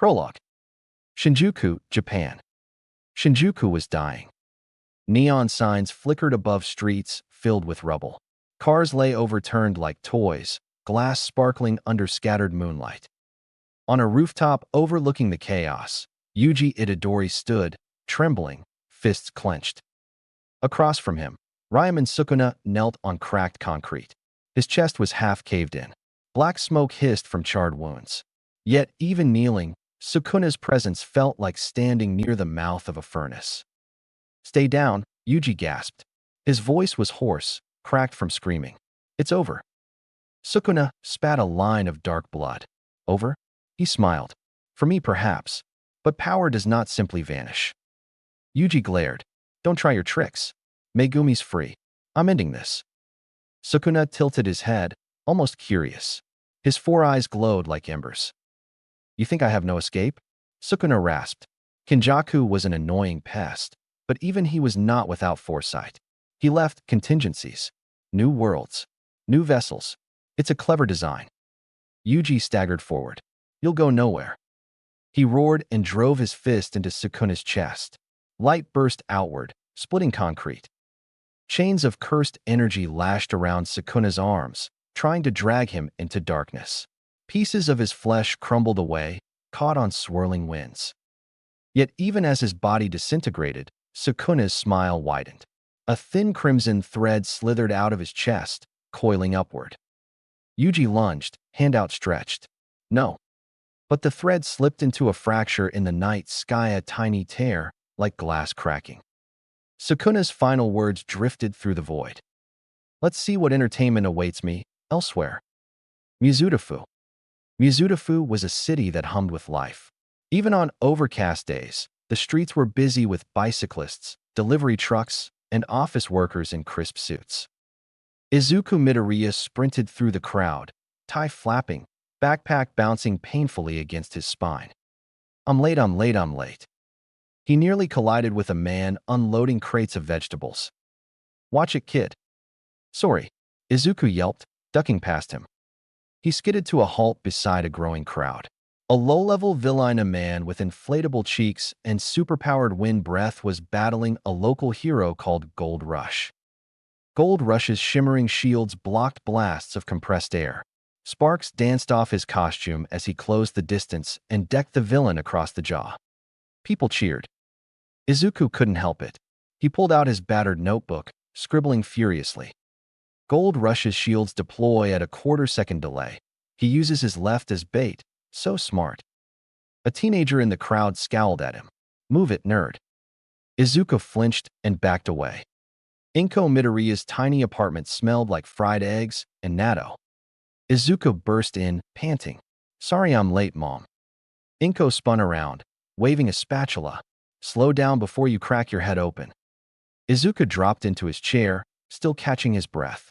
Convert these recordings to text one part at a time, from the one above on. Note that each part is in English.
Prologue. Shinjuku, Japan. Shinjuku was dying. Neon signs flickered above streets filled with rubble. Cars lay overturned like toys, glass sparkling under scattered moonlight. On a rooftop overlooking the chaos, Yuji Itadori stood, trembling, fists clenched. Across from him, Ryaman Sukuna knelt on cracked concrete. His chest was half caved in. Black smoke hissed from charred wounds. Yet, even kneeling, Sukuna's presence felt like standing near the mouth of a furnace. "Stay down," Yuji gasped. His voice was hoarse, cracked from screaming. "It's over." Sukuna spat a line of dark blood. "Over?" He smiled. "For me, perhaps. But power does not simply vanish." Yuji glared. "Don't try your tricks. Megumi's free. I'm ending this." Sukuna tilted his head, almost curious. His four eyes glowed like embers. "You think I have no escape?" Sukuna rasped. Kinjaku was an annoying pest, but even he was not without foresight. He left contingencies. New worlds. New vessels. It's a clever design. Yuji staggered forward. "You'll go nowhere." He roared and drove his fist into Sukuna's chest. Light burst outward, splitting concrete. Chains of cursed energy lashed around Sukuna's arms, trying to drag him into darkness. Pieces of his flesh crumbled away, caught on swirling winds. Yet even as his body disintegrated, Sukuna's smile widened. A thin crimson thread slithered out of his chest, coiling upward. Yuji lunged, hand outstretched. "No." But the thread slipped into a fracture in the night sky, a tiny tear, like glass cracking. Sukuna's final words drifted through the void. "Let's see what entertainment awaits me elsewhere." Mizudafu. Mizudafu was a city that hummed with life. Even on overcast days, the streets were busy with bicyclists, delivery trucks, and office workers in crisp suits. Izuku Midoriya sprinted through the crowd, tie flapping, backpack bouncing painfully against his spine. I'm late, I'm late, I'm late." He nearly collided with a man unloading crates of vegetables. "Watch it, kid." "Sorry," Izuku yelped, ducking past him. He skidded to a halt beside a growing crowd. A low-level villain, man with inflatable cheeks and superpowered wind breath, was battling a local hero called Gold Rush. Gold Rush's shimmering shields blocked blasts of compressed air. Sparks danced off his costume as he closed the distance and decked the villain across the jaw. People cheered. Izuku couldn't help it. He pulled out his battered notebook, scribbling furiously. Gold Rush's shields deploy at a quarter-second delay. He uses his left as bait. So smart. A teenager in the crowd scowled at him. "Move it, nerd." Izuku flinched and backed away. Inko Midoriya's tiny apartment smelled like fried eggs and natto. Izuku burst in, panting. "Sorry I'm late, Mom." Inko spun around, waving a spatula. "Slow down before you crack your head open." Izuku dropped into his chair, still catching his breath.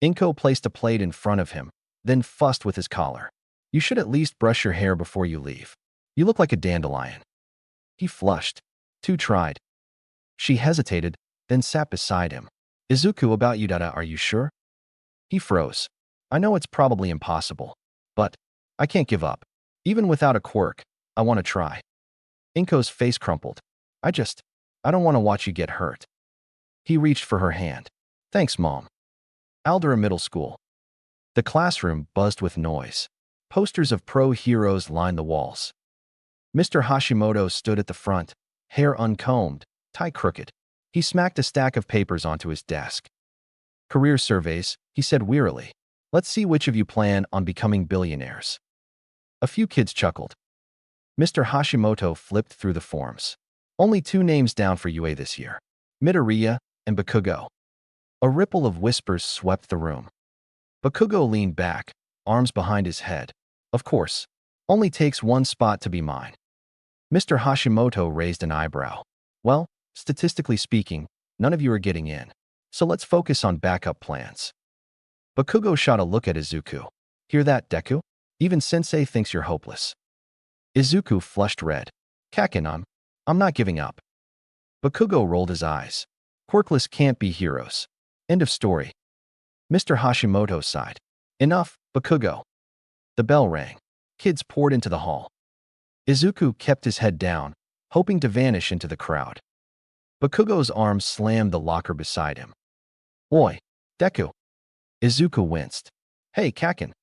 Inko placed a plate in front of him, then fussed with his collar. "You should at least brush your hair before you leave. You look like a dandelion." He flushed. "Two tried." She hesitated, then sat beside him. "Izuku, about you, Dada, are you sure?" He froze. "I know it's probably impossible, but I can't give up. Even without a quirk, I want to try." Inko's face crumpled. I don't want to watch you get hurt." He reached for her hand. "Thanks, Mom." Aldera Middle School. The classroom buzzed with noise. Posters of pro heroes lined the walls. Mr. Hashimoto stood at the front, hair uncombed, tie crooked. He smacked a stack of papers onto his desk. "Career surveys," he said wearily. "Let's see which of you plan on becoming billionaires." A few kids chuckled. Mr. Hashimoto flipped through the forms. "Only 2 names down for UA this year. Midoriya and Bakugo." A ripple of whispers swept the room. Bakugo leaned back, arms behind his head. "Of course. Only takes 1 spot to be mine." Mr. Hashimoto raised an eyebrow. "Well, statistically speaking, none of you are getting in. So let's focus on backup plans." Bakugo shot a look at Izuku. "Hear that, Deku? Even Sensei thinks you're hopeless." Izuku flushed red. "Kakin, I'm not giving up." Bakugo rolled his eyes. "Quirkless can't be heroes. End of story." Mr. Hashimoto sighed. "Enough, Bakugo." The bell rang. Kids poured into the hall. Izuku kept his head down, hoping to vanish into the crowd. Bakugo's arm slammed the locker beside him. Oi, Deku. Izuku winced. Hey, Kaken.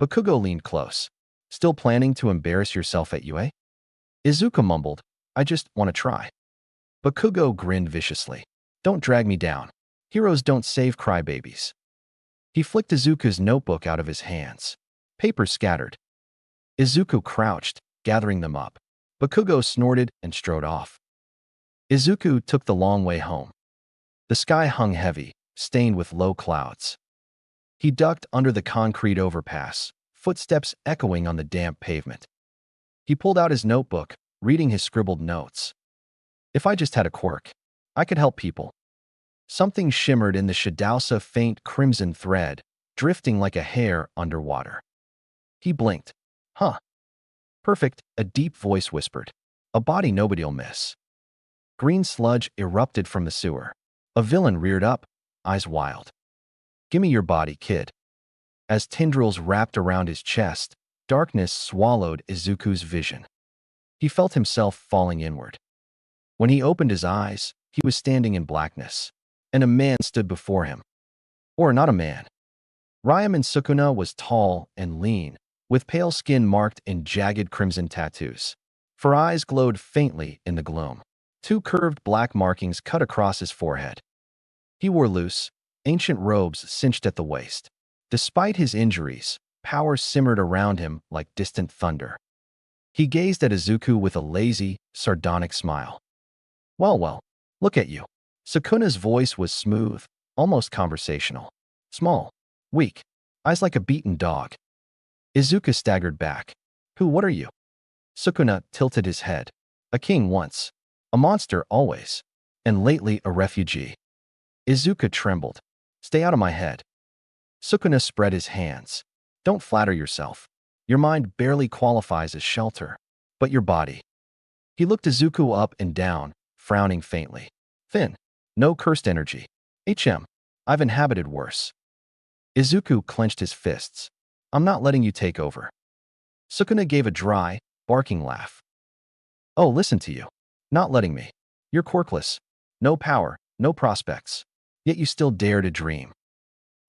Bakugo leaned close. Still planning to embarrass yourself at UA? Izuku mumbled, I just want to try. Bakugo grinned viciously. Don't drag me down. Heroes don't save crybabies. He flicked Izuku's notebook out of his hands. Papers scattered. Izuku crouched, gathering them up. Bakugo snorted and strode off. Izuku took the long way home. The sky hung heavy, stained with low clouds. He ducked under the concrete overpass, footsteps echoing on the damp pavement. He pulled out his notebook, reading his scribbled notes. If I just had a quirk, I could help people. Something shimmered in the Shadowsa faint crimson thread, drifting like a hair underwater. He blinked. Huh. Perfect, a deep voice whispered. A body nobody'll miss. Green sludge erupted from the sewer. A villain reared up, eyes wild. Gimme your body, kid. As tendrils wrapped around his chest, darkness swallowed Izuku's vision. He felt himself falling inward. When he opened his eyes, he was standing in blackness, and a man stood before him. Or not a man. Ryaman Sukuna was tall and lean, with pale skin marked in jagged crimson tattoos. Her eyes glowed faintly in the gloom. Two curved black markings cut across his forehead. He wore loose, ancient robes cinched at the waist. Despite his injuries, power simmered around him like distant thunder. He gazed at Izuku with a lazy, sardonic smile. Well, look at you. Sukuna's voice was smooth, almost conversational. Small, weak, eyes like a beaten dog. Izuku staggered back. What are you? Sukuna tilted his head. A king once, a monster always, and lately a refugee. Izuku trembled. Stay out of my head. Sukuna spread his hands. Don't flatter yourself. Your mind barely qualifies as shelter, but your body. He looked Izuku up and down, frowning faintly. Thin. No cursed energy. I've inhabited worse. Izuku clenched his fists. I'm not letting you take over. Sukuna gave a dry, barking laugh. Oh, listen to you. Not letting me. You're quirkless. No power, no prospects. Yet you still dare to dream.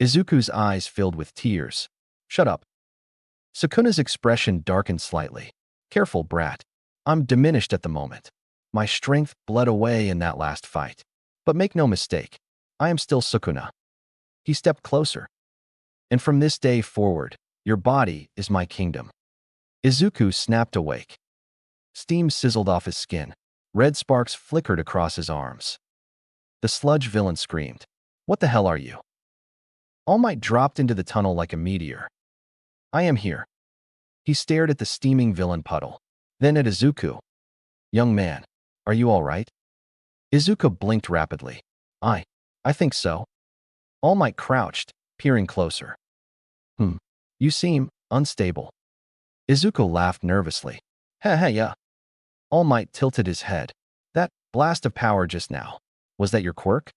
Izuku's eyes filled with tears. Shut up. Sukuna's expression darkened slightly. Careful, brat. I'm diminished at the moment. My strength bled away in that last fight. But make no mistake, I am still Sukuna. He stepped closer. And from this day forward, your body is my kingdom. Izuku snapped awake. Steam sizzled off his skin. Red sparks flickered across his arms. The sludge villain screamed. What the hell are you? All Might dropped into the tunnel like a meteor. I am here. He stared at the steaming villain puddle, then at Izuku. Young man, are you all right? Izuku blinked rapidly. I think so. All Might crouched, peering closer. You seem unstable. Izuku laughed nervously. Yeah. All Might tilted his head. That blast of power just now, was that your quirk?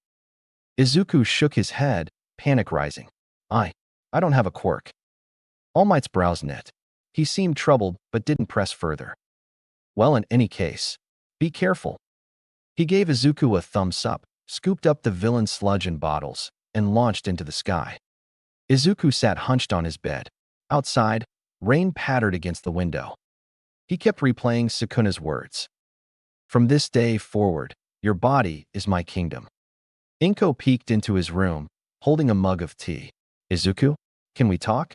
Izuku shook his head, panic rising. I don't have a quirk. All Might's brows knit. He seemed troubled but didn't press further. Well, in any case, be careful. He gave Izuku a thumbs up, scooped up the villain sludge in bottles, and launched into the sky. Izuku sat hunched on his bed. Outside, rain pattered against the window. He kept replaying Sukuna's words. From this day forward, your body is my kingdom. Inko peeked into his room, holding a mug of tea. Izuku, can we talk?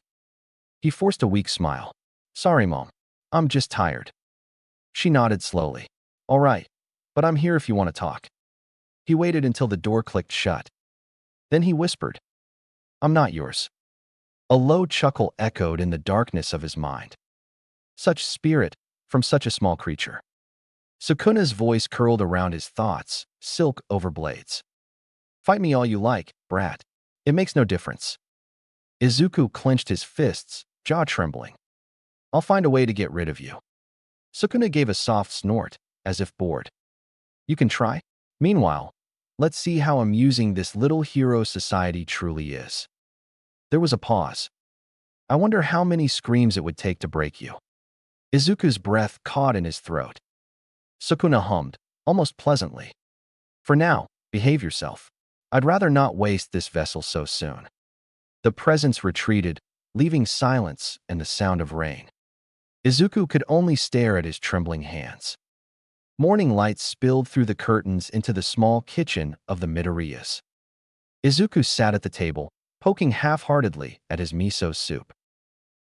He forced a weak smile. Sorry, Mom. I'm just tired. She nodded slowly. All right, but I'm here if you want to talk. He waited until the door clicked shut. Then he whispered, I'm not yours. A low chuckle echoed in the darkness of his mind. Such spirit from such a small creature. Sukuna's voice curled around his thoughts, silk over blades. Fight me all you like, brat. It makes no difference. Izuku clenched his fists, jaw trembling. I'll find a way to get rid of you. Sukuna gave a soft snort, as if bored. You can try. Meanwhile, let's see how amusing this little hero society truly is. There was a pause. I wonder how many screams it would take to break you. Izuku's breath caught in his throat. Sukuna hummed, almost pleasantly. For now, behave yourself. I'd rather not waste this vessel so soon. The presence retreated, leaving silence and the sound of rain. Izuku could only stare at his trembling hands. Morning light spilled through the curtains into the small kitchen of the Midoriyas. Izuku sat at the table, poking half-heartedly at his miso soup.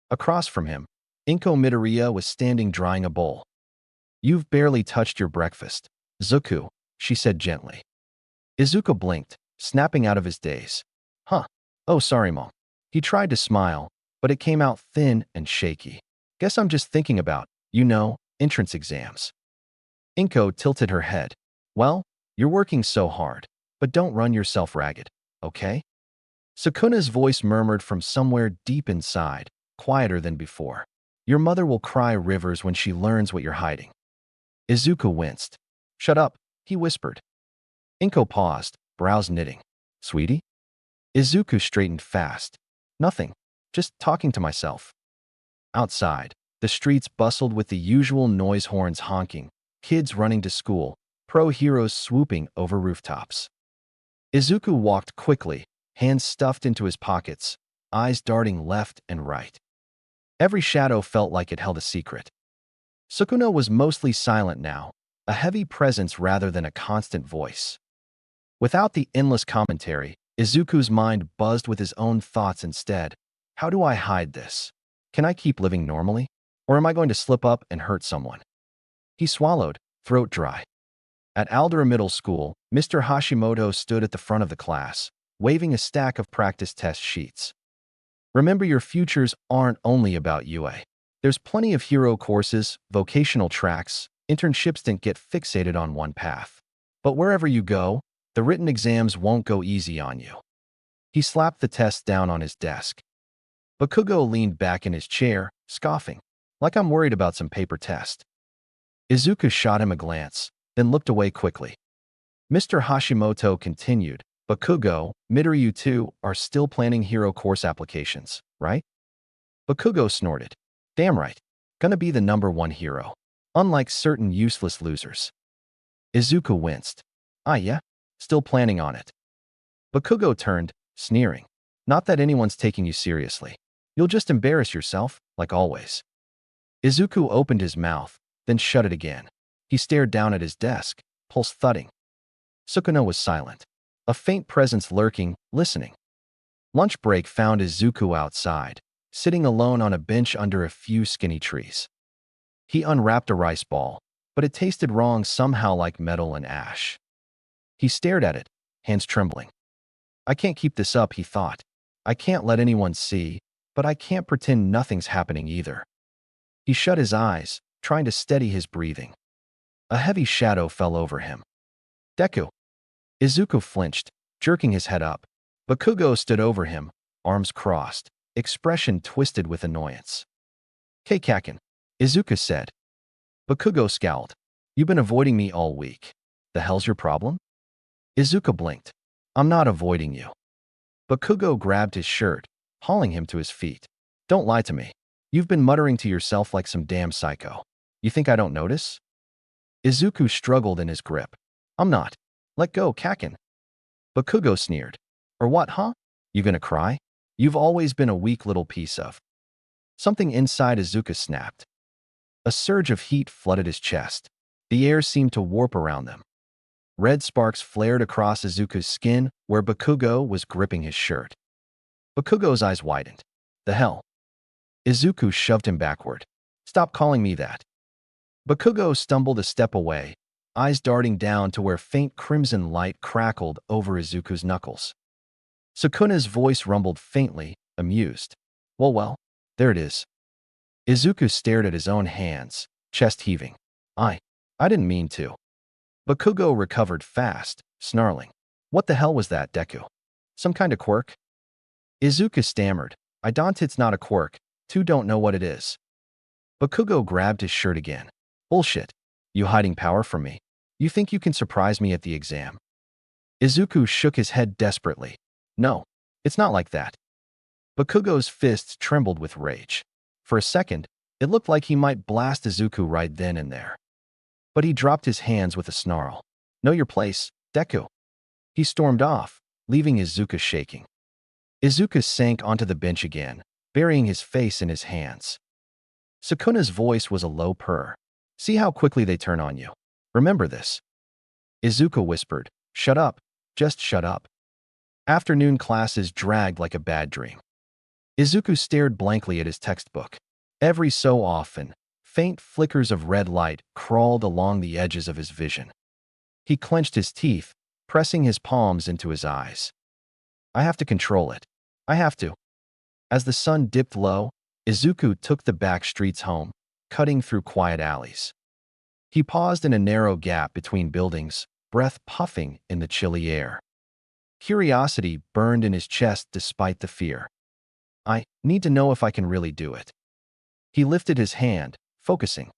Across from him, Inko Midoriya was standing drying a bowl. "You've barely touched your breakfast, Zuku," she said gently. Izuku blinked, snapping out of his daze. "Huh. Oh, sorry, Mom." He tried to smile, but it came out thin and shaky. "Guess I'm just thinking about, entrance exams." Inko tilted her head. "Well, you're working so hard, but don't run yourself ragged, okay?" Sukuna's voice murmured from somewhere deep inside, quieter than before. "Your mother will cry rivers when she learns what you're hiding." Izuku winced. "Shut up," he whispered. Inko paused, brows knitting. "Sweetie?" Izuku straightened fast. "Nothing. Just talking to myself." Outside, the streets bustled with the usual noise, horns honking, kids running to school, pro-heroes swooping over rooftops. Izuku walked quickly, hands stuffed into his pockets, eyes darting left and right. Every shadow felt like it held a secret. Sukuna was mostly silent now, a heavy presence rather than a constant voice. Without the endless commentary, Izuku's mind buzzed with his own thoughts instead. How do I hide this? Can I keep living normally? Or am I going to slip up and hurt someone? He swallowed, throat dry. At Aldera Middle School, Mr. Hashimoto stood at the front of the class, waving a stack of practice test sheets. "Remember, your futures aren't only about UA. There's plenty of hero courses, vocational tracks, internships. Don't get fixated on one path. But wherever you go, the written exams won't go easy on you." He slapped the test down on his desk. Bakugo leaned back in his chair, scoffing. "Like I'm worried about some paper test." Izuku shot him a glance, then looked away quickly. Mr. Hashimoto continued, "Bakugo, Midoriya 2 are still planning hero course applications, right?" Bakugo snorted. "Damn right. Gonna be the #1 hero. Unlike certain useless losers." Izuku winced. "Ah yeah? Still planning on it." Bakugo turned, sneering. "Not that anyone's taking you seriously. You'll just embarrass yourself, like always." Izuku opened his mouth, then shut it again. He stared down at his desk, pulse thudding. Sukuna was silent, a faint presence lurking, listening. Lunch break found Izuku outside, sitting alone on a bench under a few skinny trees. He unwrapped a rice ball, but it tasted wrong, somehow like metal and ash. He stared at it, hands trembling. "I can't keep this up," he thought. "I can't let anyone see, but I can't pretend nothing's happening either." He shut his eyes, trying to steady his breathing. A heavy shadow fell over him. "Deku." Izuku flinched, jerking his head up. Bakugo stood over him, arms crossed, expression twisted with annoyance. "Kaken," Izuku said. Bakugo scowled. "You've been avoiding me all week. The hell's your problem?" Izuku blinked. "I'm not avoiding you." Bakugo grabbed his shirt, hauling him to his feet. "Don't lie to me. You've been muttering to yourself like some damn psycho. You think I don't notice?" Izuku struggled in his grip. "I'm not. Let go, Kaken." Bakugo sneered. "Or what, huh? You gonna cry? You've always been a weak little piece of—" Something inside Izuku snapped. A surge of heat flooded his chest. The air seemed to warp around them. Red sparks flared across Izuku's skin where Bakugo was gripping his shirt. Bakugo's eyes widened. "The hell?" Izuku shoved him backward. "Stop calling me that." Bakugo stumbled a step away, eyes darting down to where faint crimson light crackled over Izuku's knuckles. Sukuna's voice rumbled faintly, amused. Well, there it is." Izuku stared at his own hands, chest heaving. I didn't mean to." Bakugo recovered fast, snarling. "What the hell was that, Deku? Some kind of quirk?" Izuku stammered. "I don't, it's not a quirk. Two don't know what it is." Bakugo grabbed his shirt again. "Bullshit. You hiding power from me? You think you can surprise me at the exam?" Izuku shook his head desperately. "No, it's not like that." Bakugo's fists trembled with rage. For a second, It looked like he might blast Izuku right then and there. But he dropped his hands with a snarl. "Know your place, Deku." He stormed off, leaving Izuku shaking. Izuku sank onto the bench again, burying his face in his hands. Sukuna's voice was a low purr. "See how quickly they turn on you. Remember this." Izuku whispered, "Shut up. Just shut up." Afternoon classes dragged like a bad dream. Izuku stared blankly at his textbook. Every so often, faint flickers of red light crawled along the edges of his vision. He clenched his teeth, pressing his palms into his eyes. "I have to control it. I have to." As the sun dipped low, Izuku took the back streets home, cutting through quiet alleys. He paused in a narrow gap between buildings, breath puffing in the chilly air. Curiosity burned in his chest despite the fear. "I need to know if I can really do it." He lifted his hand, focusing.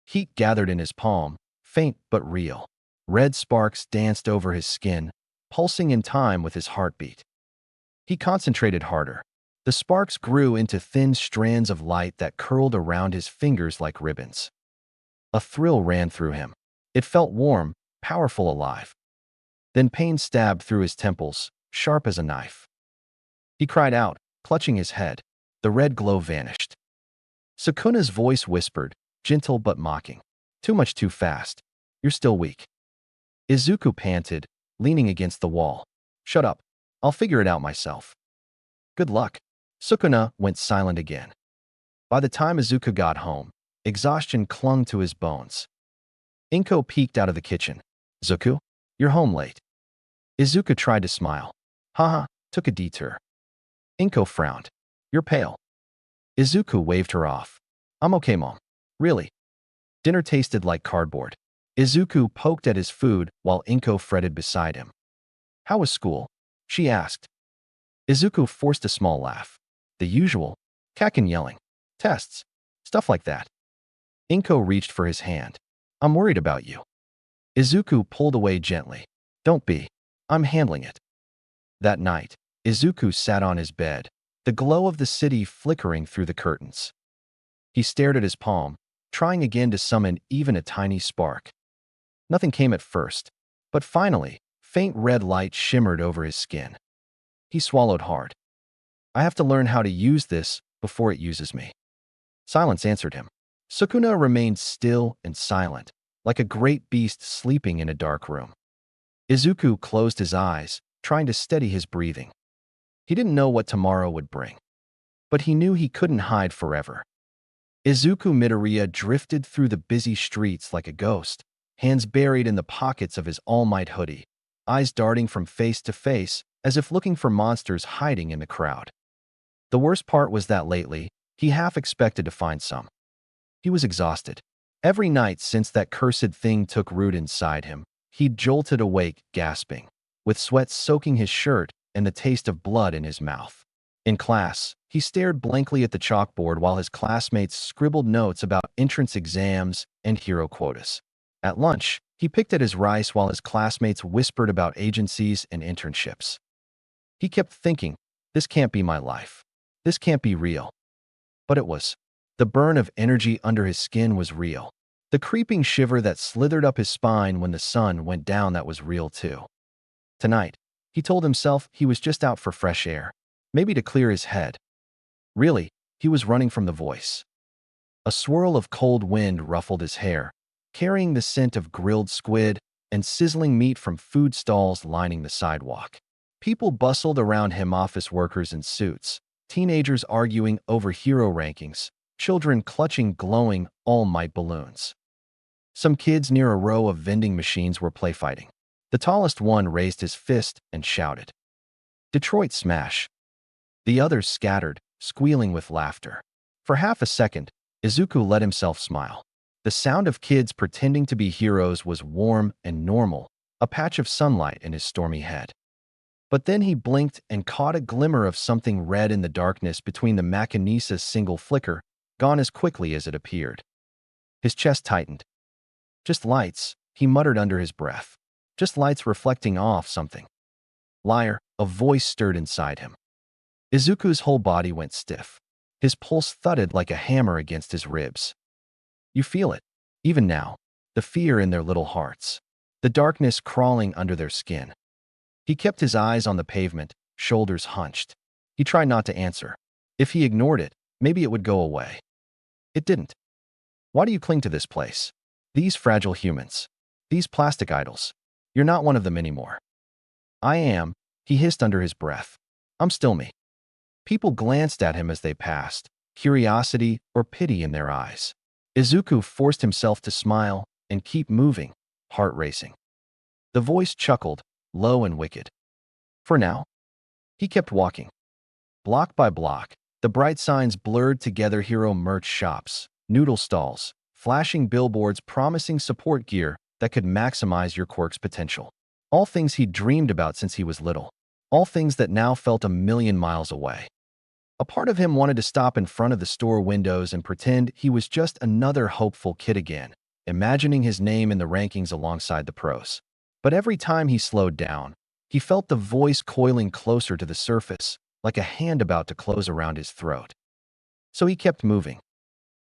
Heat gathered in his palm, faint but real. Red sparks danced over his skin, pulsing in time with his heartbeat. He concentrated harder. The sparks grew into thin strands of light that curled around his fingers like ribbons. A thrill ran through him. It felt warm, powerful, alive. Then pain stabbed through his temples, sharp as a knife. He cried out, clutching his head. The red glow vanished. Sukuna's voice whispered, gentle but mocking. "Too much too fast. You're still weak." Izuku panted, leaning against the wall. "Shut up. I'll figure it out myself." "Good luck." Sukuna went silent again. By the time Izuku got home, exhaustion clung to his bones. Inko peeked out of the kitchen. "Zuku, you're home late." Izuku tried to smile. "Haha," took a detour. Inko frowned. "You're pale." Izuku waved her off. "I'm okay, Mom. Really." Dinner tasted like cardboard. Izuku poked at his food while Inko fretted beside him. "How was school?" she asked. Izuku forced a small laugh. "The usual. Kakin yelling. Tests. Stuff like that." Inko reached for his hand. "I'm worried about you." Izuku pulled away gently. "Don't be. I'm handling it." That night, Izuku sat on his bed, the glow of the city flickering through the curtains. He stared at his palm, trying again to summon even a tiny spark. Nothing came at first, but finally, faint red light shimmered over his skin. He swallowed hard. "I have to learn how to use this before it uses me." Silence answered him. Sukuna remained still and silent, like a great beast sleeping in a dark room. Izuku closed his eyes, trying to steady his breathing. He didn't know what tomorrow would bring, but he knew he couldn't hide forever. Izuku Midoriya drifted through the busy streets like a ghost, hands buried in the pockets of his All Might hoodie, eyes darting from face to face as if looking for monsters hiding in the crowd. The worst part was that lately, he half expected to find some. He was exhausted. Every night since that cursed thing took root inside him, he'd jolted awake, gasping, with sweat soaking his shirt and the taste of blood in his mouth. In class, he stared blankly at the chalkboard while his classmates scribbled notes about entrance exams and hero quotas. At lunch, he picked at his rice while his classmates whispered about agencies and internships. He kept thinking, this can't be my life. This can't be real. But it was. The burn of energy under his skin was real. The creeping shiver that slithered up his spine when the sun went down, that was real too. Tonight, he told himself he was just out for fresh air, maybe to clear his head. Really, he was running from the voice. A swirl of cold wind ruffled his hair, carrying the scent of grilled squid and sizzling meat from food stalls lining the sidewalk. People bustled around him, office workers in suits, teenagers arguing over hero rankings, children clutching glowing All Might balloons. Some kids near a row of vending machines were playfighting. The tallest one raised his fist and shouted, "Detroit smash!" The others scattered, squealing with laughter. For half a second, Izuku let himself smile. The sound of kids pretending to be heroes was warm and normal, a patch of sunlight in his stormy head. But then he blinked and caught a glimmer of something red in the darkness between the Machinesa's single flicker, gone as quickly as it appeared. His chest tightened. "Just lights," he muttered under his breath. "Just lights reflecting off something." "Liar," a voice stirred inside him. Izuku's whole body went stiff. His pulse thudded like a hammer against his ribs. You feel it, even now, the fear in their little hearts, the darkness crawling under their skin. He kept his eyes on the pavement, shoulders hunched. He tried not to answer. If he ignored it, maybe it would go away. It didn't. Why do you cling to this place? These fragile humans. These plastic idols. You're not one of them anymore. I am, he hissed under his breath. I'm still me. People glanced at him as they passed, curiosity or pity in their eyes. Izuku forced himself to smile and keep moving, heart racing. The voice chuckled, low and wicked. For now. He kept walking. Block by block, the bright signs blurred together: hero merch shops, noodle stalls, flashing billboards promising support gear that could maximize your quirk's potential. All things he'd dreamed about since he was little. All things that now felt a million miles away. A part of him wanted to stop in front of the store windows and pretend he was just another hopeful kid again, imagining his name in the rankings alongside the pros. But every time he slowed down, he felt the voice coiling closer to the surface, like a hand about to close around his throat. So he kept moving.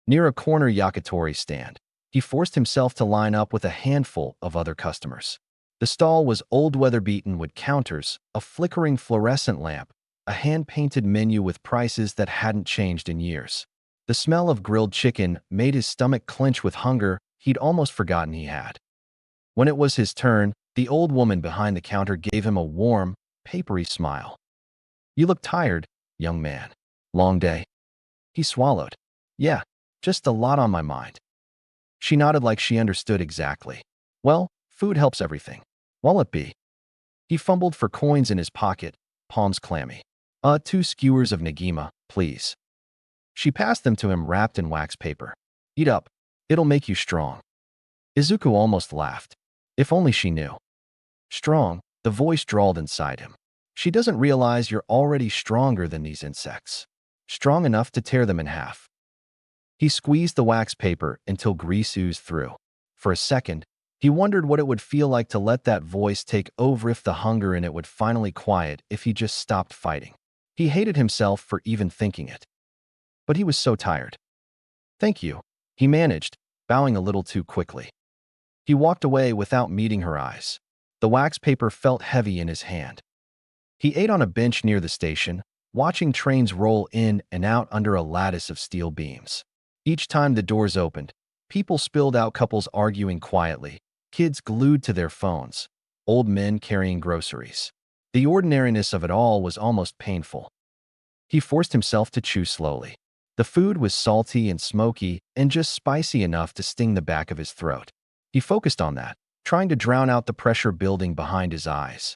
Near a corner yakitori stand, he forced himself to line up with a handful of other customers. The stall was old, weather-beaten, with counters, a flickering fluorescent lamp, a hand-painted menu with prices that hadn't changed in years. The smell of grilled chicken made his stomach clench with hunger he'd almost forgotten he had. When it was his turn, the old woman behind the counter gave him a warm, papery smile. You look tired, young man. Long day? He swallowed. Yeah, just a lot on my mind. She nodded like she understood exactly. Well, food helps everything. What'll it be? He fumbled for coins in his pocket, palms clammy. 2 skewers of Negima, please. She passed them to him wrapped in wax paper. Eat up. It'll make you strong. Izuku almost laughed. If only she knew. Strong, the voice drawled inside him. She doesn't realize you're already stronger than these insects. Strong enough to tear them in half. He squeezed the wax paper until grease oozed through. For a second, he wondered what it would feel like to let that voice take over, if the hunger in it would finally quiet if he just stopped fighting. He hated himself for even thinking it. But he was so tired. Thank you, he managed, bowing a little too quickly. He walked away without meeting her eyes. The wax paper felt heavy in his hand. He ate on a bench near the station, watching trains roll in and out under a lattice of steel beams. Each time the doors opened, people spilled out, couples arguing quietly, kids glued to their phones, old men carrying groceries. The ordinariness of it all was almost painful. He forced himself to chew slowly. The food was salty and smoky and just spicy enough to sting the back of his throat. He focused on that, trying to drown out the pressure building behind his eyes.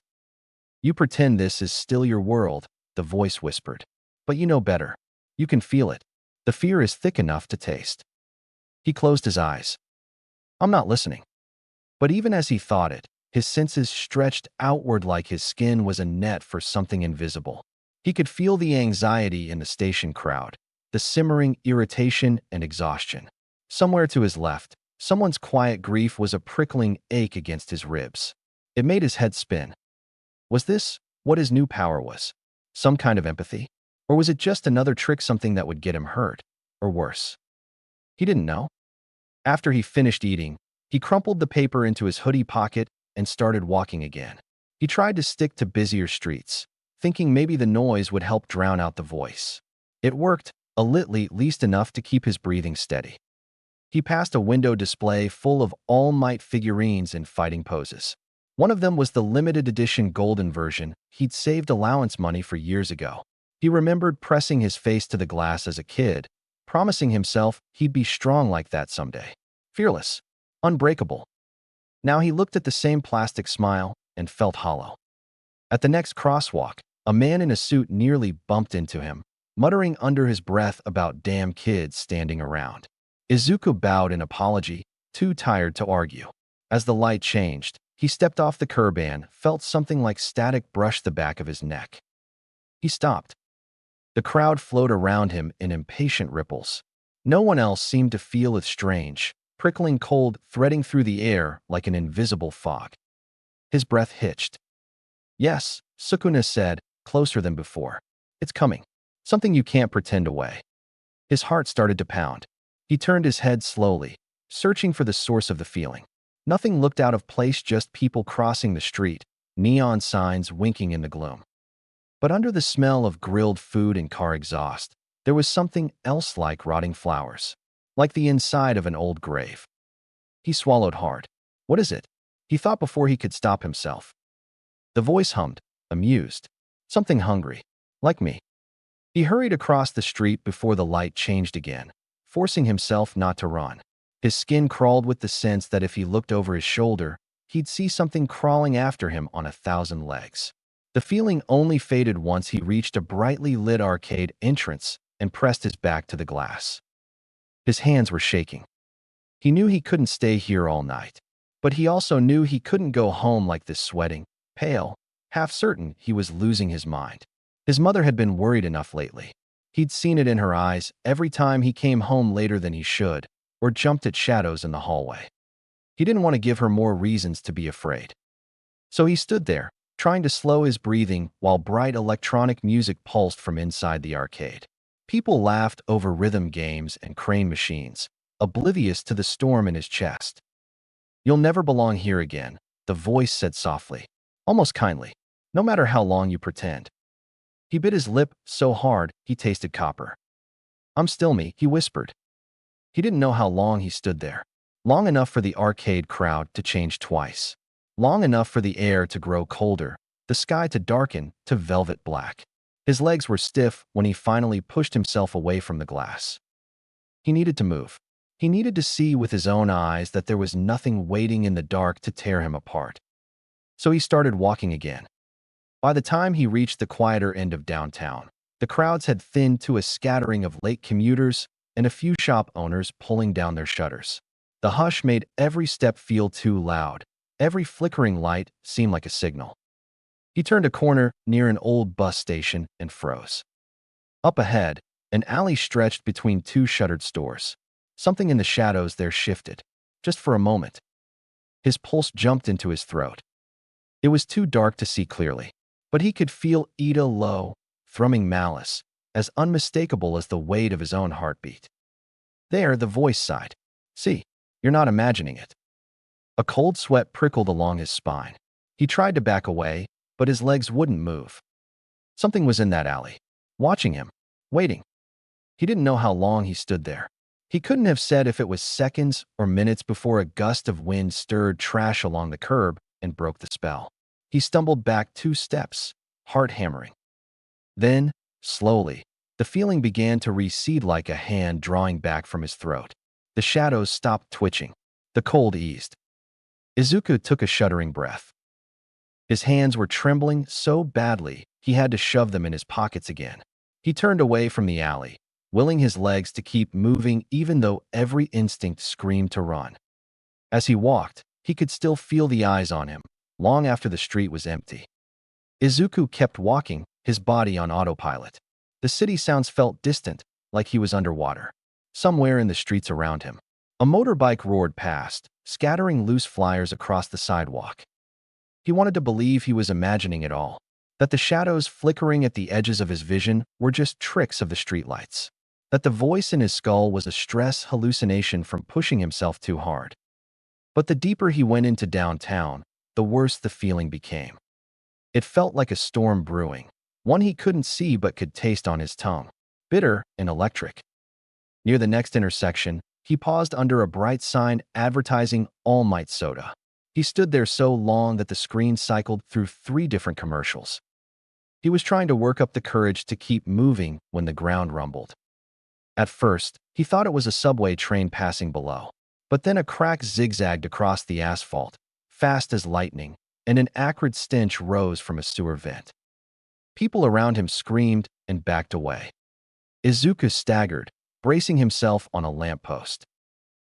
You pretend this is still your world, the voice whispered. But you know better. You can feel it. The fear is thick enough to taste. He closed his eyes. I'm not listening. But even as he thought it, his senses stretched outward like his skin was a net for something invisible. He could feel the anxiety in the station crowd, the simmering irritation and exhaustion. Somewhere to his left, someone's quiet grief was a prickling ache against his ribs. It made his head spin. Was this what his new power was? Some kind of empathy? Or was it just another trick, something that would get him hurt? Or worse? He didn't know. After he finished eating, he crumpled the paper into his hoodie pocket and started walking again. He tried to stick to busier streets, thinking maybe the noise would help drown out the voice. It worked, a little, at least enough to keep his breathing steady. He passed a window display full of All Might figurines in fighting poses. One of them was the limited edition golden version he'd saved allowance money for years ago. He remembered pressing his face to the glass as a kid, promising himself he'd be strong like that someday. Fearless. Unbreakable. Now he looked at the same plastic smile and felt hollow. At the next crosswalk, a man in a suit nearly bumped into him, muttering under his breath about damn kids standing around. Izuku bowed in apology, too tired to argue. As the light changed, he stepped off the curb and felt something like static brush the back of his neck. He stopped. The crowd flowed around him in impatient ripples. No one else seemed to feel it strange, prickling cold threading through the air like an invisible fog. His breath hitched. Yes, Sukuna said, closer than before. It's coming. Something you can't pretend away. His heart started to pound. He turned his head slowly, searching for the source of the feeling. Nothing looked out of place, just people crossing the street, neon signs winking in the gloom. But under the smell of grilled food and car exhaust, there was something else, like rotting flowers, like the inside of an old grave. He swallowed hard. What is it? He thought before he could stop himself. The voice hummed, amused. Something hungry. Like me. He hurried across the street before the light changed again, forcing himself not to run. His skin crawled with the sense that if he looked over his shoulder, he'd see something crawling after him on 1,000 legs. The feeling only faded once he reached a brightly lit arcade entrance and pressed his back to the glass. His hands were shaking. He knew he couldn't stay here all night, but he also knew he couldn't go home like this, sweating, pale, half certain he was losing his mind. His mother had been worried enough lately. He'd seen it in her eyes every time he came home later than he should, or jumped at shadows in the hallway. He didn't want to give her more reasons to be afraid. So he stood there, trying to slow his breathing while bright electronic music pulsed from inside the arcade. People laughed over rhythm games and crane machines, oblivious to the storm in his chest. "You'll never belong here again," the voice said softly, almost kindly, "no matter how long you pretend." He bit his lip so hard he tasted copper. "I'm still me," he whispered. He didn't know how long he stood there. Long enough for the arcade crowd to change twice. Long enough for the air to grow colder, the sky to darken to velvet black. His legs were stiff when he finally pushed himself away from the glass. He needed to move. He needed to see with his own eyes that there was nothing waiting in the dark to tear him apart. So he started walking again. By the time he reached the quieter end of downtown, the crowds had thinned to a scattering of late commuters and a few shop owners pulling down their shutters. The hush made every step feel too loud. Every flickering light seemed like a signal. He turned a corner near an old bus station and froze. Up ahead, an alley stretched between two shuttered stores. Something in the shadows there shifted, just for a moment. His pulse jumped into his throat. It was too dark to see clearly, but he could feel Ida low, thrumming malice, as unmistakable as the weight of his own heartbeat. There, the voice sighed. "See, you're not imagining it." A cold sweat prickled along his spine. He tried to back away, but his legs wouldn't move. Something was in that alley, watching him, waiting. He didn't know how long he stood there. He couldn't have said if it was seconds or minutes before a gust of wind stirred trash along the curb and broke the spell. He stumbled back 2 steps, heart hammering. Then, slowly, the feeling began to recede like a hand drawing back from his throat. The shadows stopped twitching. The cold eased. Izuku took a shuddering breath. His hands were trembling so badly he had to shove them in his pockets again. He turned away from the alley, willing his legs to keep moving even though every instinct screamed to run. As he walked, he could still feel the eyes on him, long after the street was empty. Izuku kept walking, his body on autopilot. The city sounds felt distant, like he was underwater, somewhere in the streets around him. A motorbike roared past, scattering loose flyers across the sidewalk. He wanted to believe he was imagining it all, that the shadows flickering at the edges of his vision were just tricks of the streetlights, that the voice in his skull was a stress hallucination from pushing himself too hard. But the deeper he went into downtown, the worse the feeling became. It felt like a storm brewing, one he couldn't see but could taste on his tongue, bitter and electric. Near the next intersection, he paused under a bright sign advertising All Might Soda. He stood there so long that the screen cycled through 3 different commercials. He was trying to work up the courage to keep moving when the ground rumbled. At first, he thought it was a subway train passing below, but then a crack zigzagged across the asphalt, fast as lightning, and an acrid stench rose from a sewer vent. People around him screamed and backed away. Izuku staggered, bracing himself on a lamppost.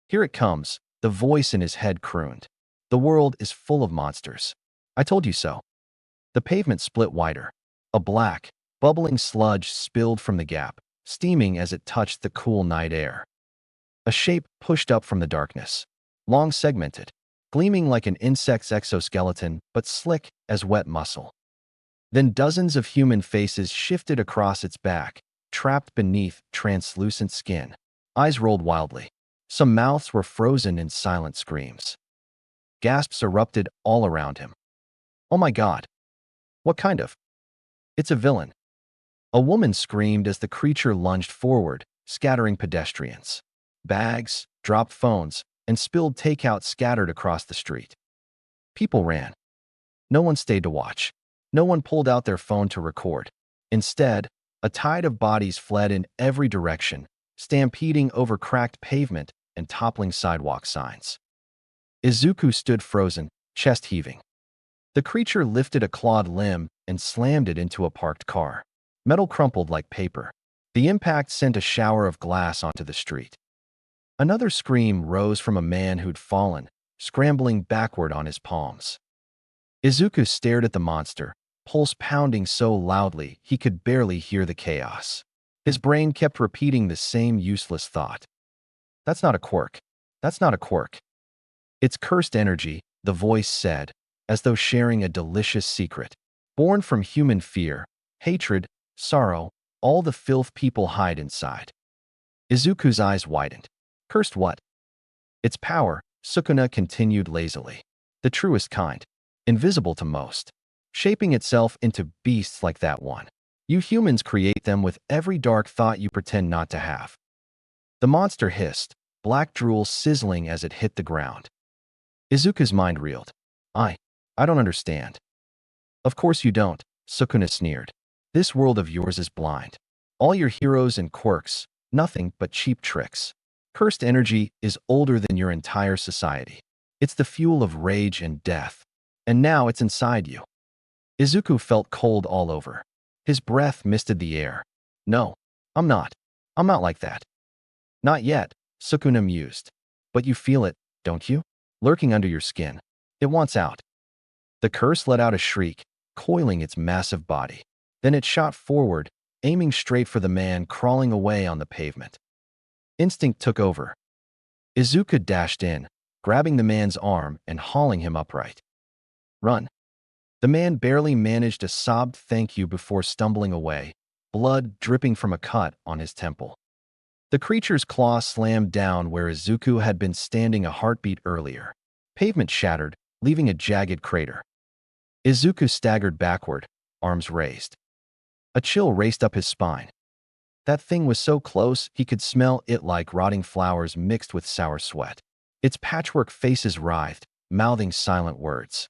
"Here it comes," the voice in his head crooned. "The world is full of monsters. I told you so." The pavement split wider. A black, bubbling sludge spilled from the gap, steaming as it touched the cool night air. A shape pushed up from the darkness, long segmented, gleaming like an insect's exoskeleton but slick as wet muscle. Then dozens of human faces shifted across its back, trapped beneath translucent skin. Eyes rolled wildly. Some mouths were frozen in silent screams. Gasps erupted all around him. Oh my God! What kind of? It's a villain. A woman screamed as the creature lunged forward, scattering pedestrians. Bags, dropped phones, and spilled takeout scattered across the street. People ran. No one stayed to watch. No one pulled out their phone to record. Instead, a tide of bodies fled in every direction, stampeding over cracked pavement and toppling sidewalk signs. Izuku stood frozen, chest heaving. The creature lifted a clawed limb and slammed it into a parked car. Metal crumpled like paper. The impact sent a shower of glass onto the street. Another scream rose from a man who'd fallen, scrambling backward on his palms. Izuku stared at the monster, pulse pounding so loudly he could barely hear the chaos. His brain kept repeating the same useless thought. That's not a quirk. That's not a quirk. It's cursed energy, the voice said, as though sharing a delicious secret. Born from human fear, hatred, sorrow, all the filth people hide inside. Izuku's eyes widened. Cursed what? Its power, Sukuna continued lazily. The truest kind. Invisible to most. Shaping itself into beasts like that one. You humans create them with every dark thought you pretend not to have. The monster hissed, black drool sizzling as it hit the ground. Izuku's mind reeled. I don't understand. Of course you don't, Sukuna sneered. This world of yours is blind. All your heroes and quirks, nothing but cheap tricks. Cursed energy is older than your entire society. It's the fuel of rage and death. And now it's inside you. Izuku felt cold all over. His breath misted the air. No, I'm not. I'm not like that. Not yet, Sukuna mused. But you feel it, don't you? Lurking under your skin. It wants out. The curse let out a shriek, coiling its massive body. Then it shot forward, aiming straight for the man crawling away on the pavement. Instinct took over. Izuku dashed in, grabbing the man's arm and hauling him upright. Run. The man barely managed a sobbed thank you before stumbling away, blood dripping from a cut on his temple. The creature's claw slammed down where Izuku had been standing a heartbeat earlier. Pavement shattered, leaving a jagged crater. Izuku staggered backward, arms raised. A chill raced up his spine. That thing was so close he could smell it like rotting flowers mixed with sour sweat. Its patchwork faces writhed, mouthing silent words.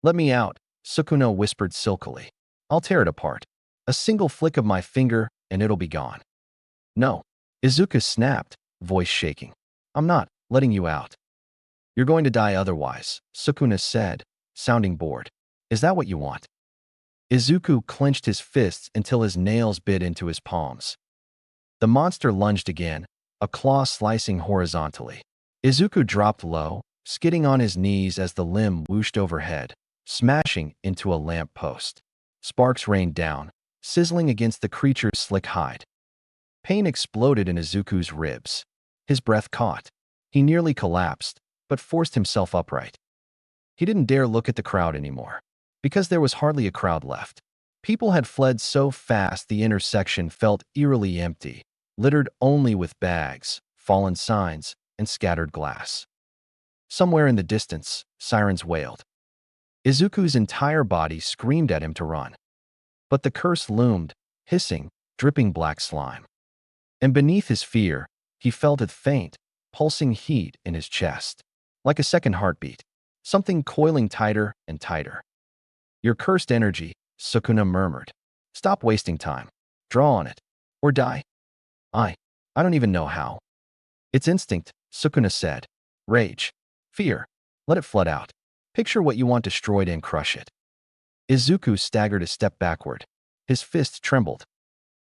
Let me out, Sukuna whispered silkily. I'll tear it apart. A single flick of my finger and it'll be gone. No. Izuku snapped, voice shaking. I'm not letting you out. You're going to die otherwise, Sukuna said, sounding bored. Is that what you want? Izuku clenched his fists until his nails bit into his palms. The monster lunged again, a claw slicing horizontally. Izuku dropped low, skidding on his knees as the limb whooshed overhead, smashing into a lamp post. Sparks rained down, sizzling against the creature's slick hide. Pain exploded in Izuku's ribs. His breath caught. He nearly collapsed, but forced himself upright. He didn't dare look at the crowd anymore. Because there was hardly a crowd left. People had fled so fast the intersection felt eerily empty, littered only with bags, fallen signs, and scattered glass. Somewhere in the distance, sirens wailed. Izuku's entire body screamed at him to run. But the curse loomed, hissing, dripping black slime. And beneath his fear, he felt a faint, pulsing heat in his chest. Like a second heartbeat. Something coiling tighter and tighter. Your cursed energy, Sukuna murmured. Stop wasting time. Draw on it. Or die. I don't even know how. It's instinct, Sukuna said. Rage. Fear. Let it flood out. Picture what you want destroyed and crush it. Izuku staggered a step backward. His fists trembled.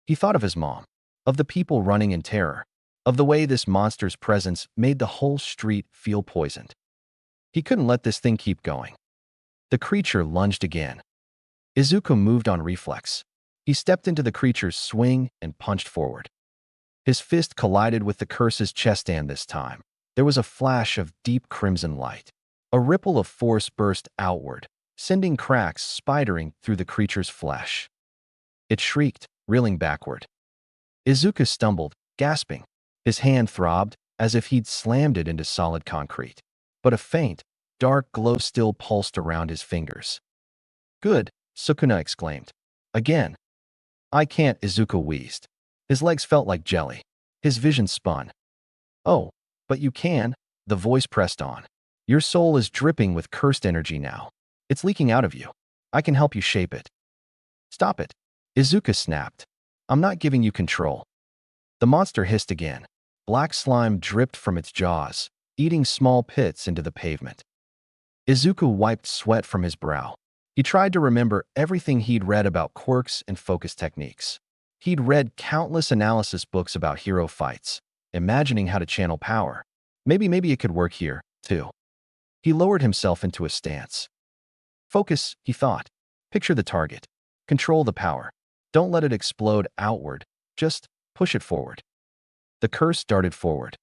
He thought of his mom. Of the people running in terror. Of the way this monster's presence made the whole street feel poisoned. He couldn't let this thing keep going. The creature lunged again. Izuku moved on reflex. He stepped into the creature's swing and punched forward. His fist collided with the curse's chest, and this time, there was a flash of deep crimson light. A ripple of force burst outward, sending cracks spidering through the creature's flesh. It shrieked, reeling backward. Izuku stumbled, gasping. His hand throbbed, as if he'd slammed it into solid concrete. But a faint, dark glow still pulsed around his fingers. Good, Sukuna exclaimed. Again. I can't, Izuku wheezed. His legs felt like jelly. His vision spun. Oh, but you can, the voice pressed on. Your soul is dripping with cursed energy now. It's leaking out of you. I can help you shape it. Stop it. Izuku snapped. I'm not giving you control. The monster hissed again. Black slime dripped from its jaws, eating small pits into the pavement. Izuku wiped sweat from his brow. He tried to remember everything he'd read about quirks and focus techniques. He'd read countless analysis books about hero fights, imagining how to channel power. Maybe it could work here, too. He lowered himself into a stance. Focus, he thought. Picture the target. Control the power. Don't let it explode outward. Just push it forward. The curse darted forward.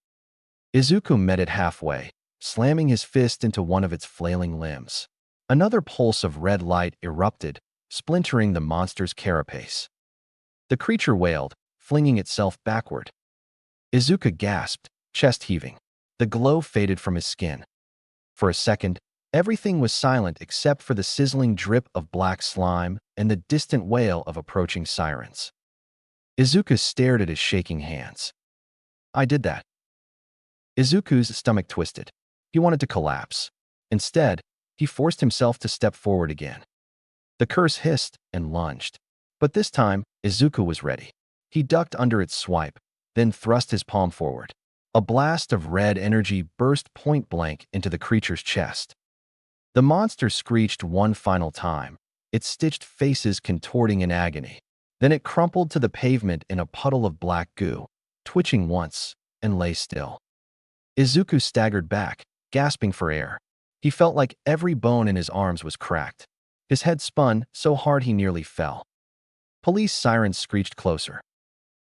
Izuku met it halfway, slamming his fist into one of its flailing limbs. Another pulse of red light erupted, splintering the monster's carapace. The creature wailed, flinging itself backward. Izuku gasped, chest heaving. The glow faded from his skin. For a second, everything was silent except for the sizzling drip of black slime and the distant wail of approaching sirens. Izuku stared at his shaking hands. I did that. Izuku's stomach twisted. He wanted to collapse. Instead, he forced himself to step forward again. The curse hissed and lunged. But this time, Izuku was ready. He ducked under its swipe, then thrust his palm forward. A blast of red energy burst point-blank into the creature's chest. The monster screeched one final time, its stitched faces contorting in agony. Then it crumpled to the pavement in a puddle of black goo, twitching once, and lay still. Izuku staggered back, gasping for air. He felt like every bone in his arms was cracked. His head spun so hard he nearly fell. Police sirens screeched closer.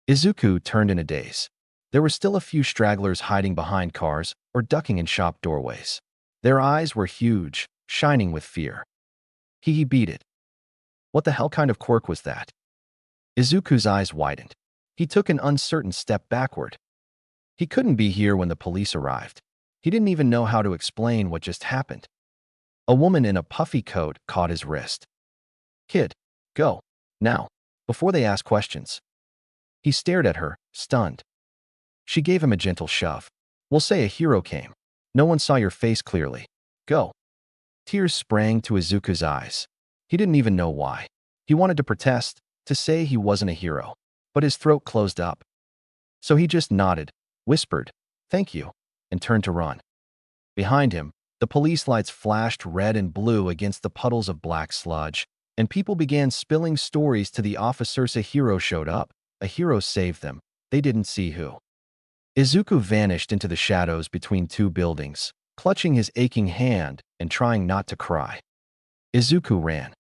Izuku turned in a daze. There were still a few stragglers hiding behind cars or ducking in shop doorways. Their eyes were huge, shining with fear. He beat it. What the hell kind of quirk was that? Izuku's eyes widened. He took an uncertain step backward. He couldn't be here when the police arrived. He didn't even know how to explain what just happened. A woman in a puffy coat caught his wrist. Kid, go, now, before they ask questions. He stared at her, stunned. She gave him a gentle shove. We'll say a hero came. No one saw your face clearly. Go. Tears sprang to Izuku's eyes. He didn't even know why. He wanted to protest, to say he wasn't a hero, but his throat closed up. So he just nodded, whispered, "Thank you," and turned to run. Behind him, the police lights flashed red and blue against the puddles of black sludge, and people began spilling stories to the officers. A hero showed up. A hero saved them. They didn't see who. Izuku vanished into the shadows between two buildings, clutching his aching hand and trying not to cry. Izuku ran.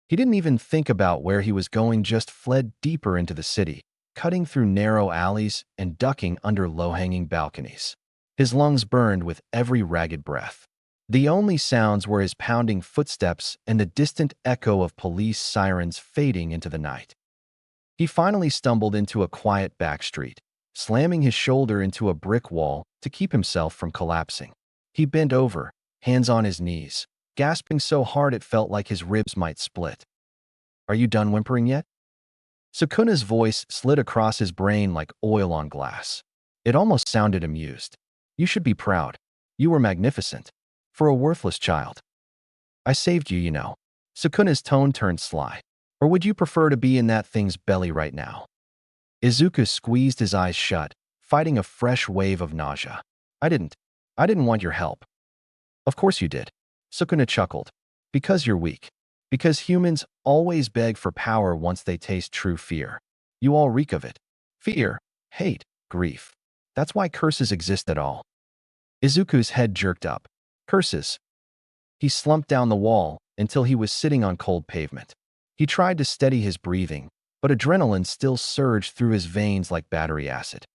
He didn't even think about where he was going, just fled deeper into the city, cutting through narrow alleys and ducking under low-hanging balconies. His lungs burned with every ragged breath. The only sounds were his pounding footsteps and the distant echo of police sirens fading into the night. He finally stumbled into a quiet back street, slamming his shoulder into a brick wall to keep himself from collapsing. He bent over, hands on his knees, gasping so hard it felt like his ribs might split. Are you done whimpering yet? Sukuna's voice slid across his brain like oil on glass. It almost sounded amused. You should be proud. You were magnificent. For a worthless child. I saved you, you know. Sukuna's tone turned sly. Or would you prefer to be in that thing's belly right now? Izuku squeezed his eyes shut, fighting a fresh wave of nausea. I didn't want your help. Of course you did. Sukuna chuckled. Because you're weak. Because humans always beg for power once they taste true fear. You all reek of it. Fear, hate, grief. That's why curses exist at all. Izuku's head jerked up. Curses. He slumped down the wall until he was sitting on cold pavement. He tried to steady his breathing, but adrenaline still surged through his veins like battery acid.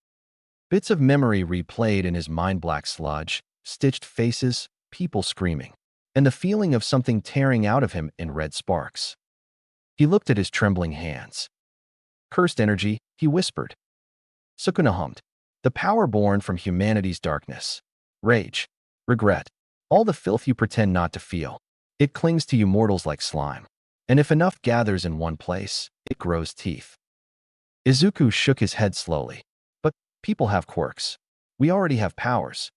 Bits of memory replayed in his mind: black sludge, stitched faces, people screaming, and the feeling of something tearing out of him in red sparks. He looked at his trembling hands. Cursed energy, he whispered. Sukuna hummed. The power born from humanity's darkness. Rage. Regret. All the filth you pretend not to feel. It clings to you mortals like slime. And if enough gathers in one place, it grows teeth. Izuku shook his head slowly. But people have quirks. We already have powers.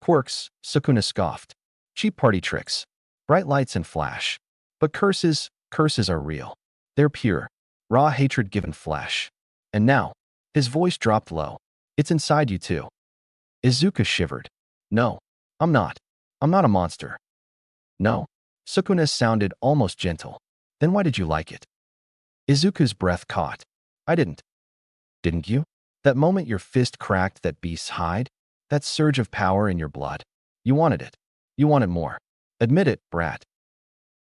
Quirks, Sukuna scoffed. Cheap party tricks. Bright lights and flash. But curses are real. They're pure. Raw hatred given flesh. And now, his voice dropped low. It's inside you too. Izuku shivered. No, I'm not. I'm not a monster. No. Sukuna sounded almost gentle. Then why did you like it? Izuku's breath caught. I didn't. Didn't you? That moment your fist cracked that beast's hide? That surge of power in your blood? You wanted it. You wanted more. Admit it, brat.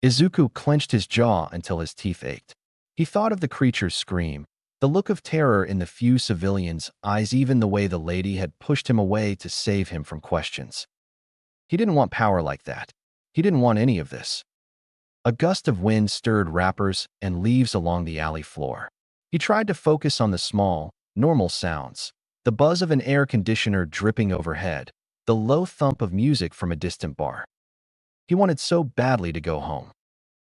Izuku clenched his jaw until his teeth ached. He thought of the creature's scream, the look of terror in the few civilians' eyes, even the way the lady had pushed him away to save him from questions. He didn't want power like that. He didn't want any of this. A gust of wind stirred wrappers and leaves along the alley floor. He tried to focus on the small, normal sounds, the buzz of an air conditioner dripping overhead, the low thump of music from a distant bar. He wanted so badly to go home.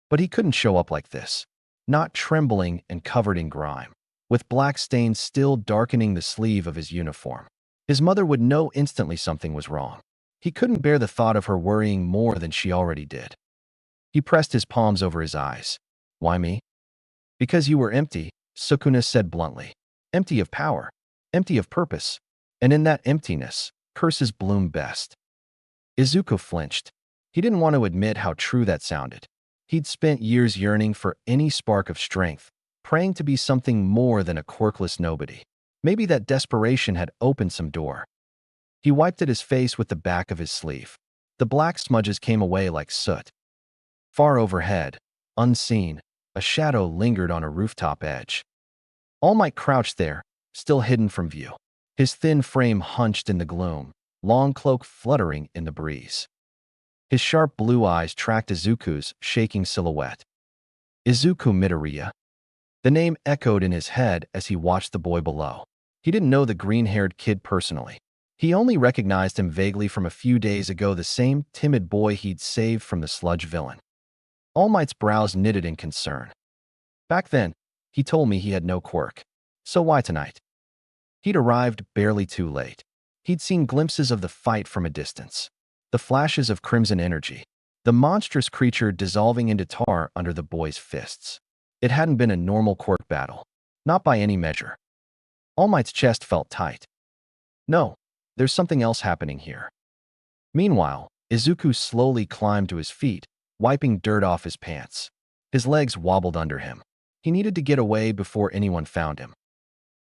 But he couldn't show up like this, not trembling and covered in grime, with black stains still darkening the sleeve of his uniform. His mother would know instantly something was wrong. He couldn't bear the thought of her worrying more than she already did. He pressed his palms over his eyes. Why me? Because you were empty, Sukuna said bluntly. Empty of power, empty of purpose, and in that emptiness, curses bloom best. Izuku flinched. He didn't want to admit how true that sounded. He'd spent years yearning for any spark of strength, praying to be something more than a quirkless nobody. Maybe that desperation had opened some door. He wiped at his face with the back of his sleeve. The black smudges came away like soot. Far overhead, unseen, a shadow lingered on a rooftop edge. All Might crouched there, still hidden from view. His thin frame hunched in the gloom, long cloak fluttering in the breeze. His sharp blue eyes tracked Izuku's shaking silhouette. Izuku Midoriya. The name echoed in his head as he watched the boy below. He didn't know the green-haired kid personally. He only recognized him vaguely from a few days ago, the same timid boy he'd saved from the sludge villain. All Might's brows knitted in concern. Back then, he told me he had no quirk. So why tonight? He'd arrived barely too late. He'd seen glimpses of the fight from a distance. The flashes of crimson energy. The monstrous creature dissolving into tar under the boy's fists. It hadn't been a normal quirk battle. Not by any measure. All Might's chest felt tight. No, there's something else happening here. Meanwhile, Izuku slowly climbed to his feet, wiping dirt off his pants. His legs wobbled under him. He needed to get away before anyone found him.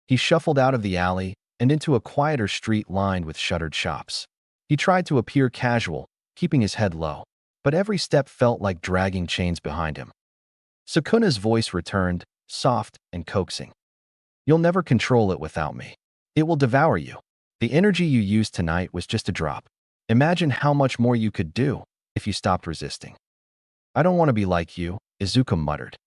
He shuffled out of the alley and into a quieter street lined with shuttered shops. He tried to appear casual, keeping his head low, but every step felt like dragging chains behind him. Sukuna's voice returned, soft and coaxing. You'll never control it without me. It will devour you. The energy you used tonight was just a drop. Imagine how much more you could do if you stopped resisting. I don't want to be like you, Izuku muttered.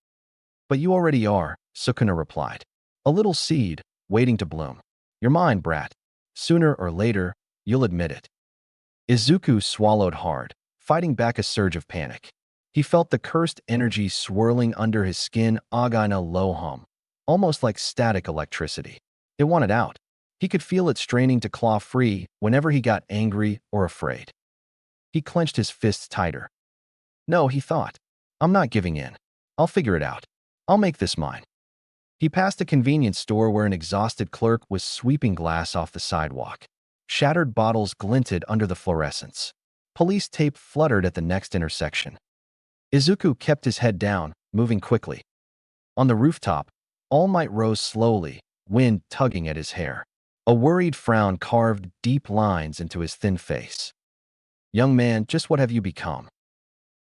But you already are, Sukuna replied. A little seed, waiting to bloom. You're mine, brat. Sooner or later, you'll admit it. Izuku swallowed hard, fighting back a surge of panic. He felt the cursed energy swirling under his skin, in a low hum, almost like static electricity. It wanted out. He could feel it straining to claw free whenever he got angry or afraid. He clenched his fists tighter. No, he thought. I'm not giving in. I'll figure it out. I'll make this mine. He passed a convenience store where an exhausted clerk was sweeping glass off the sidewalk. Shattered bottles glinted under the fluorescence. Police tape fluttered at the next intersection. Izuku kept his head down, moving quickly. On the rooftop, All Might rose slowly, wind tugging at his hair. A worried frown carved deep lines into his thin face. Young man, just what have you become?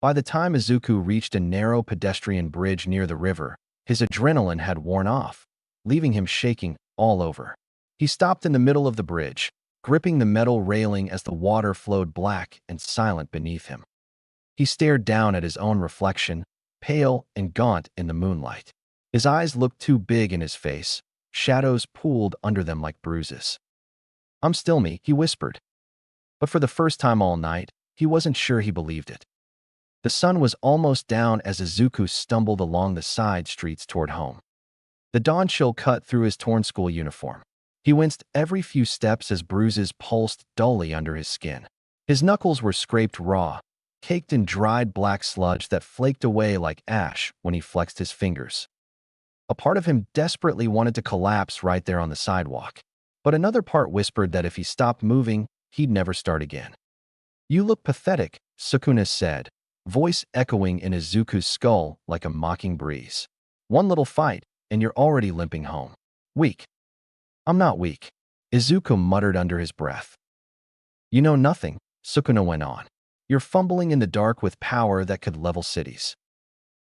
By the time Izuku reached a narrow pedestrian bridge near the river, his adrenaline had worn off, leaving him shaking all over. He stopped in the middle of the bridge, gripping the metal railing as the water flowed black and silent beneath him. He stared down at his own reflection, pale and gaunt in the moonlight. His eyes looked too big in his face, Shadows pooled under them like bruises. "I'm still me," he whispered. But for the first time all night, he wasn't sure he believed it. The sun was almost down as Izuku stumbled along the side streets toward home. The dawn chill cut through his torn school uniform. He winced every few steps as bruises pulsed dully under his skin. His knuckles were scraped raw, caked in dried black sludge that flaked away like ash when he flexed his fingers. A part of him desperately wanted to collapse right there on the sidewalk, but another part whispered that if he stopped moving, he'd never start again. "You look pathetic," Sukuna said, voice echoing in Izuku's skull like a mocking breeze. "One little fight, and you're already limping home. Weak." "I'm not weak," Izuku muttered under his breath. "You know nothing," Sukuna went on. "You're fumbling in the dark with power that could level cities."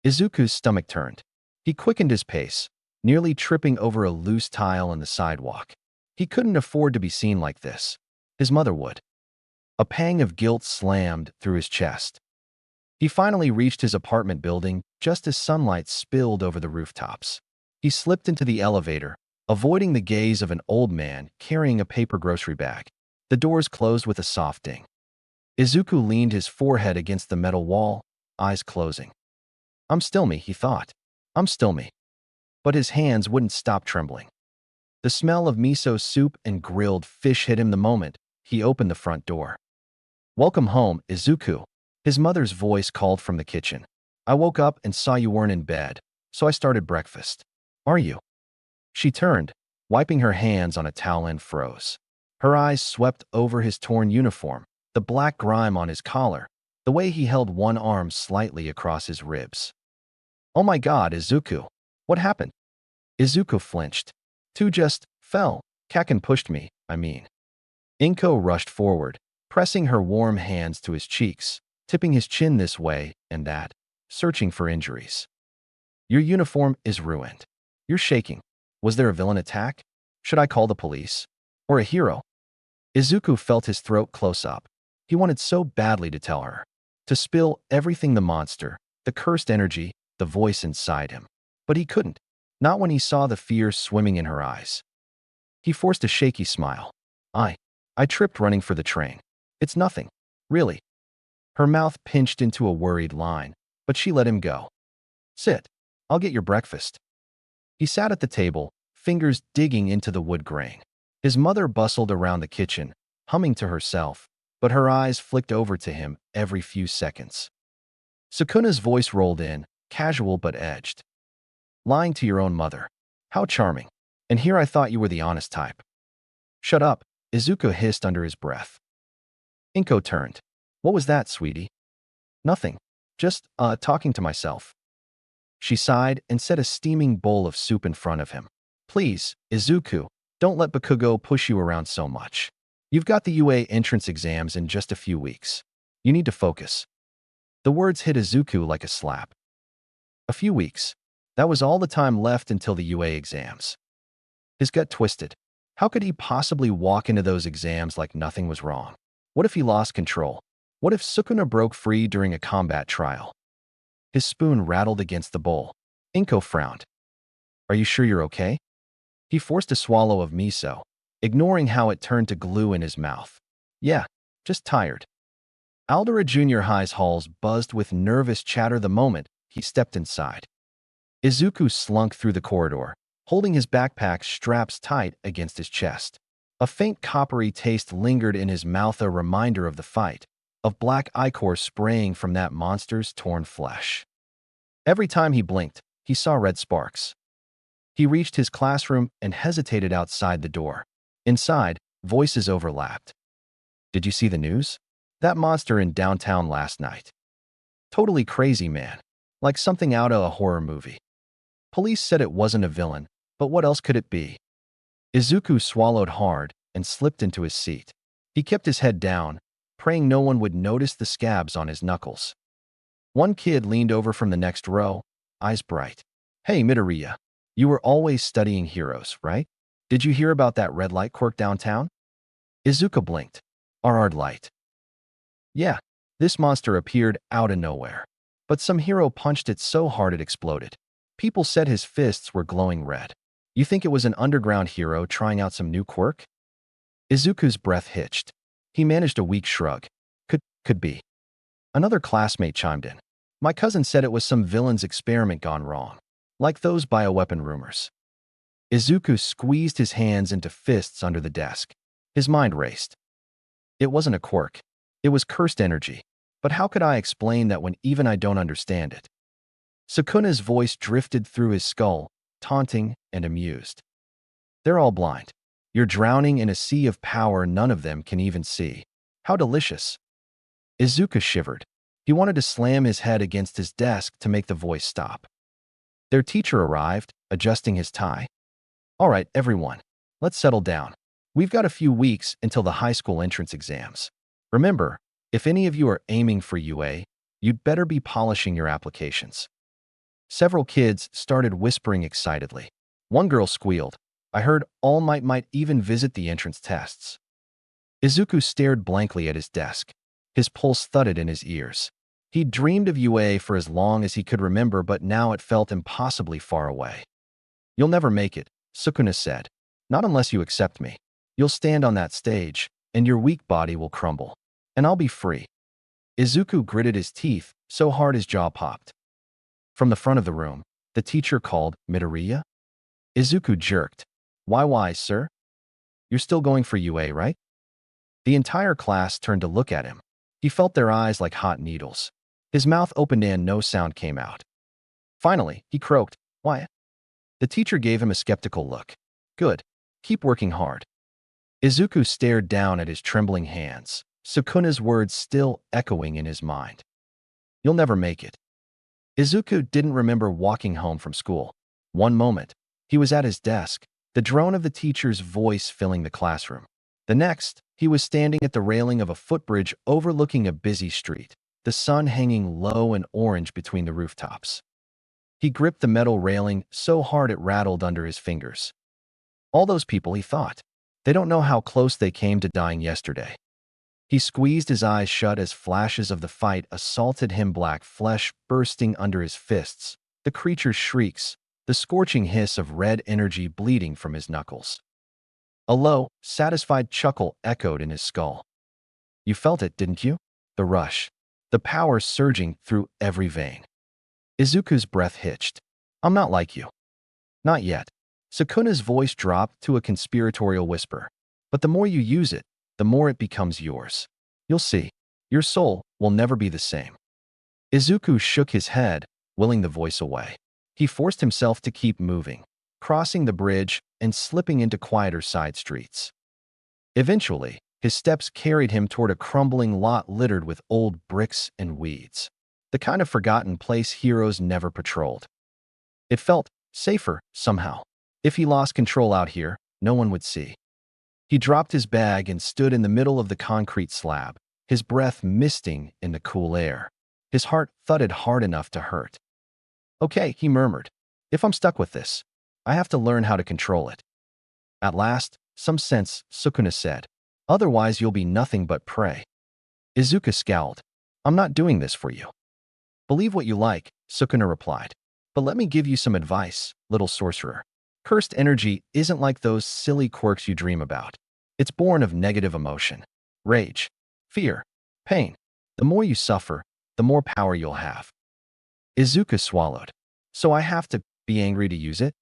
Izuku's stomach turned. He quickened his pace, nearly tripping over a loose tile on the sidewalk. He couldn't afford to be seen like this. His mother would. A pang of guilt slammed through his chest. He finally reached his apartment building just as sunlight spilled over the rooftops. He slipped into the elevator, avoiding the gaze of an old man carrying a paper grocery bag. The doors closed with a soft ding. Izuku leaned his forehead against the metal wall, eyes closing. "I'm still me," he thought. "I'm still me." But his hands wouldn't stop trembling. The smell of miso soup and grilled fish hit him the moment he opened the front door. "Welcome home, Izuku," his mother's voice called from the kitchen. "I woke up and saw you weren't in bed, so I started breakfast." "Are you?" She turned, wiping her hands on a towel and froze. Her eyes swept over his torn uniform, the black grime on his collar, the way he held one arm slightly across his ribs. "Oh my God, Izuku. What happened?" Izuku flinched. "Two just fell. Kaken pushed me, I mean." Inko rushed forward, pressing her warm hands to his cheeks, tipping his chin this way and that, searching for injuries. "Your uniform is ruined. You're shaking. Was there a villain attack? Should I call the police? Or a hero?" Izuku felt his throat close up. He wanted so badly to tell her, to spill everything, the monster, the cursed energy, the voice inside him. But he couldn't, not when he saw the fear swimming in her eyes. He forced a shaky smile. I tripped running for the train. It's nothing, really." Her mouth pinched into a worried line, but she let him go. "Sit. I'll get your breakfast." He sat at the table, fingers digging into the wood grain. His mother bustled around the kitchen, humming to herself, but her eyes flicked over to him every few seconds. Sukuna's voice rolled in, casual but edged. "Lying to your own mother. How charming. And here I thought you were the honest type." "Shut up," Izuku hissed under his breath. Inko turned. "What was that, sweetie?" "Nothing. Just, talking to myself." She sighed and set a steaming bowl of soup in front of him. "Please, Izuku, don't let Bakugo push you around so much. You've got the UA entrance exams in just a few weeks. You need to focus." The words hit Izuku like a slap. A few weeks. That was all the time left until the UA exams. His gut twisted. How could he possibly walk into those exams like nothing was wrong? What if he lost control? What if Sukuna broke free during a combat trial? His spoon rattled against the bowl. Inko frowned. "Are you sure you're okay?" He forced a swallow of miso, ignoring how it turned to glue in his mouth. "Yeah, just tired." Aldera Junior High's halls buzzed with nervous chatter the moment he stepped inside. Izuku slunk through the corridor, holding his backpack straps tight against his chest. A faint coppery taste lingered in his mouth, a reminder of the fight, of black ichor spraying from that monster's torn flesh. Every time he blinked, he saw red sparks. He reached his classroom and hesitated outside the door. Inside, voices overlapped. "Did you see the news? That monster in downtown last night. Totally crazy, man. Like something out of a horror movie. Police said it wasn't a villain, but what else could it be?" Izuku swallowed hard and slipped into his seat. He kept his head down, praying no one would notice the scabs on his knuckles. One kid leaned over from the next row, eyes bright. "Hey, Midoriya, you were always studying heroes, right? Did you hear about that red light quirk downtown?" Izuku blinked. "RR light." "Yeah, this monster appeared out of nowhere. But some hero punched it so hard it exploded. People said his fists were glowing red. You think it was an underground hero trying out some new quirk? Izuku's breath hitched. He managed a weak shrug. Could be. Another classmate chimed in. My cousin said it was some villain's experiment gone wrong, like those bioweapon rumors. Izuku squeezed his hands into fists under the desk. His mind raced. It wasn't a quirk. It was cursed energy. But how could I explain that when even I don't understand it? Sukuna's voice drifted through his skull, taunting and amused. They're all blind. You're drowning in a sea of power none of them can even see. How delicious. Izuku shivered. He wanted to slam his head against his desk to make the voice stop. Their teacher arrived, adjusting his tie. All right, everyone. Let's settle down. We've got a few weeks until the high school entrance exams. Remember, if any of you are aiming for UA, you'd better be polishing your applications. Several kids started whispering excitedly. One girl squealed, I heard All Might even visit the entrance tests. Izuku stared blankly at his desk. His pulse thudded in his ears. He'd dreamed of UA for as long as he could remember, but now it felt impossibly far away. You'll never make it, Sukuna said. Not unless you accept me. You'll stand on that stage, and your weak body will crumble. And I'll be free. Izuku gritted his teeth so hard his jaw popped. From the front of the room, the teacher called, Midoriya? Izuku jerked. Why, sir? You're still going for UA, right? The entire class turned to look at him. He felt their eyes like hot needles. His mouth opened and no sound came out. Finally, he croaked, Why? The teacher gave him a skeptical look. Good. Keep working hard. Izuku stared down at his trembling hands, Sukuna's words still echoing in his mind. You'll never make it. Izuku didn't remember walking home from school. One moment, he was at his desk, the drone of the teacher's voice filling the classroom. The next, he was standing at the railing of a footbridge overlooking a busy street, the sun hanging low and orange between the rooftops. He gripped the metal railing so hard it rattled under his fingers. All those people, he thought. They don't know how close they came to dying yesterday. He squeezed his eyes shut as flashes of the fight assaulted him, black flesh bursting under his fists, the creature's shrieks, the scorching hiss of red energy bleeding from his knuckles. A low, satisfied chuckle echoed in his skull. You felt it, didn't you? The rush. The power surging through every vein. Izuku's breath hitched. I'm not like you. Not yet. Sukuna's voice dropped to a conspiratorial whisper. But the more you use it, the more it becomes yours. You'll see. Your soul will never be the same. Izuku shook his head, willing the voice away. He forced himself to keep moving, crossing the bridge and slipping into quieter side streets. Eventually, his steps carried him toward a crumbling lot littered with old bricks and weeds, the kind of forgotten place heroes never patrolled. It felt safer, somehow. If he lost control out here, no one would see. He dropped his bag and stood in the middle of the concrete slab, his breath misting in the cool air. His heart thudded hard enough to hurt. Okay, he murmured. If I'm stuck with this, I have to learn how to control it. At last, some sense, Sukuna said. Otherwise you'll be nothing but prey. Izuku scowled. I'm not doing this for you. Believe what you like, Sukuna replied. But let me give you some advice, little sorcerer. Cursed energy isn't like those silly quirks you dream about. It's born of negative emotion. Rage, fear, pain. The more you suffer, the more power you'll have. Izuku swallowed. So I have to be angry to use it?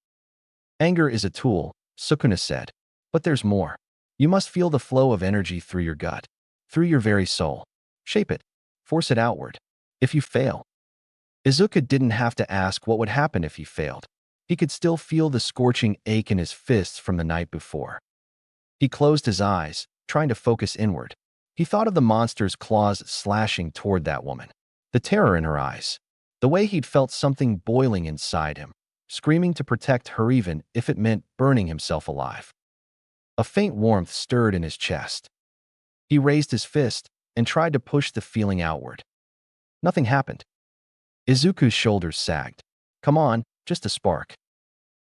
Anger is a tool, Sukuna said. But there's more. You must feel the flow of energy through your gut, through your very soul. Shape it. Force it outward. If you fail. Izuku didn't have to ask what would happen if he failed. He could still feel the scorching ache in his fists from the night before. He closed his eyes, trying to focus inward. He thought of the monster's claws slashing toward that woman, the terror in her eyes, the way he'd felt something boiling inside him, screaming to protect her even if it meant burning himself alive. A faint warmth stirred in his chest. He raised his fist and tried to push the feeling outward. Nothing happened. Izuku's shoulders sagged. Come on, just a spark.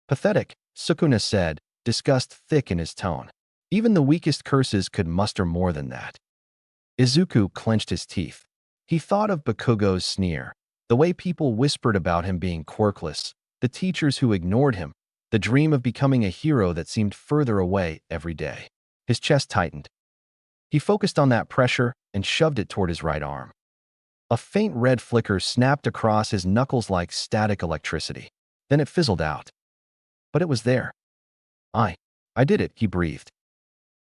Pathetic, Sukuna said, disgust thick in his tone. Even the weakest curses could muster more than that. Izuku clenched his teeth. He thought of Bakugo's sneer, the way people whispered about him being quirkless, the teachers who ignored him, the dream of becoming a hero that seemed further away every day. His chest tightened. He focused on that pressure and shoved it toward his right arm. A faint red flicker snapped across his knuckles like static electricity. Then it fizzled out. But it was there. I did it, he breathed.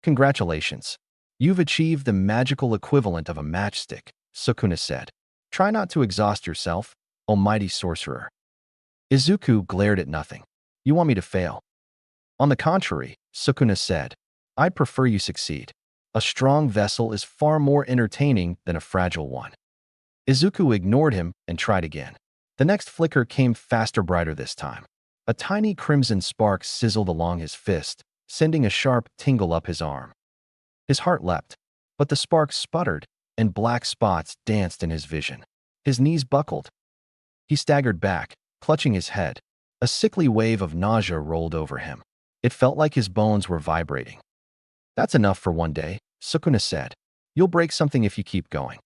Congratulations. You've achieved the magical equivalent of a matchstick, Sukuna said. Try not to exhaust yourself, almighty sorcerer. Izuku glared at nothing. You want me to fail? On the contrary, Sukuna said, I'd prefer you succeed. A strong vessel is far more entertaining than a fragile one. Izuku ignored him and tried again. The next flicker came faster, brighter this time. A tiny crimson spark sizzled along his fist, sending a sharp tingle up his arm. His heart leapt, but the spark sputtered, and black spots danced in his vision. His knees buckled. He staggered back, clutching his head. A sickly wave of nausea rolled over him. It felt like his bones were vibrating. That's enough for one day, Sukuna said. You'll break something if you keep going.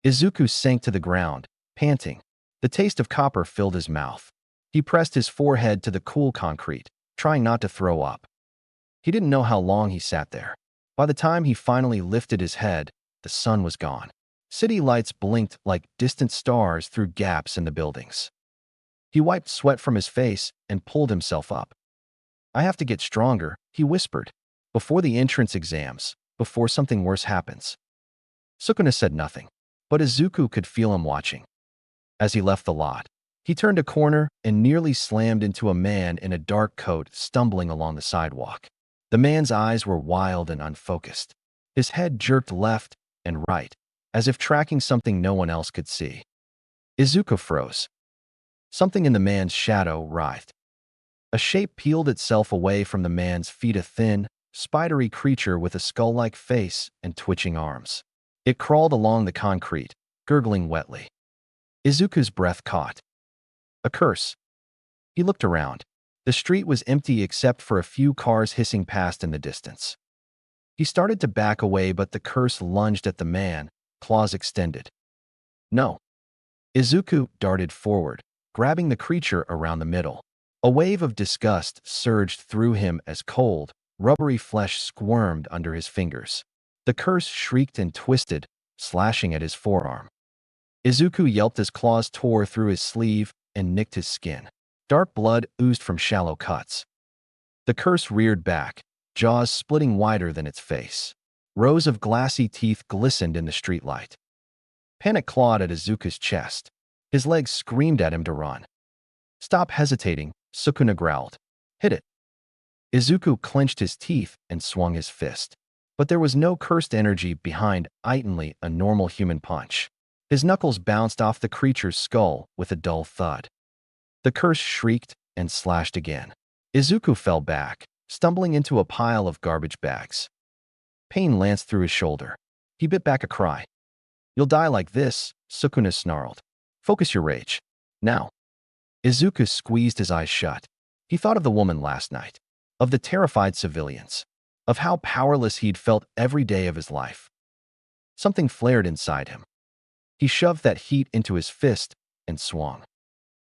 Izuku sank to the ground, panting. The taste of copper filled his mouth. He pressed his forehead to the cool concrete, trying not to throw up. He didn't know how long he sat there. By the time he finally lifted his head, the sun was gone. City lights blinked like distant stars through gaps in the buildings. He wiped sweat from his face and pulled himself up. I have to get stronger, he whispered, before the entrance exams, before something worse happens. Sukuna said nothing, but Izuku could feel him watching. As he left the lot, he turned a corner and nearly slammed into a man in a dark coat stumbling along the sidewalk. The man's eyes were wild and unfocused. His head jerked left and right, as if tracking something no one else could see. Izuku froze. Something in the man's shadow writhed. A shape peeled itself away from the man's feet, a thin, spidery creature with a skull-like face and twitching arms. It crawled along the concrete, gurgling wetly. Izuku's breath caught. A curse. He looked around. The street was empty except for a few cars hissing past in the distance. He started to back away, but the curse lunged at the man, claws extended. No. Izuku darted forward, grabbing the creature around the middle. A wave of disgust surged through him as cold, rubbery flesh squirmed under his fingers. The curse shrieked and twisted, slashing at his forearm. Izuku yelped as claws tore through his sleeve and nicked his skin. Dark blood oozed from shallow cuts. The curse reared back, jaws splitting wider than its face. Rows of glassy teeth glistened in the streetlight. Panic clawed at Izuku's chest. His legs screamed at him to run. Stop hesitating, Sukuna growled. Hit it. Izuku clenched his teeth and swung his fist. But there was no cursed energy behind only a normal human punch. His knuckles bounced off the creature's skull with a dull thud. The curse shrieked and slashed again. Izuku fell back, stumbling into a pile of garbage bags. Pain lanced through his shoulder. He bit back a cry. You'll die like this, Sukuna snarled. Focus your rage. Now. Izuku squeezed his eyes shut. He thought of the woman last night, of the terrified civilians, of how powerless he'd felt every day of his life. Something flared inside him. He shoved that heat into his fist and swung.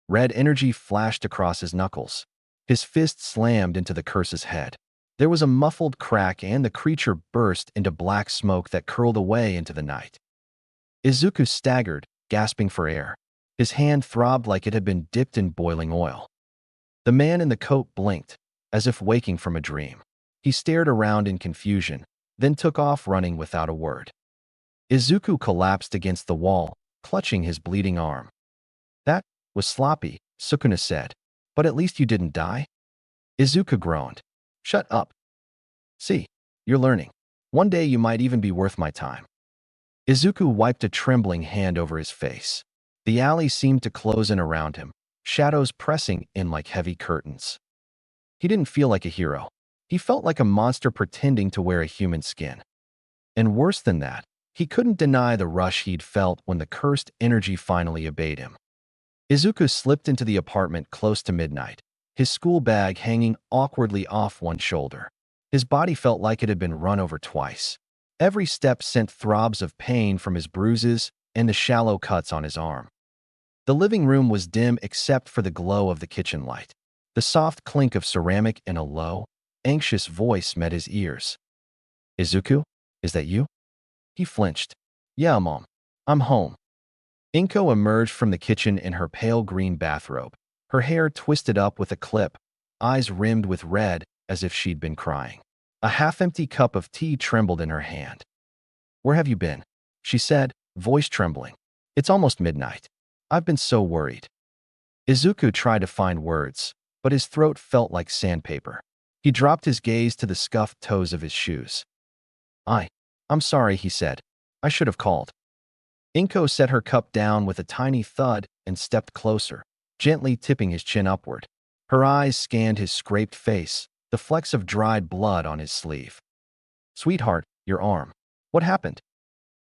Red energy flashed across his knuckles. His fist slammed into the curse's head. There was a muffled crack and the creature burst into black smoke that curled away into the night. Izuku staggered, gasping for air. His hand throbbed like it had been dipped in boiling oil. The man in the coat blinked, as if waking from a dream. He stared around in confusion, then took off running without a word. Izuku collapsed against the wall, clutching his bleeding arm. That was sloppy, Sukuna said. But at least you didn't die? Izuku groaned. Shut up. See, you're learning. One day you might even be worth my time. Izuku wiped a trembling hand over his face. The alley seemed to close in around him, shadows pressing in like heavy curtains. He didn't feel like a hero. He felt like a monster pretending to wear a human skin. And worse than that, he couldn't deny the rush he'd felt when the cursed energy finally obeyed him. Izuku slipped into the apartment close to midnight, his school bag hanging awkwardly off one shoulder. His body felt like it had been run over twice. Every step sent throbs of pain from his bruises and the shallow cuts on his arm. The living room was dim except for the glow of the kitchen light. The soft clink of ceramic in a low, anxious voice met his ears. Izuku, is that you? He flinched. Yeah, Mom. I'm home. Inko emerged from the kitchen in her pale green bathrobe, her hair twisted up with a clip, eyes rimmed with red as if she'd been crying. A half-empty cup of tea trembled in her hand. Where have you been? She said, voice trembling. It's almost midnight. I've been so worried. Izuku tried to find words, but his throat felt like sandpaper. He dropped his gaze to the scuffed toes of his shoes. I'm sorry, he said. I should have called. Inko set her cup down with a tiny thud and stepped closer, gently tipping his chin upward. Her eyes scanned his scraped face, the flecks of dried blood on his sleeve. Sweetheart, your arm. What happened?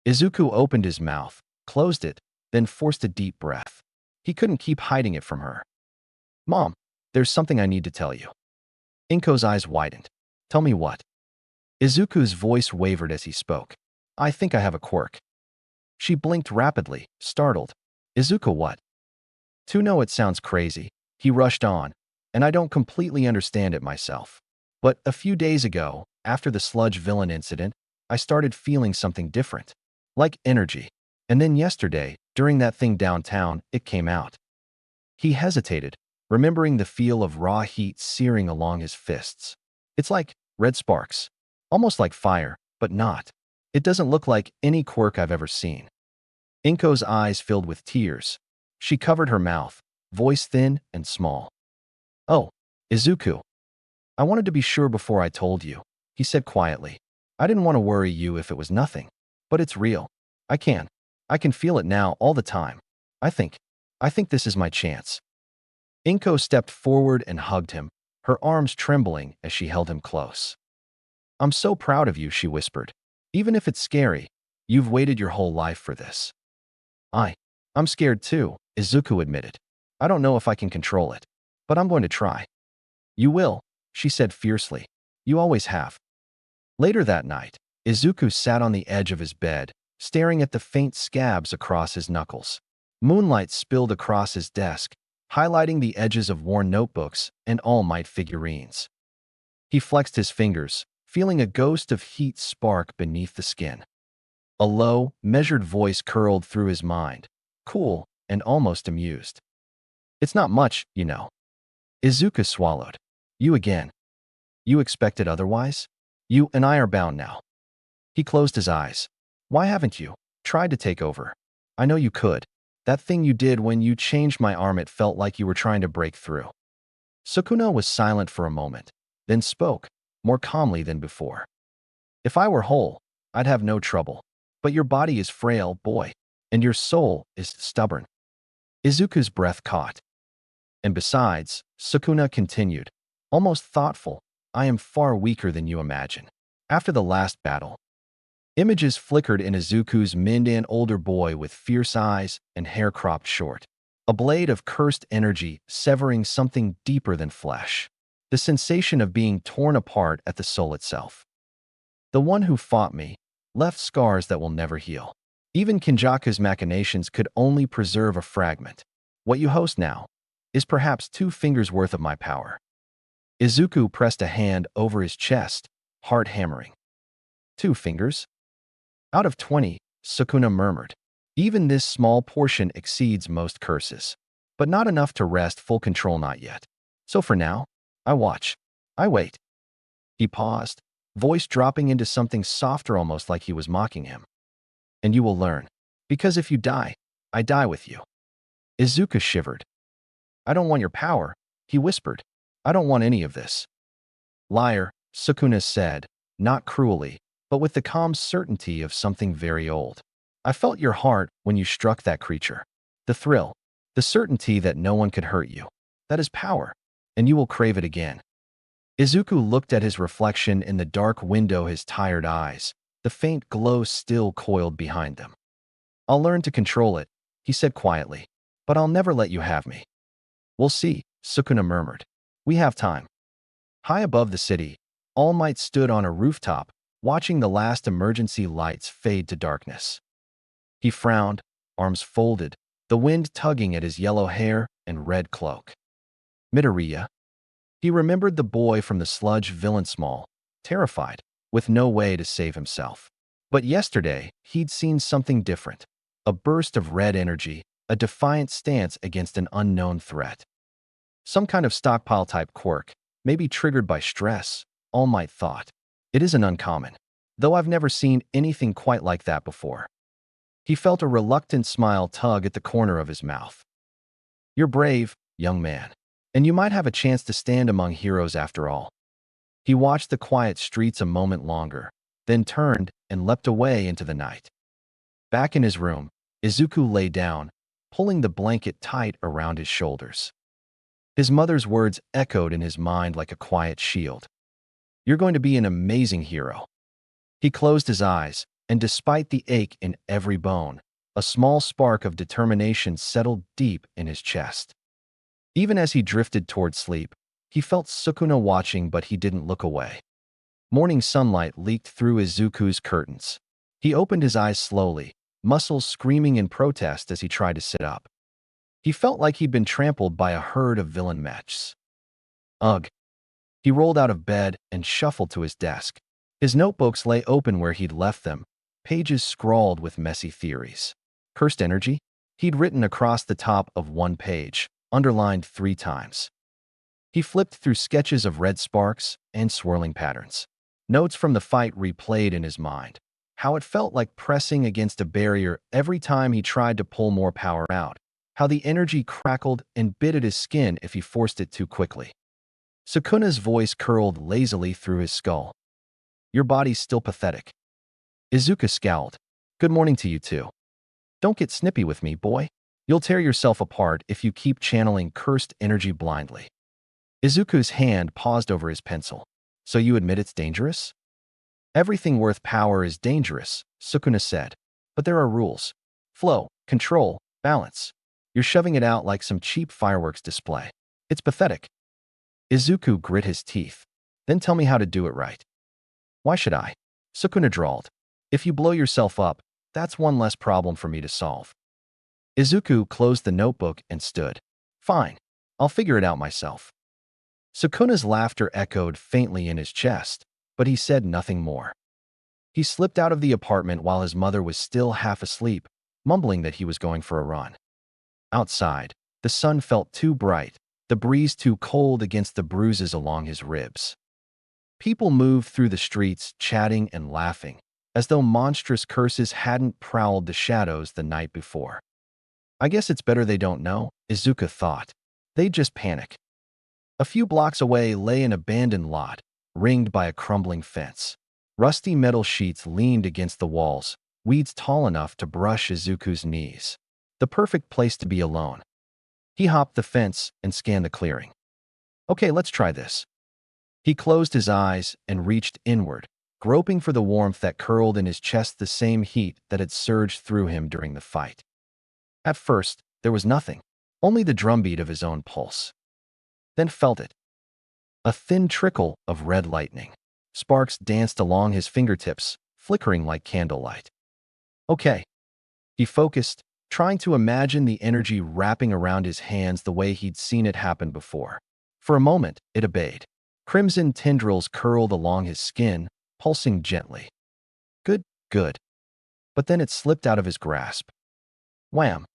Izuku opened his mouth, closed it, then forced a deep breath. He couldn't keep hiding it from her. Mom, there's something I need to tell you. Inko's eyes widened. Tell me what? Izuku's voice wavered as he spoke. I think I have a quirk. She blinked rapidly, startled. Izuku, what? To know it sounds crazy, he rushed on, and I don't completely understand it myself. But a few days ago, after the sludge villain incident, I started feeling something different. Like energy. And then yesterday, during that thing downtown, it came out. He hesitated, remembering the feel of raw heat searing along his fists. It's like red sparks. Almost like fire, but not. It doesn't look like any quirk I've ever seen. Inko's eyes filled with tears. She covered her mouth, voice thin and small. Oh, Izuku. I wanted to be sure before I told you, he said quietly. I didn't want to worry you if it was nothing. But it's real. I can feel it now all the time. I think this is my chance. Inko stepped forward and hugged him, her arms trembling as she held him close. I'm so proud of you, she whispered. Even if it's scary, you've waited your whole life for this. I'm scared too, Izuku admitted. I don't know if I can control it, but I'm going to try. You will, she said fiercely. You always have. Later that night, Izuku sat on the edge of his bed, staring at the faint scabs across his knuckles. Moonlight spilled across his desk, highlighting the edges of worn notebooks and All Might figurines. He flexed his fingers, feeling a ghost of heat spark beneath the skin. A low, measured voice curled through his mind, cool and almost amused. It's not much, you know. Izuku swallowed. You again. You expected otherwise? You and I are bound now. He closed his eyes. Why haven't you tried to take over? I know you could. That thing you did when you changed my arm, it felt like you were trying to break through. Sukuna was silent for a moment, then spoke, more calmly than before. If I were whole, I'd have no trouble. But your body is frail, boy, and your soul is stubborn. Izuku's breath caught. And besides, Sukuna continued, almost thoughtful, I am far weaker than you imagine. After the last battle, images flickered in Izuku's mind, an older boy with fierce eyes and hair cropped short. A blade of cursed energy severing something deeper than flesh. The sensation of being torn apart at the soul itself. The one who fought me left scars that will never heal. Even Kinjaku's machinations could only preserve a fragment. What you host now is perhaps 2 fingers worth of my power. Izuku pressed a hand over his chest, heart hammering. 2 fingers? Out of 20, Sukuna murmured. Even this small portion exceeds most curses. But not enough to wrest full control, not yet. So for now, I watch. I wait. He paused, voice dropping into something softer, almost like he was mocking him. And you will learn. Because if you die, I die with you. Izuku shivered. I don't want your power, he whispered. I don't want any of this. Liar, Sukuna said, not cruelly, but with the calm certainty of something very old. I felt your heart when you struck that creature. The thrill, the certainty that no one could hurt you. That is power, and you will crave it again. Izuku looked at his reflection in the dark window, his tired eyes, the faint glow still coiled behind them. I'll learn to control it, he said quietly, but I'll never let you have me. We'll see, Sukuna murmured. We have time. High above the city, All Might stood on a rooftop, watching the last emergency lights fade to darkness. He frowned, arms folded, the wind tugging at his yellow hair and red cloak. Midoriya, He remembered the boy from the sludge villain small, terrified, with no way to save himself. But yesterday, he'd seen something different. A burst of red energy, a defiant stance against an unknown threat. Some kind of stockpile-type quirk, maybe triggered by stress, All Might thought. It isn't uncommon, though I've never seen anything quite like that before. He felt a reluctant smile tug at the corner of his mouth. You're brave, young man, and you might have a chance to stand among heroes after all. He watched the quiet streets a moment longer, then turned and leapt away into the night. Back in his room, Izuku lay down, pulling the blanket tight around his shoulders. His mother's words echoed in his mind like a quiet shield. You're going to be an amazing hero. He closed his eyes, and despite the ache in every bone, a small spark of determination settled deep in his chest. Even as he drifted toward sleep, he felt Sukuna watching, but he didn't look away. Morning sunlight leaked through Izuku's curtains. He opened his eyes slowly, muscles screaming in protest as he tried to sit up. He felt like he'd been trampled by a herd of villain mechs. Ugh. He rolled out of bed and shuffled to his desk. His notebooks lay open where he'd left them, pages scrawled with messy theories. Cursed energy? He'd written across the top of one page, underlined 3 times. He flipped through sketches of red sparks and swirling patterns. Notes from the fight replayed in his mind. How it felt like pressing against a barrier every time he tried to pull more power out. How the energy crackled and bit at his skin if he forced it too quickly. Sukuna's voice curled lazily through his skull. Your body's still pathetic. Izuku scowled. Good morning to you too. Don't get snippy with me, boy. You'll tear yourself apart if you keep channeling cursed energy blindly. Izuku's hand paused over his pencil. So you admit it's dangerous? Everything worth power is dangerous, Sukuna said. But there are rules. Flow, control, balance. You're shoving it out like some cheap fireworks display. It's pathetic. Izuku grit his teeth. Then tell me how to do it right. Why should I? Sukuna drawled. If you blow yourself up, that's one less problem for me to solve. Izuku closed the notebook and stood. Fine. I'll figure it out myself. Sukuna's laughter echoed faintly in his chest, but he said nothing more. He slipped out of the apartment while his mother was still half asleep, mumbling that he was going for a run. Outside, the sun felt too bright, the breeze too cold against the bruises along his ribs. People moved through the streets, chatting and laughing, as though monstrous curses hadn't prowled the shadows the night before. I guess it's better they don't know, Izuku thought. They'd just panic. A few blocks away lay an abandoned lot, ringed by a crumbling fence. Rusty metal sheets leaned against the walls, weeds tall enough to brush Izuku's knees. The perfect place to be alone. He hopped the fence and scanned the clearing. Okay, let's try this. He closed his eyes and reached inward, groping for the warmth that curled in his chest, the same heat that had surged through him during the fight. At first, there was nothing, only the drumbeat of his own pulse. Then felt it. A thin trickle of red lightning. Sparks danced along his fingertips, flickering like candlelight. Okay. He focused, trying to imagine the energy wrapping around his hands the way he'd seen it happen before. For a moment, it obeyed. Crimson tendrils curled along his skin, pulsing gently. Good, good. But then it slipped out of his grasp. Wham!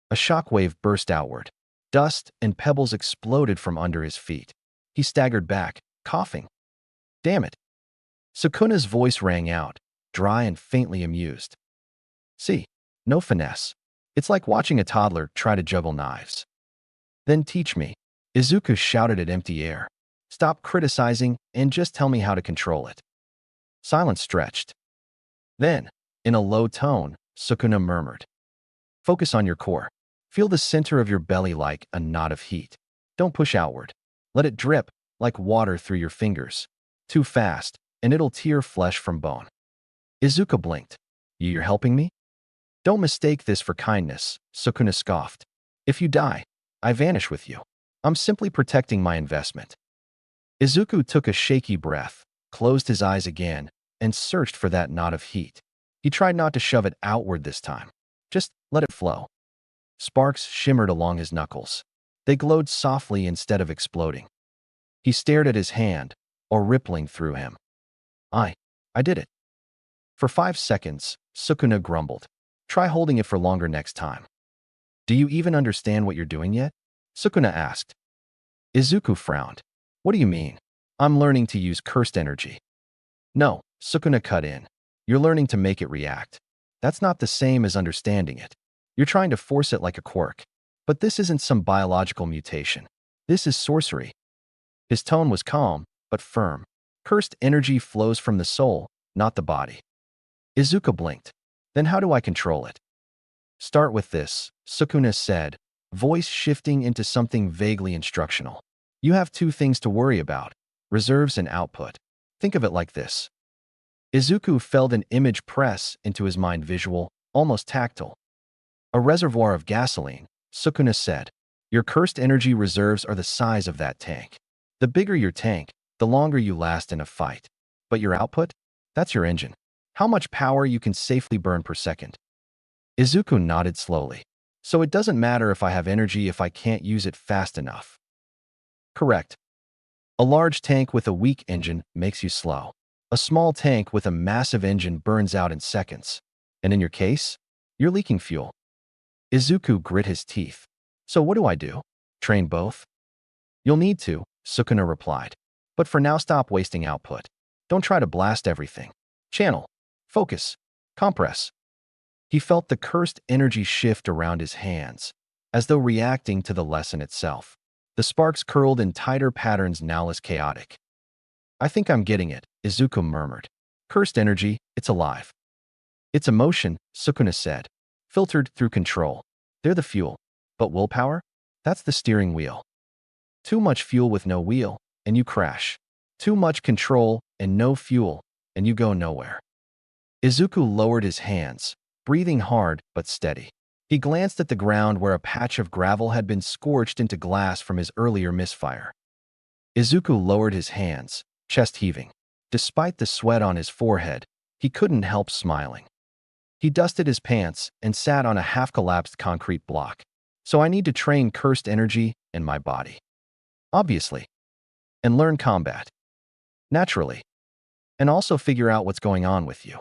A shockwave burst outward. Dust and pebbles exploded from under his feet. He staggered back, coughing. Damn it! Sukuna's voice rang out, dry and faintly amused. See, no finesse. It's like watching a toddler try to juggle knives. Then teach me. Izuku shouted at empty air. Stop criticizing and just tell me how to control it. Silence stretched. Then, in a low tone, Sukuna murmured. Focus on your core. Feel the center of your belly like a knot of heat. Don't push outward. Let it drip, like water through your fingers. Too fast, and it'll tear flesh from bone. Izuku blinked. You're helping me? Don't mistake this for kindness, Sukuna scoffed. If you die, I vanish with you. I'm simply protecting my investment. Izuku took a shaky breath, closed his eyes again, and searched for that knot of heat. He tried not to shove it outward this time. Just let it flow. Sparks shimmered along his knuckles. They glowed softly instead of exploding. He stared at his hand, or rippling through him. I did it. For 5 seconds, Sukuna grumbled. Try holding it for longer next time. Do you even understand what you're doing yet? Sukuna asked. Izuku frowned. What do you mean? I'm learning to use cursed energy. No, Sukuna cut in. You're learning to make it react. That's not the same as understanding it. You're trying to force it like a quirk. But this isn't some biological mutation. This is sorcery. His tone was calm, but firm. Cursed energy flows from the soul, not the body. Izuku blinked. Then how do I control it? Start with this, Sukuna said, voice shifting into something vaguely instructional. You have two things to worry about, reserves and output. Think of it like this. Izuku felt an image press into his mind, visual, almost tactile. A reservoir of gasoline, Sukuna said. Your cursed energy reserves are the size of that tank. The bigger your tank, the longer you last in a fight. But your output? That's your engine. How much power you can safely burn per second. Izuku nodded slowly. So it doesn't matter if I have energy if I can't use it fast enough. Correct. A large tank with a weak engine makes you slow. A small tank with a massive engine burns out in seconds. And in your case, you're leaking fuel. Izuku grit his teeth. So what do I do? Train both? You'll need to, Sukuna replied. But for now, stop wasting output. Don't try to blast everything. Channel. Focus. Compress. He felt the cursed energy shift around his hands, as though reacting to the lesson itself. The sparks curled in tighter patterns, now less chaotic. I think I'm getting it, Izuku murmured. Cursed energy, it's alive. It's emotion, Sukuna said, filtered through control. They're the fuel. But willpower? That's the steering wheel. Too much fuel with no wheel, and you crash. Too much control and no fuel, and you go nowhere. Izuku lowered his hands, breathing hard but steady. He glanced at the ground where a patch of gravel had been scorched into glass from his earlier misfire. Izuku lowered his hands, chest heaving. Despite the sweat on his forehead, he couldn't help smiling. He dusted his pants and sat on a half-collapsed concrete block. So I need to train cursed energy in my body. Obviously. And learn combat. Naturally. And also figure out what's going on with you.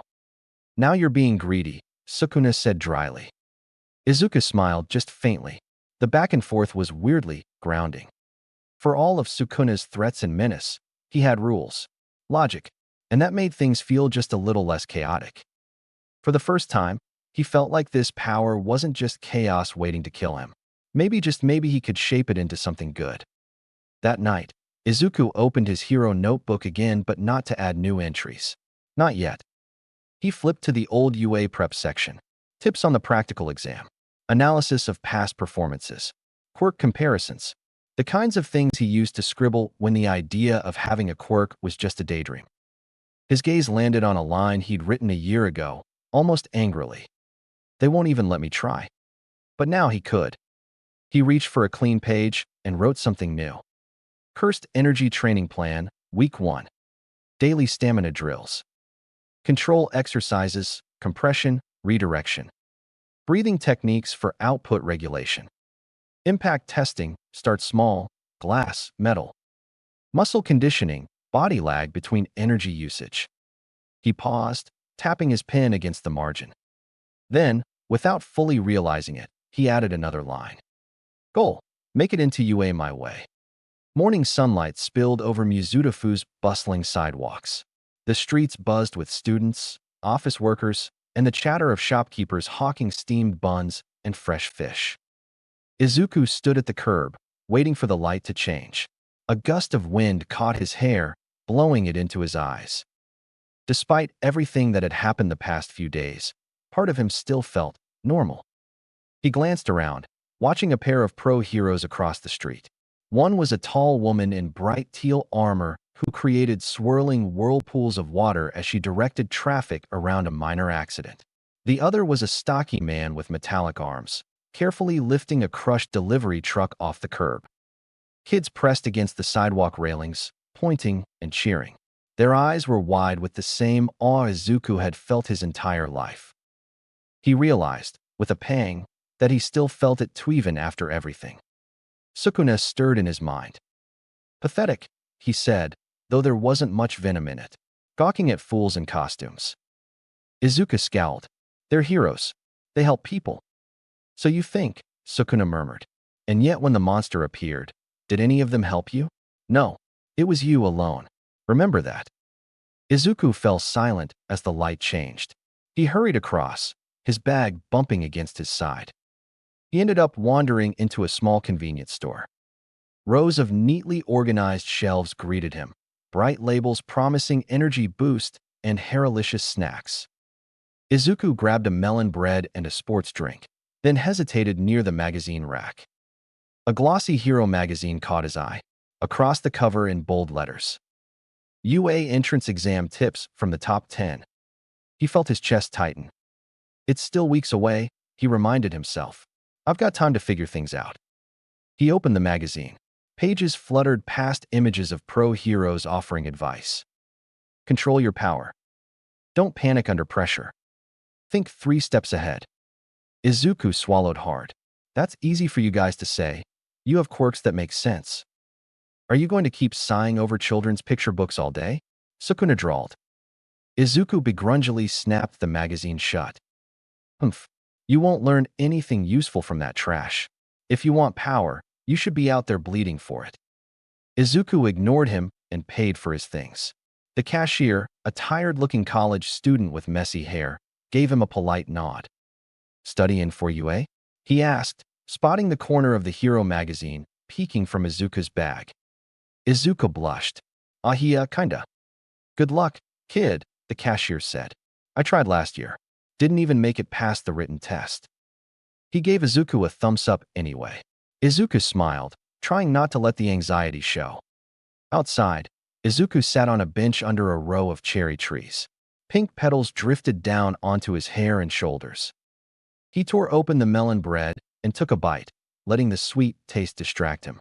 Now you're being greedy, Sukuna said dryly. Izuku smiled just faintly. The back and forth was weirdly grounding. For all of Sukuna's threats and menace, he had rules, logic, and that made things feel just a little less chaotic. For the first time, he felt like this power wasn't just chaos waiting to kill him. Maybe, just maybe, he could shape it into something good. That night, Izuku opened his hero notebook again, but not to add new entries. Not yet. He flipped to the old UA prep section. Tips on the practical exam. Analysis of past performances. Quirk comparisons. The kinds of things he used to scribble when the idea of having a quirk was just a daydream. His gaze landed on a line he'd written a year ago, almost angrily. They won't even let me try. But now he could. He reached for a clean page and wrote something new. Cursed Energy Training Plan, Week 1. Daily Stamina Drills. Control exercises, compression, redirection. Breathing techniques for output regulation. Impact testing, start small, glass, metal. Muscle conditioning, body lag between energy usage. He paused, tapping his pen against the margin. Then, without fully realizing it, he added another line. Goal, make it into UA my way. Morning sunlight spilled over Mizutofu's bustling sidewalks. The streets buzzed with students, office workers, and the chatter of shopkeepers hawking steamed buns and fresh fish. Izuku stood at the curb, waiting for the light to change. A gust of wind caught his hair, blowing it into his eyes. Despite everything that had happened the past few days, part of him still felt normal. He glanced around, watching a pair of pro heroes across the street. One was a tall woman in bright teal armor who created swirling whirlpools of water as she directed traffic around a minor accident. The other was a stocky man with metallic arms, carefully lifting a crushed delivery truck off the curb. Kids pressed against the sidewalk railings, pointing and cheering. Their eyes were wide with the same awe Izuku had felt his entire life. He realized, with a pang, that he still felt it even after everything. Sukuna stirred in his mind. Pathetic, he said, though there wasn't much venom in it, gawking at fools in costumes. Izuku scowled. They're heroes. They help people. So you think, Sukuna murmured. And yet when the monster appeared, did any of them help you? No, it was you alone. Remember that. Izuku fell silent as the light changed. He hurried across, his bag bumping against his side. He ended up wandering into a small convenience store. Rows of neatly organized shelves greeted him, bright labels promising energy boost and hairlicious snacks. Izuku grabbed a melon bread and a sports drink, then hesitated near the magazine rack. A glossy hero magazine caught his eye, across the cover in bold letters. UA entrance exam tips from the top 10. He felt his chest tighten. It's still weeks away, he reminded himself. I've got time to figure things out. He opened the magazine. Pages fluttered past images of pro heroes offering advice. Control your power. Don't panic under pressure. Think 3 steps ahead. Izuku swallowed hard. That's easy for you guys to say. You have quirks that make sense. Are you going to keep sighing over children's picture books all day? Sukuna drawled. Izuku begrudgingly snapped the magazine shut. Humph. You won't learn anything useful from that trash. If you want power, you should be out there bleeding for it. Izuku ignored him and paid for his things. The cashier, a tired-looking college student with messy hair, gave him a polite nod. Studying for UA? He asked, spotting the corner of the hero magazine peeking from Izuku's bag. Izuku blushed. Yeah, kinda. Good luck, kid, the cashier said. I tried last year. Didn't even make it past the written test. He gave Izuku a thumbs up anyway. Izuku smiled, trying not to let the anxiety show. Outside, Izuku sat on a bench under a row of cherry trees. Pink petals drifted down onto his hair and shoulders. He tore open the melon bread and took a bite, letting the sweet taste distract him.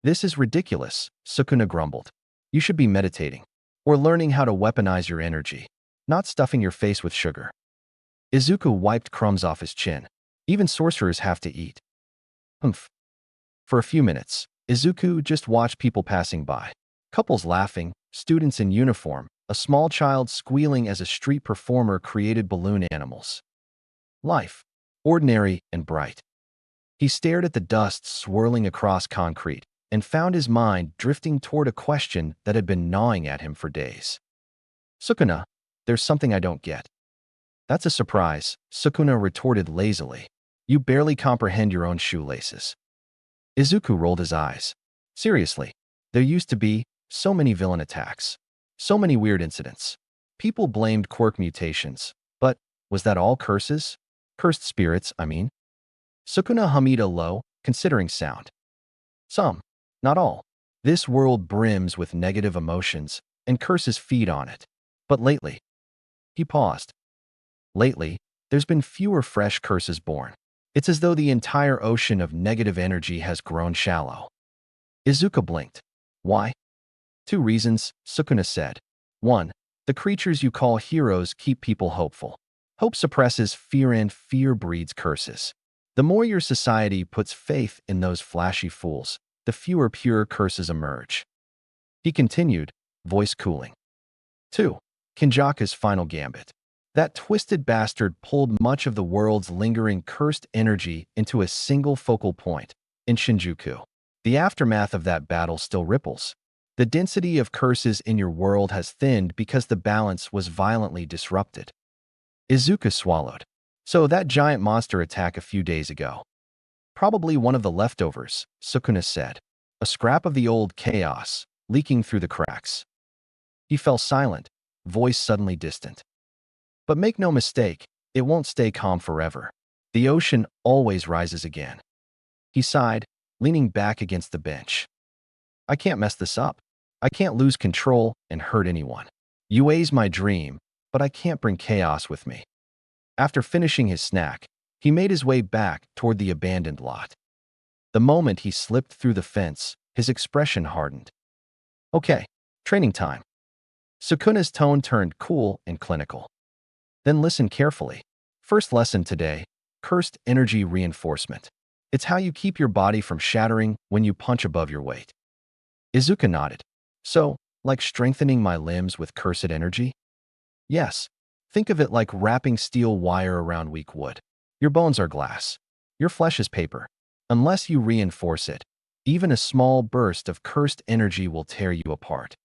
This is ridiculous, Sukuna grumbled. You should be meditating, or learning how to weaponize your energy, not stuffing your face with sugar. Izuku wiped crumbs off his chin. Even sorcerers have to eat. Humph. For a few minutes, Izuku just watched people passing by. Couples laughing, students in uniform, a small child squealing as a street performer created balloon animals. Life. Ordinary and bright. He stared at the dust swirling across concrete and found his mind drifting toward a question that had been gnawing at him for days. Sukuna, there's something I don't get. That's a surprise, Sukuna retorted lazily. You barely comprehend your own shoelaces. Izuku rolled his eyes. Seriously, there used to be so many villain attacks, so many weird incidents. People blamed quirk mutations, but was that all curses? Cursed spirits, I mean. Sukuna hummed a low, considering sound. Some, not all. This world brims with negative emotions, and curses feed on it. But lately, he paused. Lately, there's been fewer fresh curses born. It's as though the entire ocean of negative energy has grown shallow. Izuku blinked. Why? 2 reasons, Sukuna said. 1. The creatures you call heroes keep people hopeful. Hope suppresses fear and fear breeds curses. The more your society puts faith in those flashy fools, the fewer pure curses emerge. He continued, voice cooling. 2. Kinjaka's final gambit. That twisted bastard pulled much of the world's lingering cursed energy into a single focal point, in Shinjuku. The aftermath of that battle still ripples. The density of curses in your world has thinned because the balance was violently disrupted. Izuku swallowed. So that giant monster attack a few days ago. Probably one of the leftovers, Sukuna said. A scrap of the old chaos, leaking through the cracks. He fell silent, voice suddenly distant. But make no mistake, it won't stay calm forever. The ocean always rises again. He sighed, leaning back against the bench. I can't mess this up. I can't lose control and hurt anyone. UA's my dream, but I can't bring chaos with me. After finishing his snack, he made his way back toward the abandoned lot. The moment he slipped through the fence, his expression hardened. Okay, training time. Sukuna's tone turned cool and clinical. Then listen carefully. First lesson today, cursed energy reinforcement. It's how you keep your body from shattering when you punch above your weight. Izuku nodded. So, like strengthening my limbs with cursed energy? Yes. Think of it like wrapping steel wire around weak wood. Your bones are glass. Your flesh is paper. Unless you reinforce it, even a small burst of cursed energy will tear you apart.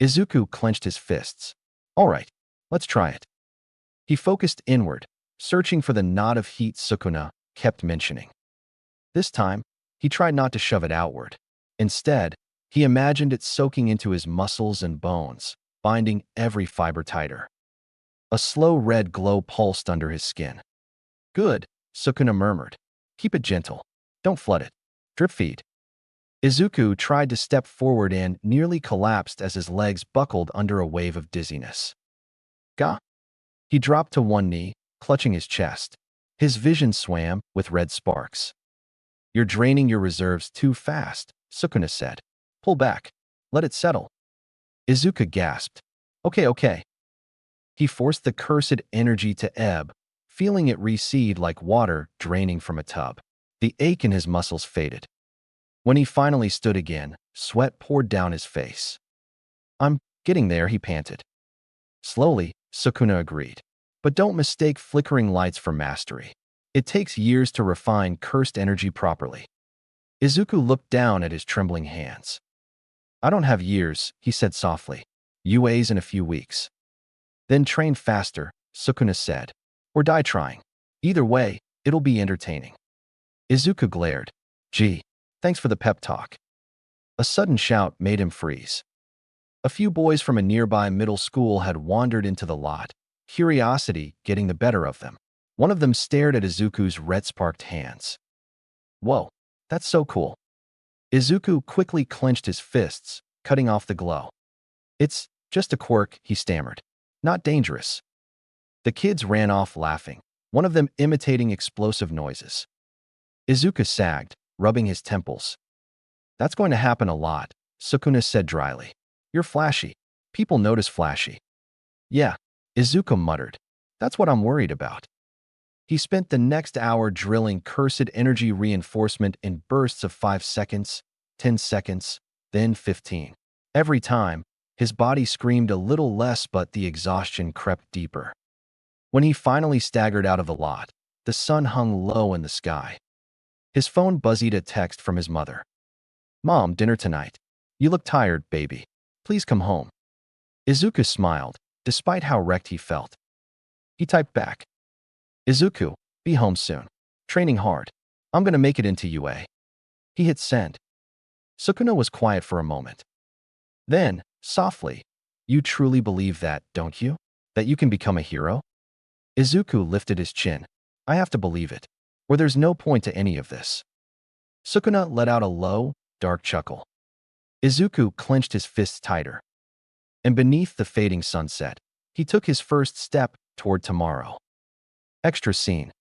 Izuku clenched his fists. All right, let's try it. He focused inward, searching for the knot of heat Sukuna kept mentioning. This time, he tried not to shove it outward. Instead, he imagined it soaking into his muscles and bones, binding every fiber tighter. A slow red glow pulsed under his skin. Good, Sukuna murmured. Keep it gentle. Don't flood it. Drip feed. Izuku tried to step forward and nearly collapsed as his legs buckled under a wave of dizziness. Gah! He dropped to one knee, clutching his chest. His vision swam with red sparks. You're draining your reserves too fast, Sukuna said. Pull back. Let it settle. Izuku gasped. Okay. He forced the cursed energy to ebb, feeling it recede like water draining from a tub. The ache in his muscles faded. When he finally stood again, sweat poured down his face. I'm getting there, he panted. Slowly, Sukuna agreed. But don't mistake flickering lights for mastery. It takes years to refine cursed energy properly. Izuku looked down at his trembling hands. I don't have years, he said softly. UAs in a few weeks. Then train faster, Sukuna said. Or die trying. Either way, it'll be entertaining. Izuku glared. Gee, thanks for the pep talk. A sudden shout made him freeze. A few boys from a nearby middle school had wandered into the lot, curiosity getting the better of them. One of them stared at Izuku's red-sparked hands. Whoa, that's so cool. Izuku quickly clenched his fists, cutting off the glow. It's just a quirk, he stammered. Not dangerous. The kids ran off laughing, one of them imitating explosive noises. Izuku sagged, rubbing his temples. That's going to happen a lot, Sukuna said dryly. You're flashy. People notice flashy. Yeah, Izuku muttered. That's what I'm worried about. He spent the next hour drilling cursed energy reinforcement in bursts of 5 seconds, 10 seconds, then 15. Every time, his body screamed a little less, but the exhaustion crept deeper. When he finally staggered out of the lot, the sun hung low in the sky. His phone buzzed a text from his mother. Mom, dinner tonight. You look tired, baby. Please come home. Izuku smiled, despite how wrecked he felt. He typed back. Izuku, be home soon. Training hard. I'm gonna make it into UA. He hit send. Sukuna was quiet for a moment. Then, softly, you truly believe that, don't you? That you can become a hero? Izuku lifted his chin. I have to believe it, or there's no point to any of this. Sukuna let out a low, dark chuckle. Izuku clenched his fists tighter. And beneath the fading sunset, he took his first step toward tomorrow. Extra scene.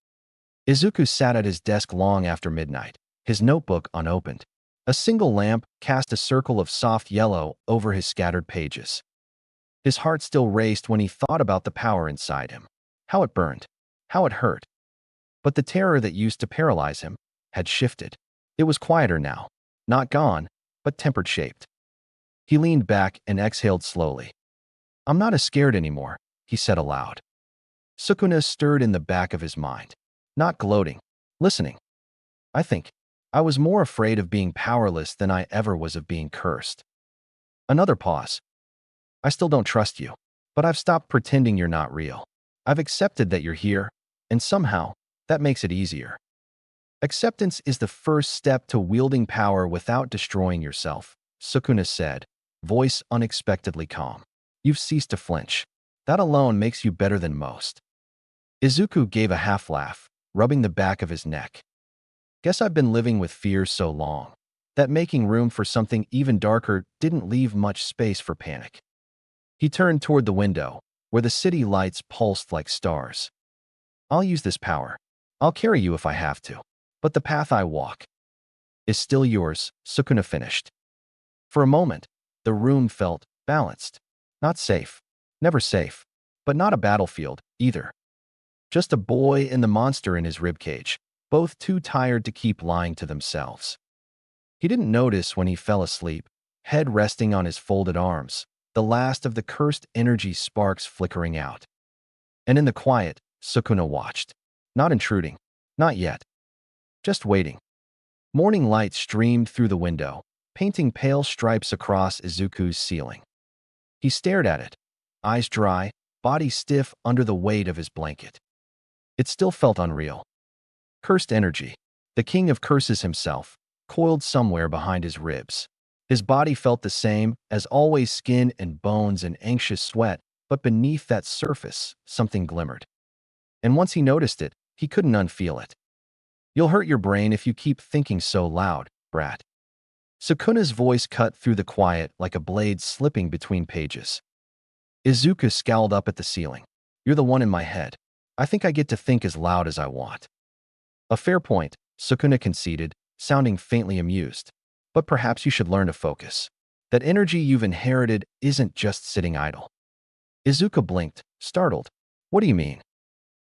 Izuku sat at his desk long after midnight, his notebook unopened. A single lamp cast a circle of soft yellow over his scattered pages. His heart still raced when he thought about the power inside him. How it burned. How it hurt. But the terror that used to paralyze him had shifted. It was quieter now. Not gone, but tempered-shaped. He leaned back and exhaled slowly. I'm not as scared anymore, he said aloud. Sukuna stirred in the back of his mind. Not gloating. Listening. I think I was more afraid of being powerless than I ever was of being cursed. Another pause. I still don't trust you, but I've stopped pretending you're not real. I've accepted that you're here, and somehow, that makes it easier. Acceptance is the first step to wielding power without destroying yourself, Sukuna said, voice unexpectedly calm. You've ceased to flinch. That alone makes you better than most. Izuku gave a half laugh, rubbing the back of his neck. Guess I've been living with fear so long that making room for something even darker didn't leave much space for panic. He turned toward the window, where the city lights pulsed like stars. I'll use this power. I'll carry you if I have to. But the path I walk is still yours, Sukuna finished. For a moment, the room felt balanced. Not safe. Never safe. But not a battlefield, either. Just a boy and the monster in his ribcage, both too tired to keep lying to themselves. He didn't notice when he fell asleep, head resting on his folded arms, the last of the cursed energy sparks flickering out. And in the quiet, Sukuna watched. Not intruding. Not yet. Just waiting. Morning light streamed through the window, painting pale stripes across Izuku's ceiling. He stared at it, eyes dry, body stiff under the weight of his blanket. It still felt unreal. Cursed energy. The king of curses himself, coiled somewhere behind his ribs. His body felt the same, as always, skin and bones and anxious sweat, but beneath that surface, something glimmered. And once he noticed it, he couldn't unfeel it. You'll hurt your brain if you keep thinking so loud, brat. Sukuna's voice cut through the quiet like a blade slipping between pages. Izuku scowled up at the ceiling. You're the one in my head. I think I get to think as loud as I want. A fair point, Sukuna conceded, sounding faintly amused. But perhaps you should learn to focus. That energy you've inherited isn't just sitting idle. Izuku blinked, startled. What do you mean?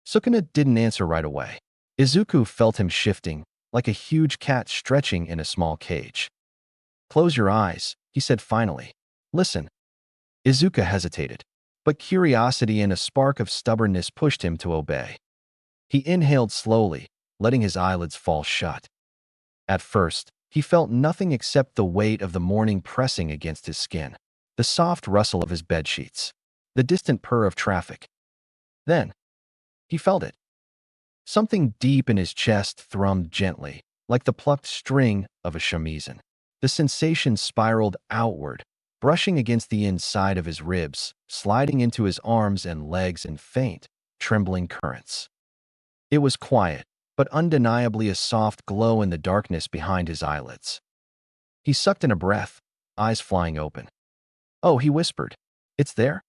Sukuna didn't answer right away. Izuku felt him shifting, like a huge cat stretching in a small cage. Close your eyes, he said finally. Listen. Izuku hesitated, but curiosity and a spark of stubbornness pushed him to obey. He inhaled slowly, letting his eyelids fall shut. At first, he felt nothing except the weight of the morning pressing against his skin, the soft rustle of his bedsheets, the distant purr of traffic. Then, he felt it. Something deep in his chest thrummed gently, like the plucked string of a shamisen. The sensation spiraled outward, brushing against the inside of his ribs, sliding into his arms and legs in faint, trembling currents. It was quiet, but undeniably a soft glow in the darkness behind his eyelids. He sucked in a breath, eyes flying open. Oh, he whispered. It's there?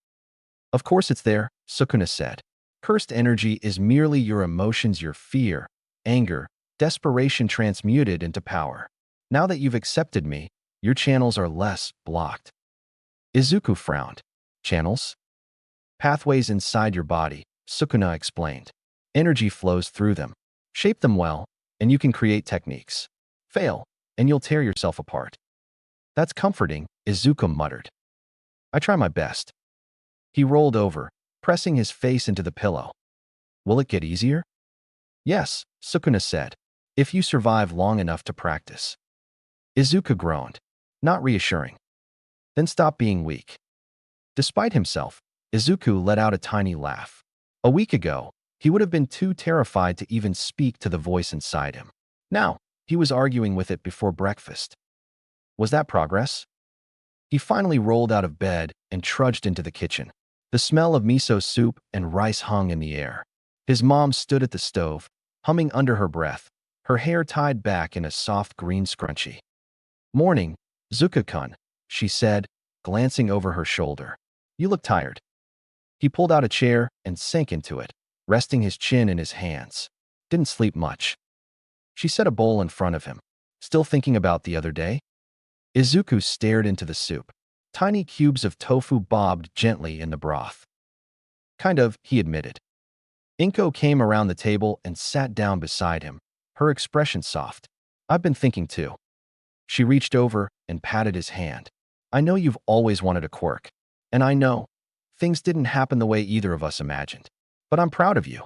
Of course it's there, Sukuna said. Cursed energy is merely your emotions, your fear, anger, desperation transmuted into power. Now that you've accepted me, your channels are less blocked. Izuku frowned. Channels? Pathways inside your body, Sukuna explained. Energy flows through them. Shape them well, and you can create techniques. Fail, and you'll tear yourself apart. That's comforting, Izuku muttered. I try my best. He rolled over, pressing his face into the pillow. Will it get easier? Yes, Sukuna said, if you survive long enough to practice. Izuku groaned, not reassuring. Then stop being weak. Despite himself, Izuku let out a tiny laugh. A week ago, he would have been too terrified to even speak to the voice inside him. Now, he was arguing with it before breakfast. Was that progress? He finally rolled out of bed and trudged into the kitchen. The smell of miso soup and rice hung in the air. His mom stood at the stove, humming under her breath, her hair tied back in a soft green scrunchie. Morning, Zuka-kun, she said, glancing over her shoulder. You look tired. He pulled out a chair and sank into it, resting his chin in his hands. Didn't sleep much. She set a bowl in front of him. Still thinking about the other day? Izuku stared into the soup. Tiny cubes of tofu bobbed gently in the broth. Kind of, he admitted. Inko came around the table and sat down beside him, her expression soft. I've been thinking too. She reached over and patted his hand. I know you've always wanted a quirk, and I know things didn't happen the way either of us imagined. But I'm proud of you.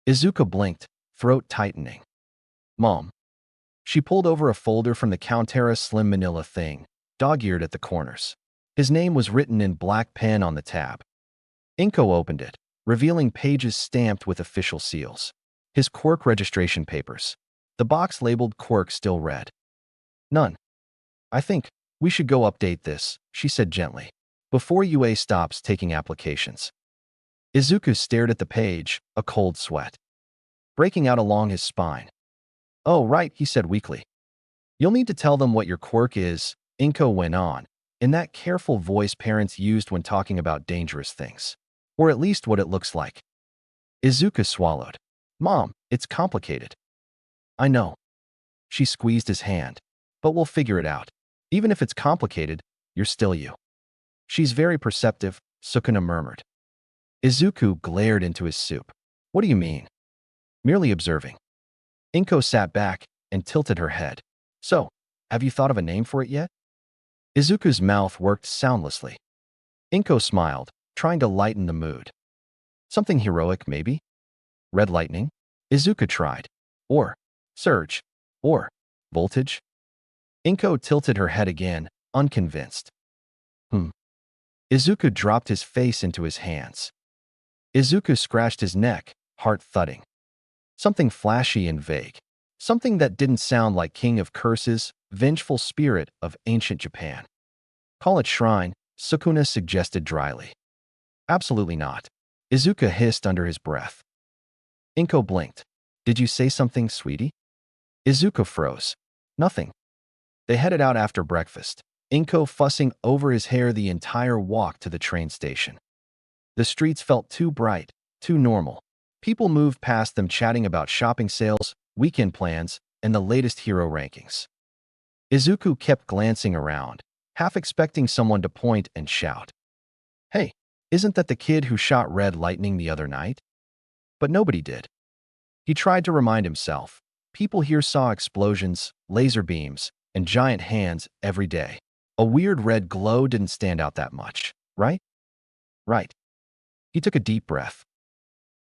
Izuku blinked, throat tightening. Mom. She pulled over a folder from the counter's slim manila thing, dog-eared at the corners. His name was written in black pen on the tab. Inko opened it, revealing pages stamped with official seals. His quirk registration papers. The box labeled quirk still read. None. I think we should go update this, she said gently, before UA stops taking applications. Izuku stared at the page, a cold sweat breaking out along his spine. Oh, right, he said weakly. You'll need to tell them what your quirk is, Inko went on, in that careful voice parents used when talking about dangerous things. Or at least what it looks like. Izuku swallowed. Mom, it's complicated. I know. She squeezed his hand. But we'll figure it out. Even if it's complicated, you're still you. She's very perceptive, Sukuna murmured. Izuku glared into his soup. What do you mean? Merely observing. Inko sat back and tilted her head. So, have you thought of a name for it yet? Izuku's mouth worked soundlessly. Inko smiled, trying to lighten the mood. Something heroic, maybe? Red lightning? Izuku tried. Or surge. Or voltage? Inko tilted her head again, unconvinced. Izuku dropped his face into his hands. Izuku scratched his neck, heart thudding. Something flashy and vague. Something that didn't sound like King of Curses, vengeful spirit of ancient Japan. Call it shrine, Sukuna suggested dryly. Absolutely not. Izuku hissed under his breath. Inko blinked. Did you say something, sweetie? Izuku froze. Nothing. They headed out after breakfast, Inko fussing over his hair the entire walk to the train station. The streets felt too bright, too normal. People moved past them chatting about shopping sales, weekend plans, and the latest hero rankings. Izuku kept glancing around, half expecting someone to point and shout. Hey, isn't that the kid who shot red lightning the other night? But nobody did. He tried to remind himself. People here saw explosions, laser beams, and giant hands every day. A weird red glow didn't stand out that much, right? Right. He took a deep breath.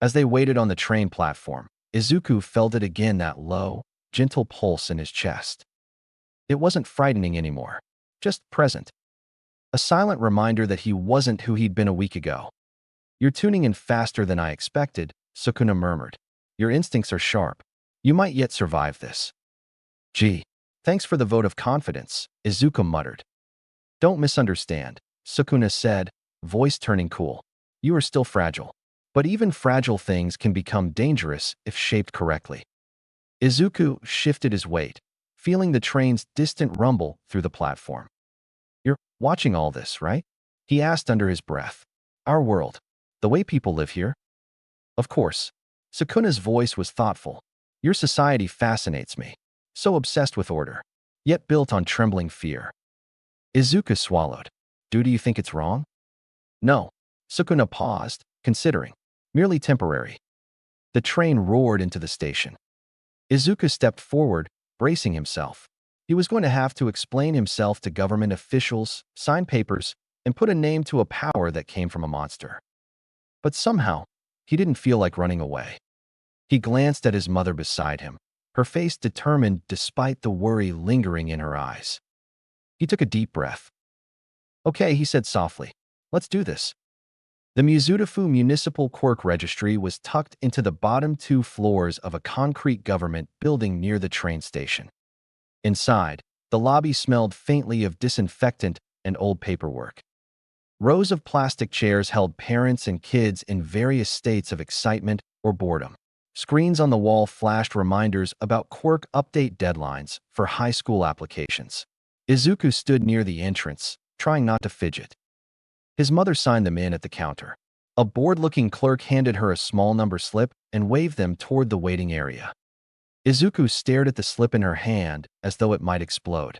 As they waited on the train platform, Izuku felt it again, that low, gentle pulse in his chest. It wasn't frightening anymore, just present. A silent reminder that he wasn't who he'd been a week ago. You're tuning in faster than I expected, Sukuna murmured. Your instincts are sharp. You might yet survive this. Gee, thanks for the vote of confidence, Izuku muttered. Don't misunderstand, Sukuna said, voice turning cool. You are still fragile. But even fragile things can become dangerous if shaped correctly. Izuku shifted his weight, feeling the train's distant rumble through the platform. You're watching all this, right? He asked under his breath. Our world. The way people live here? Of course. Sukuna's voice was thoughtful. Your society fascinates me. So obsessed with order, yet built on trembling fear. Izuku swallowed. Do you think it's wrong? No. Sukuna paused, considering. Merely temporary. The train roared into the station. Izuku stepped forward, bracing himself. He was going to have to explain himself to government officials, sign papers, and put a name to a power that came from a monster. But somehow, he didn't feel like running away. He glanced at his mother beside him, her face determined despite the worry lingering in her eyes. He took a deep breath. Okay, he said softly. Let's do this. The Mizudafu Municipal Quirk Registry was tucked into the bottom 2 floors of a concrete government building near the train station. Inside, the lobby smelled faintly of disinfectant and old paperwork. Rows of plastic chairs held parents and kids in various states of excitement or boredom. Screens on the wall flashed reminders about quirk update deadlines for high school applications. Izuku stood near the entrance, trying not to fidget. His mother signed them in at the counter. A bored-looking clerk handed her a small number slip and waved them toward the waiting area. Izuku stared at the slip in her hand as though it might explode.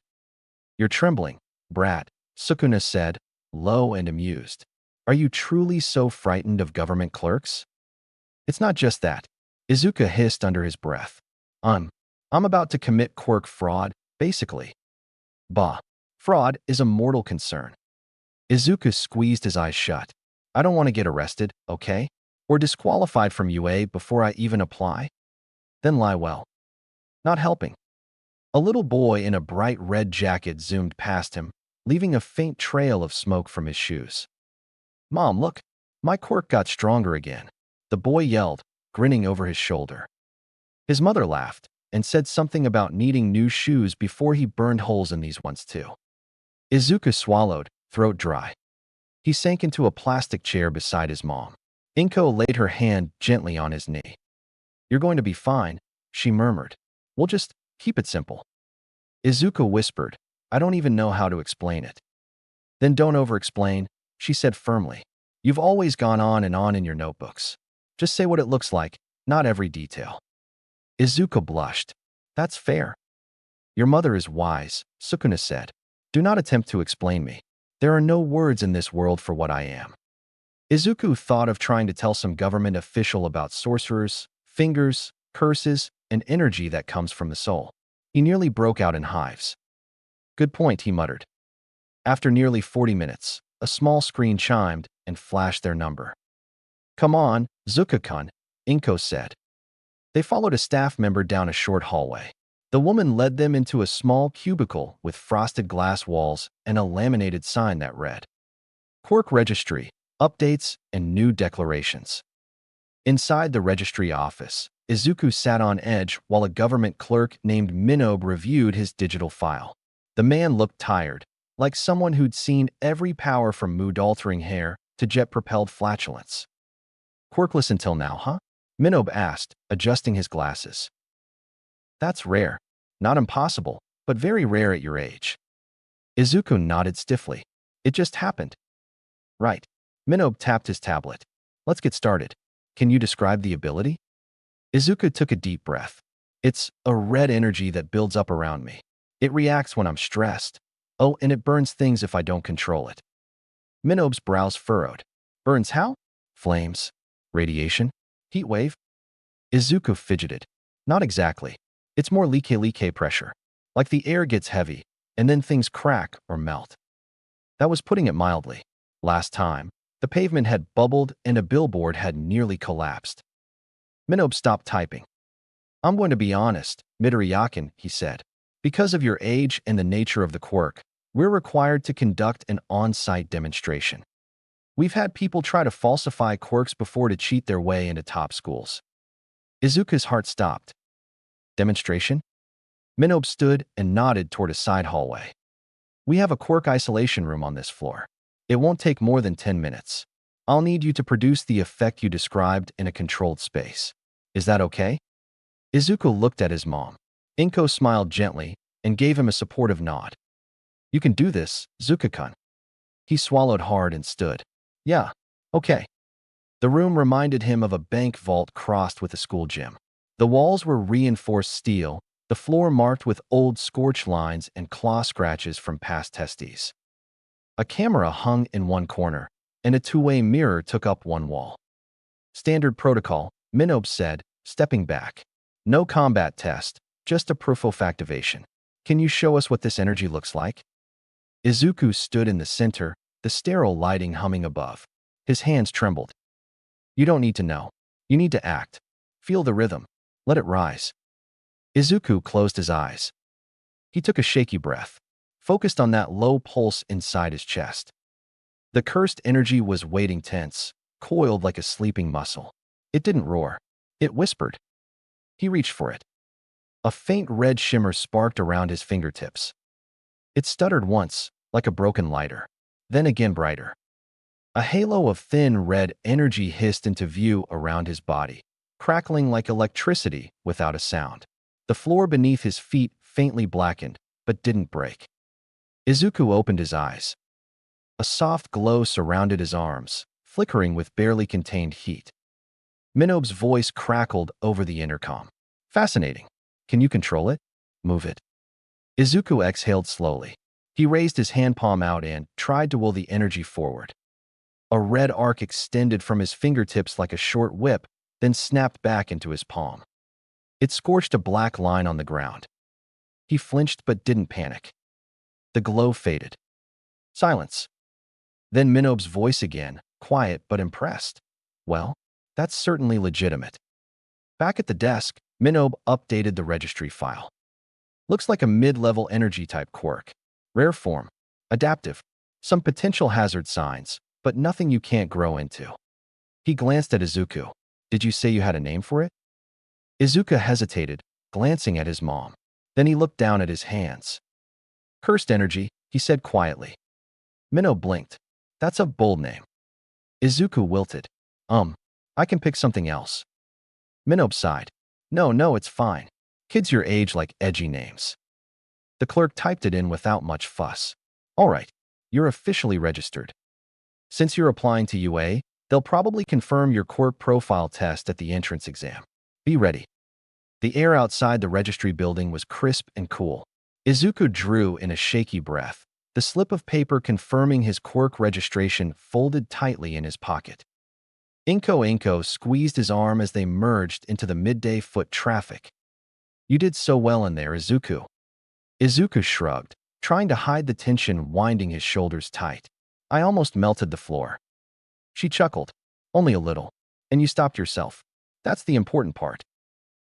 You're trembling, brat, Sukuna said, low and amused. Are you truly so frightened of government clerks? It's not just that, Izuku hissed under his breath. I'm about to commit quirk fraud, basically. Bah, fraud is a mortal concern. Izuku squeezed his eyes shut. I don't want to get arrested, okay? Or disqualified from UA before I even apply? Then lie well. Not helping. A little boy in a bright red jacket zoomed past him, leaving a faint trail of smoke from his shoes. Mom, look, my quirk got stronger again, the boy yelled, grinning over his shoulder. His mother laughed and said something about needing new shoes before he burned holes in these ones too. Izuku swallowed, throat dry. He sank into a plastic chair beside his mom. Inko laid her hand gently on his knee. You're going to be fine, she murmured. We'll just keep it simple. Izuku whispered, I don't even know how to explain it. Then don't over-explain, she said firmly. You've always gone on in your notebooks. Just say what it looks like, not every detail. Izuku blushed. That's fair. Your mother is wise, Sukuna said. Do not attempt to explain me. There are no words in this world for what I am. Izuku thought of trying to tell some government official about sorcerers, fingers, curses, and energy that comes from the soul. He nearly broke out in hives. Good point, he muttered. After nearly 40 minutes, a small screen chimed and flashed their number. "Come on, Zuka-kun," Inko said. They followed a staff member down a short hallway. The woman led them into a small cubicle with frosted glass walls and a laminated sign that read, "Quirk Registry, Updates and New Declarations." Inside the registry office, Izuku sat on edge while a government clerk named Minobe reviewed his digital file. The man looked tired, like someone who'd seen every power from mood-altering hair to jet-propelled flatulence. "Quirkless until now, huh?" Minobe asked, adjusting his glasses. "That's rare. Not impossible, but very rare at your age." Izuku nodded stiffly. "It just happened." "Right." Minobe tapped his tablet. "Let's get started. Can you describe the ability?" Izuku took a deep breath. "It's a red energy that builds up around me. It reacts when I'm stressed. Oh, and it burns things if I don't control it." Minobe's brows furrowed. "Burns how? Flames? Radiation? Heat wave?" Izuku fidgeted. "Not exactly. It's more like pressure. Like the air gets heavy, and then things crack or melt." That was putting it mildly. Last time, the pavement had bubbled and a billboard had nearly collapsed. Minobe stopped typing. "I'm going to be honest, Midoriyakin," he said. "Because of your age and the nature of the quirk, we're required to conduct an on-site demonstration. We've had people try to falsify quirks before to cheat their way into top schools." Izuku's heart stopped. "Demonstration?" Minobe stood and nodded toward a side hallway. "We have a quirk isolation room on this floor. It won't take more than 10 minutes. I'll need you to produce the effect you described in a controlled space. Is that okay?" Izuku looked at his mom. Inko smiled gently and gave him a supportive nod. "You can do this, Zuka-kun." He swallowed hard and stood. "Yeah, okay." The room reminded him of a bank vault crossed with a school gym. The walls were reinforced steel, the floor marked with old scorch lines and claw scratches from past testes. A camera hung in one corner, and a two-way mirror took up one wall. "Standard protocol," Minobe said, stepping back. "No combat test, just a proof of activation. Can you show us what this energy looks like?" Izuku stood in the center, the sterile lighting humming above. His hands trembled. "You don't need to know. You need to act. Feel the rhythm. Let it rise." Izuku closed his eyes. He took a shaky breath, focused on that low pulse inside his chest. The cursed energy was waiting tense, coiled like a sleeping muscle. It didn't roar. It whispered. He reached for it. A faint red shimmer sparked around his fingertips. It stuttered once, like a broken lighter, then again brighter. A halo of thin red energy hissed into view around his body, crackling like electricity without a sound. The floor beneath his feet faintly blackened, but didn't break. Izuku opened his eyes. A soft glow surrounded his arms, flickering with barely contained heat. Minobe's voice crackled over the intercom. "Fascinating. Can you control it? Move it." Izuku exhaled slowly. He raised his hand palm out and tried to will the energy forward. A red arc extended from his fingertips like a short whip, then snapped back into his palm. It scorched a black line on the ground. He flinched but didn't panic. The glow faded. Silence. Then Minobe's voice again, quiet but impressed. "Well, that's certainly legitimate." Back at the desk, Minobe updated the registry file. "Looks like a mid-level energy-type quirk. Rare form. Adaptive. Some potential hazard signs, but nothing you can't grow into." He glanced at Izuku. "Did you say you had a name for it?" Izuku hesitated, glancing at his mom. Then he looked down at his hands. "Cursed energy," he said quietly. Minobe blinked. "That's a bold name." Izuku wilted. I can pick something else." Minobe sighed. No, it's fine. Kids your age like edgy names." The clerk typed it in without much fuss. "All right, you're officially registered. Since you're applying to UA, they'll probably confirm your quirk profile test at the entrance exam. Be ready." The air outside the registry building was crisp and cool. Izuku drew in a shaky breath, the slip of paper confirming his quirk registration folded tightly in his pocket. Inko squeezed his arm as they merged into the midday foot traffic. "You did so well in there, Izuku." Izuku shrugged. trying to hide the tension winding his shoulders tight. I almost melted the floor. She chuckled. Only a little. And you stopped yourself. That's the important part.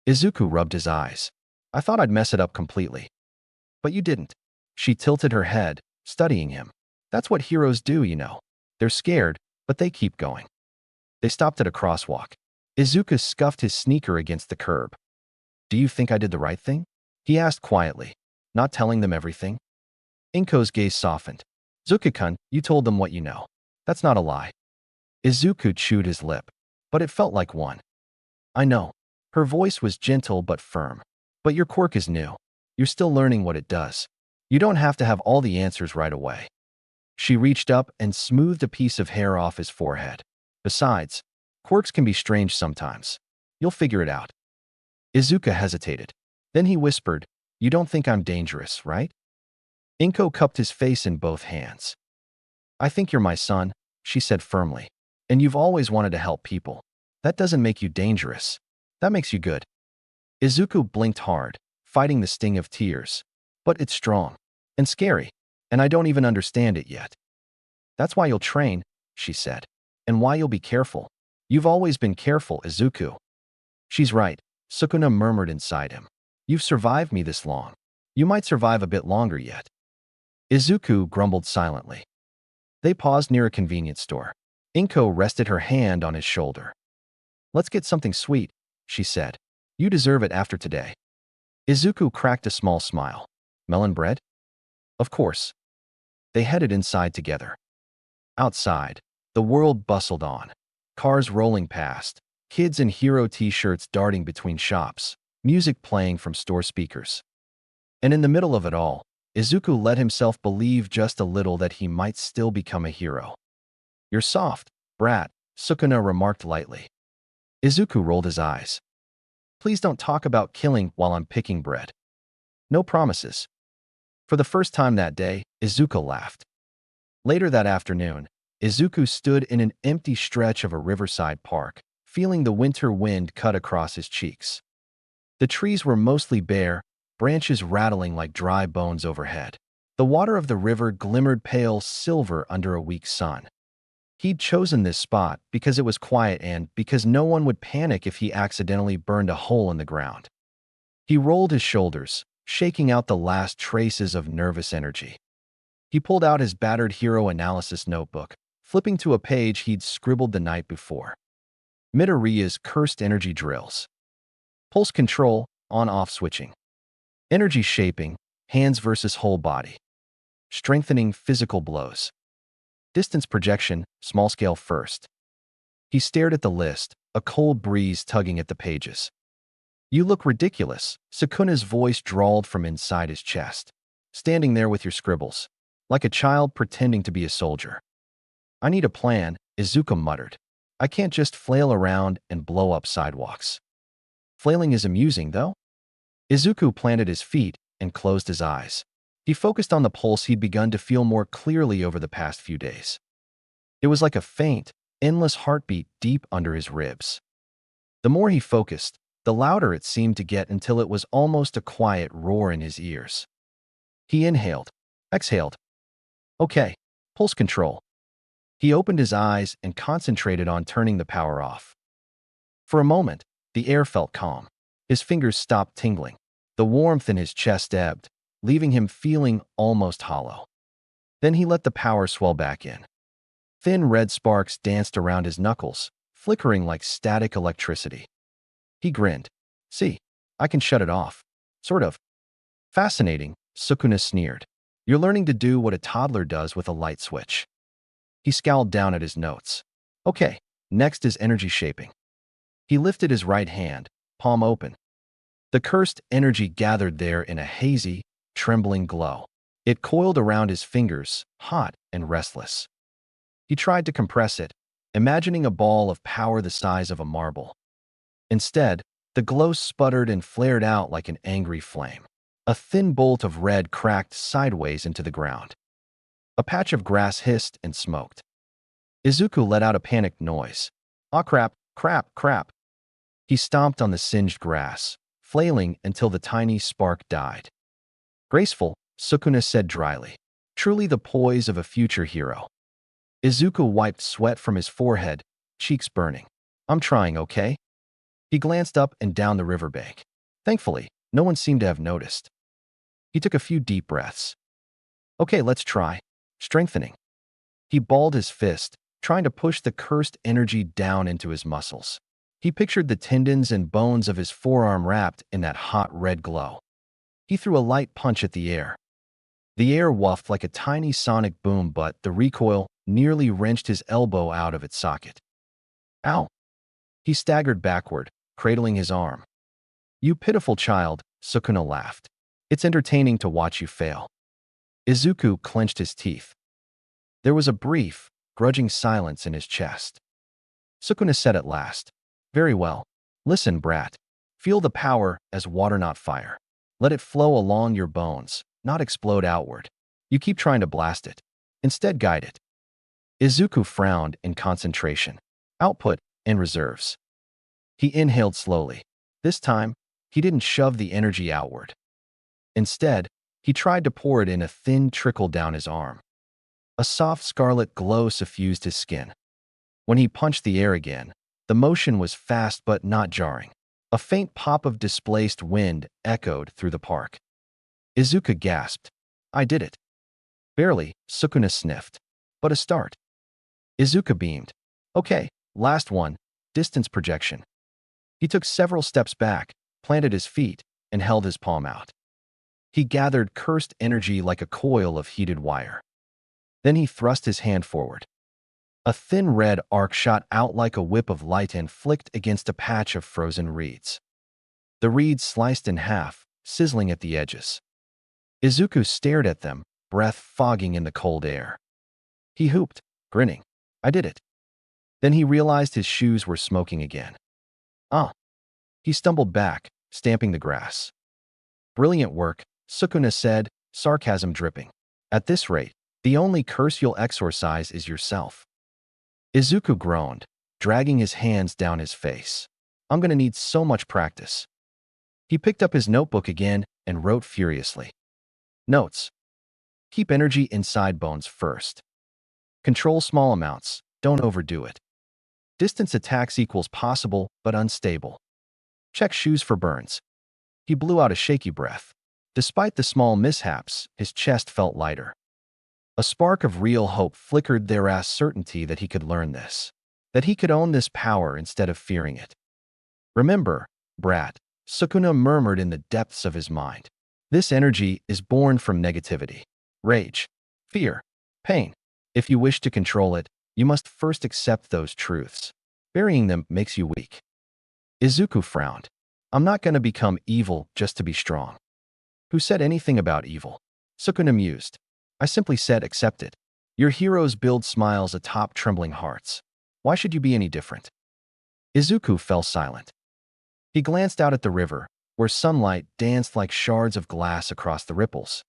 Izuku rubbed his eyes. I thought I'd mess it up completely. But you didn't. She tilted her head, studying him. That's what heroes do, you know. They're scared, but they keep going. They stopped at a crosswalk. Izuku scuffed his sneaker against the curb. Do you think I did the right thing? He asked quietly, not telling them everything. Inko's gaze softened. Zuka-kun, you told them what you know. That's not a lie. Izuku chewed his lip, but it felt like one. I know. Her voice was gentle but firm. But your quirk is new. You're still learning what it does. You don't have to have all the answers right away. She reached up and smoothed a piece of hair off his forehead. Besides, quirks can be strange sometimes. You'll figure it out. Izuku hesitated. Then he whispered, you don't think I'm dangerous, right? Inko cupped his face in both hands. I think you're my son, she said firmly. And you've always wanted to help people. That doesn't make you dangerous. That makes you good. Izuku blinked hard, fighting the sting of tears. But it's strong. And scary. And I don't even understand it yet. That's why you'll train, she said. And why you'll be careful. You've always been careful, Izuku. She's right, Sukuna murmured inside him. You've survived me this long. You might survive a bit longer yet. Izuku grumbled silently. They paused near a convenience store. Inko rested her hand on his shoulder. Let's get something sweet, she said. You deserve it after today. Izuku cracked a small smile. Melon bread? Of course. They headed inside together. Outside, the world bustled on. Cars rolling past, kids in hero t-shirts darting between shops, music playing from store speakers. And in the middle of it all, Izuku let himself believe just a little that he might still become a hero. You're soft, brat, Sukuna remarked lightly. Izuku rolled his eyes. Please don't talk about killing while I'm picking bread. No promises. For the first time that day, Izuku laughed. Later that afternoon, Izuku stood in an empty stretch of a riverside park, feeling the winter wind cut across his cheeks. The trees were mostly bare, branches rattling like dry bones overhead. The water of the river glimmered pale silver under a weak sun. He'd chosen this spot because it was quiet and because no one would panic if he accidentally burned a hole in the ground. He rolled his shoulders, shaking out the last traces of nervous energy. He pulled out his battered hero analysis notebook, flipping to a page he'd scribbled the night before. Midoriya's cursed energy drills. Pulse control, on-off switching. Energy shaping, hands versus whole body. Strengthening physical blows. Distance projection, small scale first. He stared at the list, a cold breeze tugging at the pages. You look ridiculous, Sukuna's voice drawled from inside his chest. Standing there with your scribbles. Like a child pretending to be a soldier. I need a plan, Izuku muttered. I can't just flail around and blow up sidewalks. Flailing is amusing, though. Izuku planted his feet and closed his eyes. He focused on the pulse he'd begun to feel more clearly over the past few days. It was like a faint, endless heartbeat deep under his ribs. The more he focused, the louder it seemed to get until it was almost a quiet roar in his ears. He inhaled, exhaled. Okay, pulse control. He opened his eyes and concentrated on turning the power off. For a moment, the air felt calm. His fingers stopped tingling. The warmth in his chest ebbed, leaving him feeling almost hollow. Then he let the power swell back in. Thin red sparks danced around his knuckles, flickering like static electricity. He grinned. See, I can shut it off. Sort of. Fascinating, Sukuna sneered. You're learning to do what a toddler does with a light switch. He scowled down at his notes. Okay, next is energy shaping. He lifted his right hand, palm open. The cursed energy gathered there in a hazy, trembling glow. It coiled around his fingers, hot and restless. He tried to compress it, imagining a ball of power the size of a marble. Instead, the glow sputtered and flared out like an angry flame. A thin bolt of red cracked sideways into the ground. A patch of grass hissed and smoked. Izuku let out a panicked noise. Ah, crap, crap, crap. He stomped on the singed grass, flailing until the tiny spark died. Graceful, Sukuna said dryly. Truly the poise of a future hero. Izuku wiped sweat from his forehead, cheeks burning. I'm trying, okay? He glanced up and down the riverbank. Thankfully, no one seemed to have noticed. He took a few deep breaths. Okay, let's try. Strengthening. He balled his fist, trying to push the cursed energy down into his muscles. He pictured the tendons and bones of his forearm wrapped in that hot red glow. He threw a light punch at the air. The air wafted like a tiny sonic boom, but the recoil nearly wrenched his elbow out of its socket. Ow! He staggered backward, cradling his arm. You pitiful child, Sukuna laughed. It's entertaining to watch you fail. Izuku clenched his teeth. There was a brief, grudging silence in his chest. Sukuna said at last, Very well. Listen, brat. Feel the power as water, not fire. Let it flow along your bones, not explode outward. You keep trying to blast it. Instead, guide it. Izuku frowned in concentration. Output and reserves. He inhaled slowly. This time, he didn't shove the energy outward. Instead, he tried to pour it in a thin trickle down his arm. A soft scarlet glow suffused his skin. When he punched the air again, the motion was fast but not jarring. A faint pop of displaced wind echoed through the park. Izuku gasped. I did it. Barely, Sukuna sniffed. But a start. Izuku beamed. Okay, last one, distance projection. He took several steps back, planted his feet, and held his palm out. He gathered cursed energy like a coil of heated wire. Then he thrust his hand forward. A thin red arc shot out like a whip of light and flicked against a patch of frozen reeds. The reeds sliced in half, sizzling at the edges. Izuku stared at them, breath fogging in the cold air. He whooped, grinning. I did it. Then he realized his shoes were smoking again. Ah! He stumbled back, stamping the grass. Brilliant work, Sukuna said, sarcasm dripping. At this rate, the only curse you'll exorcise is yourself. Izuku groaned, dragging his hands down his face. I'm gonna need so much practice. He picked up his notebook again and wrote furiously. Notes. Keep energy inside bones first. Control small amounts, don't overdo it. Distance attacks equals possible but unstable. Check shoes for burns. He blew out a shaky breath. Despite the small mishaps, his chest felt lighter. A spark of real hope flickered there as certainty that he could learn this. That he could own this power instead of fearing it. Remember, brat, Sukuna murmured in the depths of his mind. This energy is born from negativity, rage, fear, pain. If you wish to control it, you must first accept those truths. Burying them makes you weak. Izuku frowned. I'm not going to become evil just to be strong. Who said anything about evil? Sukuna mused. I simply said accept it. Your heroes build smiles atop trembling hearts. Why should you be any different? Izuku fell silent. He glanced out at the river, where sunlight danced like shards of glass across the ripples.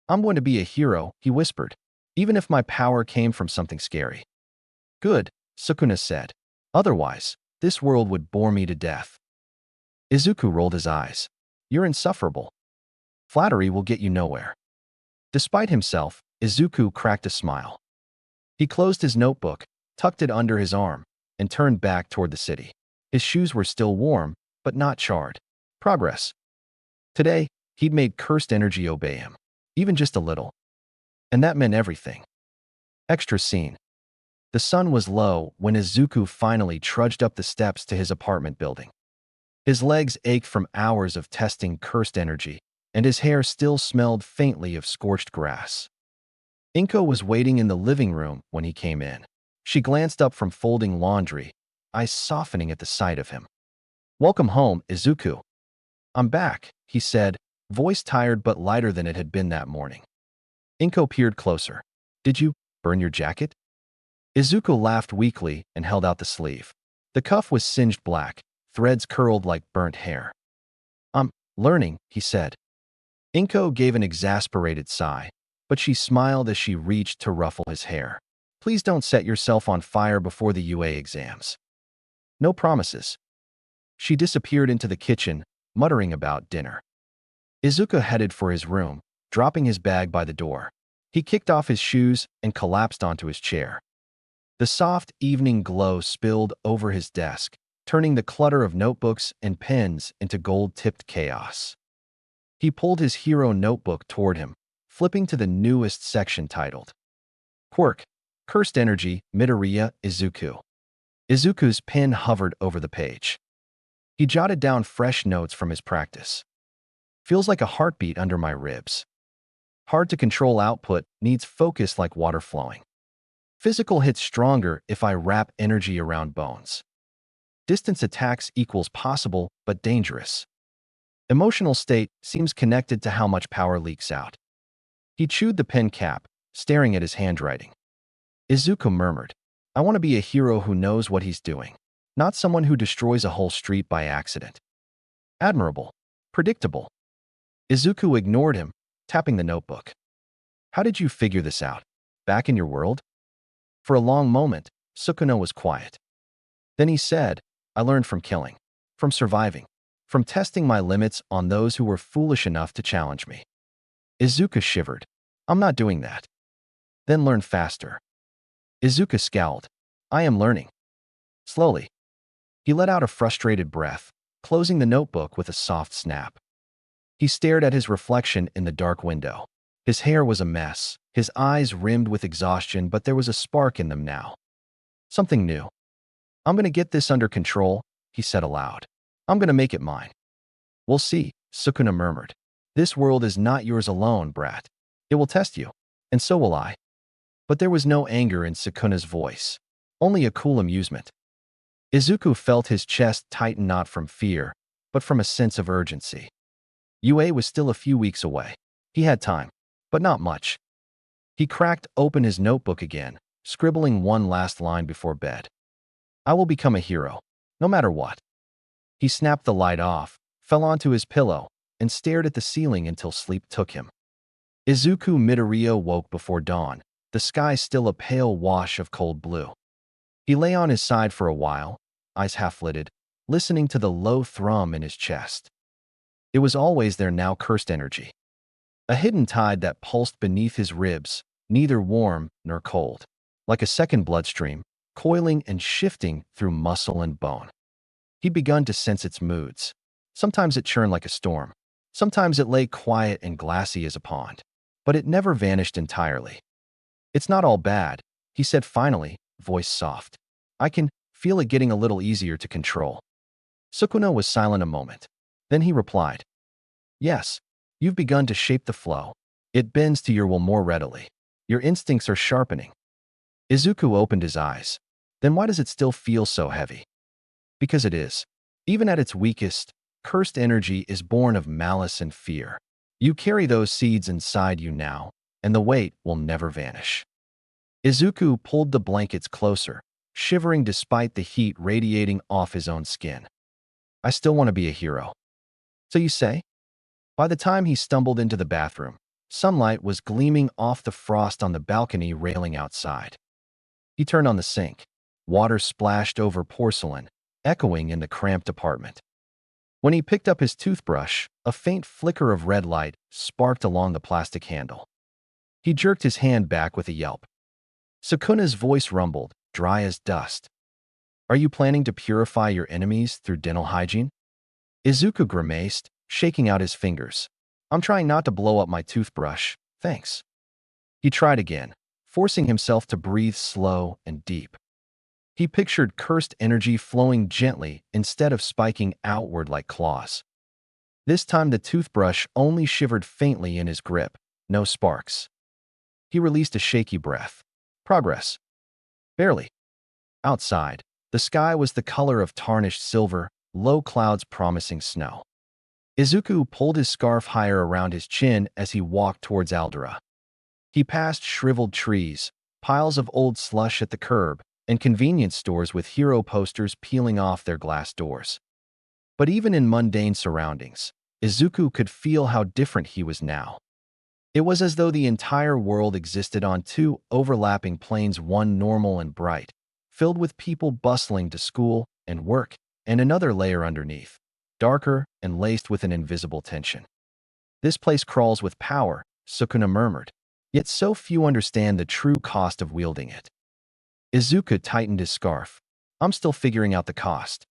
I'm going to be a hero, he whispered, even if my power came from something scary. Good, Sukuna said. Otherwise, this world would bore me to death. Izuku rolled his eyes. You're insufferable. Flattery will get you nowhere. Despite himself, Izuku cracked a smile. He closed his notebook, tucked it under his arm, and turned back toward the city. His shoes were still warm, but not charred. Progress. Today, he'd made cursed energy obey him, even just a little. And that meant everything. Extra scene. The sun was low when Izuku finally trudged up the steps to his apartment building. His legs ached from hours of testing cursed energy, and his hair still smelled faintly of scorched grass. Inko was waiting in the living room when he came in. She glanced up from folding laundry, eyes softening at the sight of him. Welcome home, Izuku. I'm back, he said, voice tired but lighter than it had been that morning. Inko peered closer. Did you burn your jacket? Izuku laughed weakly and held out the sleeve. The cuff was singed black, threads curled like burnt hair. I'm learning, he said. Inko gave an exasperated sigh, but she smiled as she reached to ruffle his hair. Please don't set yourself on fire before the UA exams. No promises. She disappeared into the kitchen, muttering about dinner. Izuku headed for his room, dropping his bag by the door. He kicked off his shoes and collapsed onto his chair. The soft evening glow spilled over his desk, turning the clutter of notebooks and pens into gold-tipped chaos. He pulled his hero notebook toward him, flipping to the newest section titled, Quirk, Cursed Energy, Midoriya, Izuku. Izuku's pen hovered over the page. He jotted down fresh notes from his practice. Feels like a heartbeat under my ribs. Hard to control output, needs focus like water flowing. Physical hits stronger if I wrap energy around bones. Distance attacks equals possible, but dangerous. Emotional state seems connected to how much power leaks out. He chewed the pen cap, staring at his handwriting. Izuku murmured, I want to be a hero who knows what he's doing, not someone who destroys a whole street by accident. Admirable. Predictable. Izuku ignored him, tapping the notebook. How did you figure this out? Back in your world? For a long moment, Sukuna was quiet. Then he said, I learned from killing, from surviving, from testing my limits on those who were foolish enough to challenge me. Izuku shivered. I'm not doing that. Then learn faster. Izuku scowled. I am learning. Slowly. He let out a frustrated breath, closing the notebook with a soft snap. He stared at his reflection in the dark window. His hair was a mess, his eyes rimmed with exhaustion, but there was a spark in them now. Something new. I'm going to get this under control, he said aloud. I'm going to make it mine. We'll see, Sukuna murmured. This world is not yours alone, brat. It will test you, and so will I. But there was no anger in Sukuna's voice, only a cool amusement. Izuku felt his chest tighten not from fear, but from a sense of urgency. UA was still a few weeks away. He had time, but not much. He cracked open his notebook again, scribbling one last line before bed. I will become a hero, no matter what. He snapped the light off, fell onto his pillow, and stared at the ceiling until sleep took him. Izuku Midoriya woke before dawn, the sky still a pale wash of cold blue. He lay on his side for a while, eyes half-lidded, listening to the low thrum in his chest. It was always there now, cursed energy. A hidden tide that pulsed beneath his ribs, neither warm nor cold. Like a second bloodstream, coiling and shifting through muscle and bone. He'd begun to sense its moods. Sometimes it churned like a storm. Sometimes it lay quiet and glassy as a pond. But it never vanished entirely. It's not all bad, he said finally, voice soft. I can feel it getting a little easier to control. Sukuna was silent a moment. Then he replied, yes, you've begun to shape the flow. It bends to your will more readily. Your instincts are sharpening. Izuku opened his eyes. Then why does it still feel so heavy? Because it is. Even at its weakest, cursed energy is born of malice and fear. You carry those seeds inside you now, and the weight will never vanish. Izuku pulled the blankets closer, shivering despite the heat radiating off his own skin. I still want to be a hero. So you say? By the time he stumbled into the bathroom, sunlight was gleaming off the frost on the balcony railing outside. He turned on the sink. Water splashed over porcelain, echoing in the cramped apartment. When he picked up his toothbrush, a faint flicker of red light sparked along the plastic handle. He jerked his hand back with a yelp. Sukuna's voice rumbled, dry as dust. Are you planning to purify your enemies through dental hygiene? Izuku grimaced, shaking out his fingers. I'm trying not to blow up my toothbrush, thanks. He tried again, forcing himself to breathe slow and deep. He pictured cursed energy flowing gently instead of spiking outward like claws. This time the toothbrush only shivered faintly in his grip, no sparks. He released a shaky breath. Progress. Barely. Outside, the sky was the color of tarnished silver, low clouds promising snow. Izuku pulled his scarf higher around his chin as he walked towards Aldera. He passed shriveled trees, piles of old slush at the curb, and convenience stores with hero posters peeling off their glass doors. But even in mundane surroundings, Izuku could feel how different he was now. It was as though the entire world existed on two overlapping planes, one normal and bright, filled with people bustling to school and work, and another layer underneath, darker and laced with an invisible tension. This place crawls with power, Sukuna murmured. Yet so few understand the true cost of wielding it. Izuku tightened his scarf. I'm still figuring out the cost.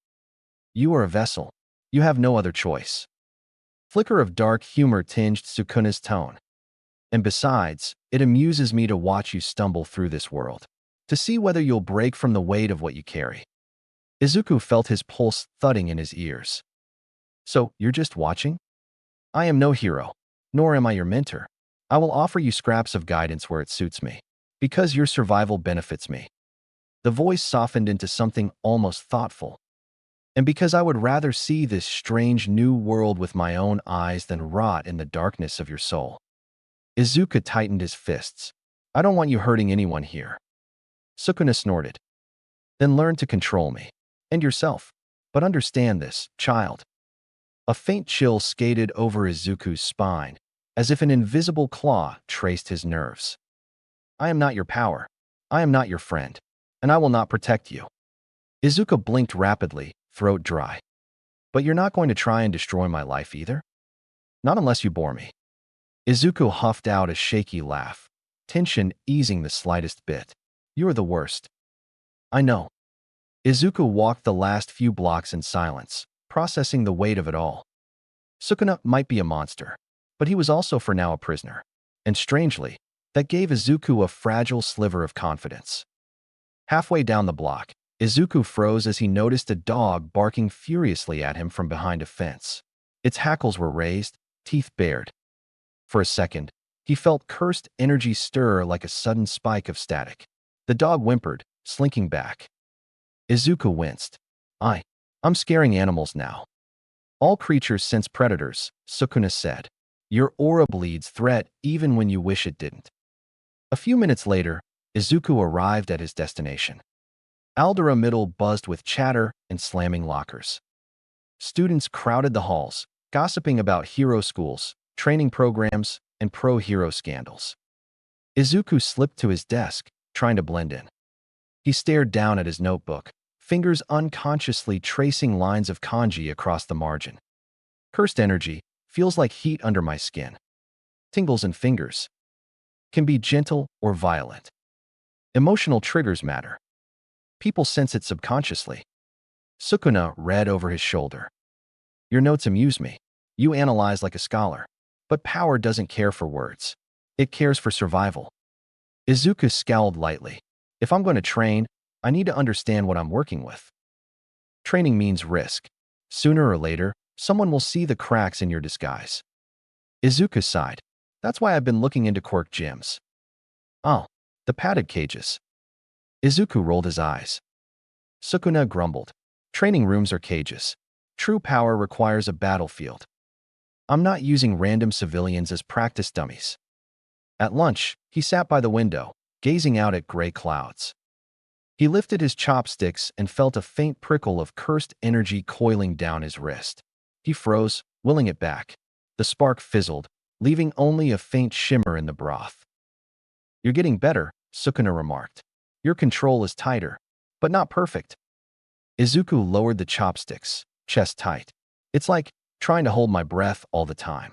You are a vessel. You have no other choice. Flicker of dark humor tinged Sukuna's tone. And besides, it amuses me to watch you stumble through this world. To see whether you'll break from the weight of what you carry. Izuku felt his pulse thudding in his ears. So, you're just watching? I am no hero, nor am I your mentor. I will offer you scraps of guidance where it suits me, because your survival benefits me. The voice softened into something almost thoughtful. And because I would rather see this strange new world with my own eyes than rot in the darkness of your soul. Izuku tightened his fists. I don't want you hurting anyone here. Sukuna snorted. Then learn to control me. And yourself. But understand this, child. A faint chill skated over Izuku's spine, as if an invisible claw traced his nerves. I am not your power. I am not your friend. And I will not protect you. Izuku blinked rapidly, throat dry. But you're not going to try and destroy my life either? Not unless you bore me. Izuku huffed out a shaky laugh, tension easing the slightest bit. You're the worst. I know. Izuku walked the last few blocks in silence, processing the weight of it all. Sukuna might be a monster, but he was also for now a prisoner. And strangely, that gave Izuku a fragile sliver of confidence. Halfway down the block, Izuku froze as he noticed a dog barking furiously at him from behind a fence. Its hackles were raised, teeth bared. For a second, he felt cursed energy stir like a sudden spike of static. The dog whimpered, slinking back. Izuku winced. I'm scaring animals now. All creatures sense predators, Sukuna said. Your aura bleeds threat even when you wish it didn't. A few minutes later, Izuku arrived at his destination. Aldera Middle buzzed with chatter and slamming lockers. Students crowded the halls, gossiping about hero schools, training programs, and pro-hero scandals. Izuku slipped to his desk, trying to blend in. He stared down at his notebook, fingers unconsciously tracing lines of kanji across the margin. Cursed energy feels like heat under my skin. Tingles in fingers. Can be gentle or violent. Emotional triggers matter. People sense it subconsciously. Sukuna read over his shoulder. Your notes amuse me. You analyze like a scholar. But power doesn't care for words. It cares for survival. Izuku scowled lightly. If I'm going to train, I need to understand what I'm working with. Training means risk. Sooner or later, someone will see the cracks in your disguise. Izuku sighed. That's why I've been looking into quirk gyms. Oh, the padded cages. Izuku rolled his eyes. Sukuna grumbled. Training rooms are cages. True power requires a battlefield. I'm not using random civilians as practice dummies. At lunch, he sat by the window, gazing out at gray clouds. He lifted his chopsticks and felt a faint prickle of cursed energy coiling down his wrist. He froze, willing it back. The spark fizzled, leaving only a faint shimmer in the broth. You're getting better, Sukuna remarked. Your control is tighter, but not perfect. Izuku lowered the chopsticks, chest tight. It's like trying to hold my breath all the time.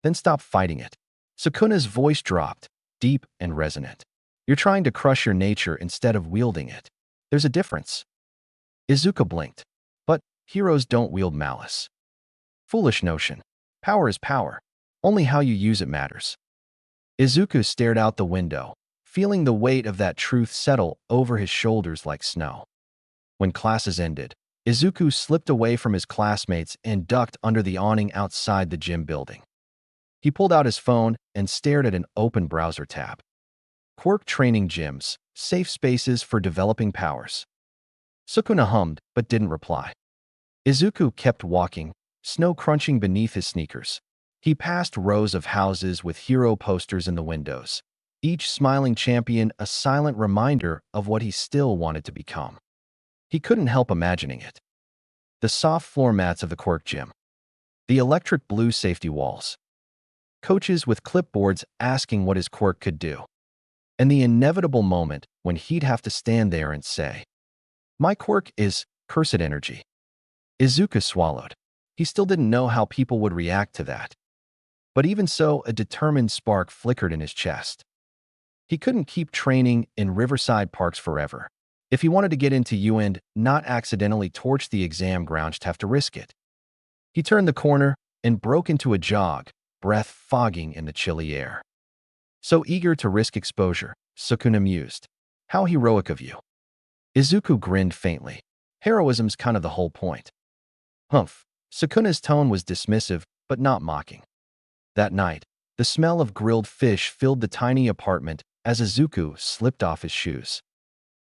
Then stop fighting it. Sukuna's voice dropped, deep and resonant. You're trying to crush your nature instead of wielding it. There's a difference. Izuku blinked. But heroes don't wield malice. Foolish notion. Power is power. Only how you use it matters. Izuku stared out the window, feeling the weight of that truth settle over his shoulders like snow. When classes ended, Izuku slipped away from his classmates and ducked under the awning outside the gym building. He pulled out his phone and stared at an open browser tab. Quirk training gyms, safe spaces for developing powers. Sukuna hummed but didn't reply. Izuku kept walking, snow crunching beneath his sneakers. He passed rows of houses with hero posters in the windows, each smiling champion a silent reminder of what he still wanted to become. He couldn't help imagining it. The soft floor mats of the quirk gym. The electric blue safety walls. Coaches with clipboards asking what his quirk could do. And the inevitable moment when he'd have to stand there and say, "My quirk is cursed energy." Izuku swallowed. He still didn't know how people would react to that. But even so, a determined spark flickered in his chest. He couldn't keep training in Riverside Parks forever. If he wanted to get into U and not accidentally torch the exam ground, he'd have to risk it. He turned the corner and broke into a jog, breath fogging in the chilly air. So eager to risk exposure, Sukuna mused. How heroic of you. Izuku grinned faintly. Heroism's kind of the whole point. Humph. Sukuna's tone was dismissive, but not mocking. That night, the smell of grilled fish filled the tiny apartment as Izuku slipped off his shoes.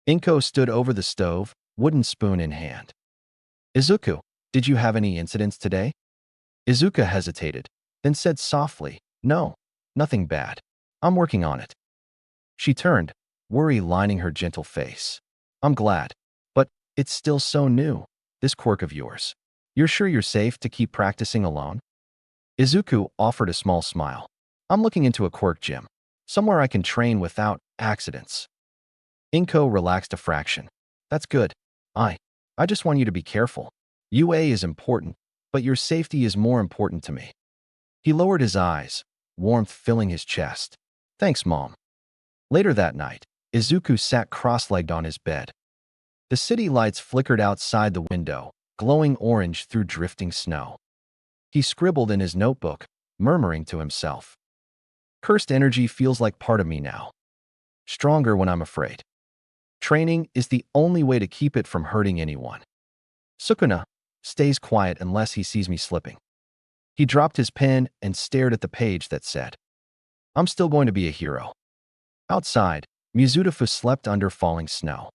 Inko stood over the stove, wooden spoon in hand. Izuku, did you have any incidents today? Izuku hesitated, then said softly, No, nothing bad. I'm working on it. She turned, worry lining her gentle face. I'm glad, but it's still so new, this quirk of yours. You're sure you're safe to keep practicing alone? Izuku offered a small smile. I'm looking into a quirk gym, somewhere I can train without accidents. Inko relaxed a fraction. That's good. I just want you to be careful. UA is important, but your safety is more important to me. He lowered his eyes, warmth filling his chest. Thanks, Mom. Later that night, Izuku sat cross-legged on his bed. The city lights flickered outside the window, glowing orange through drifting snow. He scribbled in his notebook, murmuring to himself. Cursed energy feels like part of me now. Stronger when I'm afraid. Training is the only way to keep it from hurting anyone. Sukuna stays quiet unless he sees me slipping. He dropped his pen and stared at the page that said, I'm still going to be a hero. Outside, Mizutofu slept under falling snow.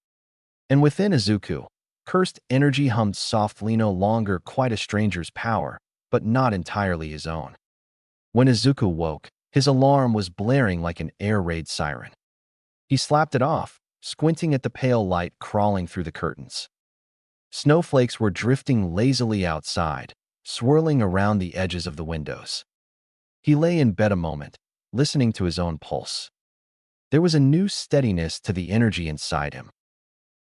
And within Izuku, cursed energy hummed softly, no longer quite a stranger's power, but not entirely his own. When Izuku woke, his alarm was blaring like an air raid siren. He slapped it off, squinting at the pale light crawling through the curtains. Snowflakes were drifting lazily outside, swirling around the edges of the windows. He lay in bed a moment, listening to his own pulse. There was a new steadiness to the energy inside him.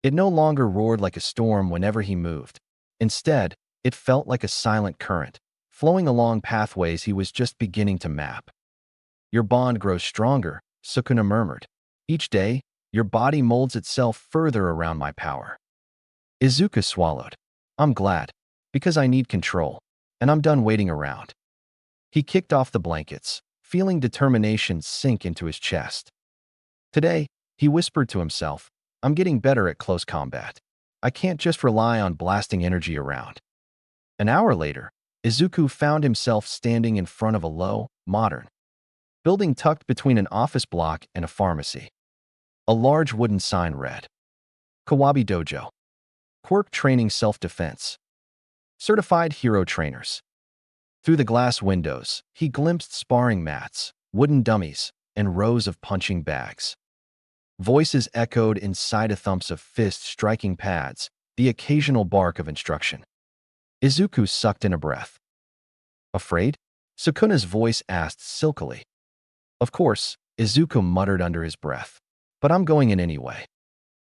It no longer roared like a storm whenever he moved. Instead, it felt like a silent current, flowing along pathways he was just beginning to map. Your bond grows stronger, Sukuna murmured. Each day, your body molds itself further around my power. Izuku swallowed. I'm glad, because I need control, and I'm done waiting around. He kicked off the blankets, feeling determination sink into his chest. Today, he whispered to himself, I'm getting better at close combat. I can't just rely on blasting energy around. An hour later, Izuku found himself standing in front of a low, modern building tucked between an office block and a pharmacy. A large wooden sign read, Kawabi Dojo. Quirk Training Self-Defense. Certified Hero Trainers. Through the glass windows, he glimpsed sparring mats, wooden dummies, and rows of punching bags. Voices echoed inside a thumps of fists striking pads, the occasional bark of instruction. Izuku sucked in a breath. Afraid? Sukuna's voice asked silkily. Of course, Izuku muttered under his breath. But I'm going in anyway.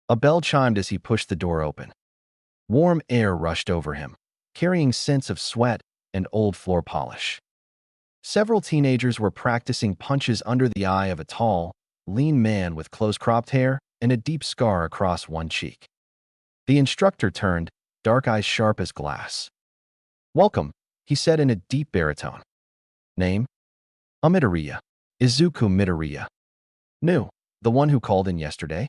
A bell chimed as he pushed the door open. Warm air rushed over him, carrying scents of sweat and old floor polish. Several teenagers were practicing punches under the eye of a tall, lean man with close-cropped hair and a deep scar across one cheek. The instructor turned, dark eyes sharp as glass. Welcome, he said in a deep baritone. Name? Midoriya. Izuku Midoriya. New, the one who called in yesterday?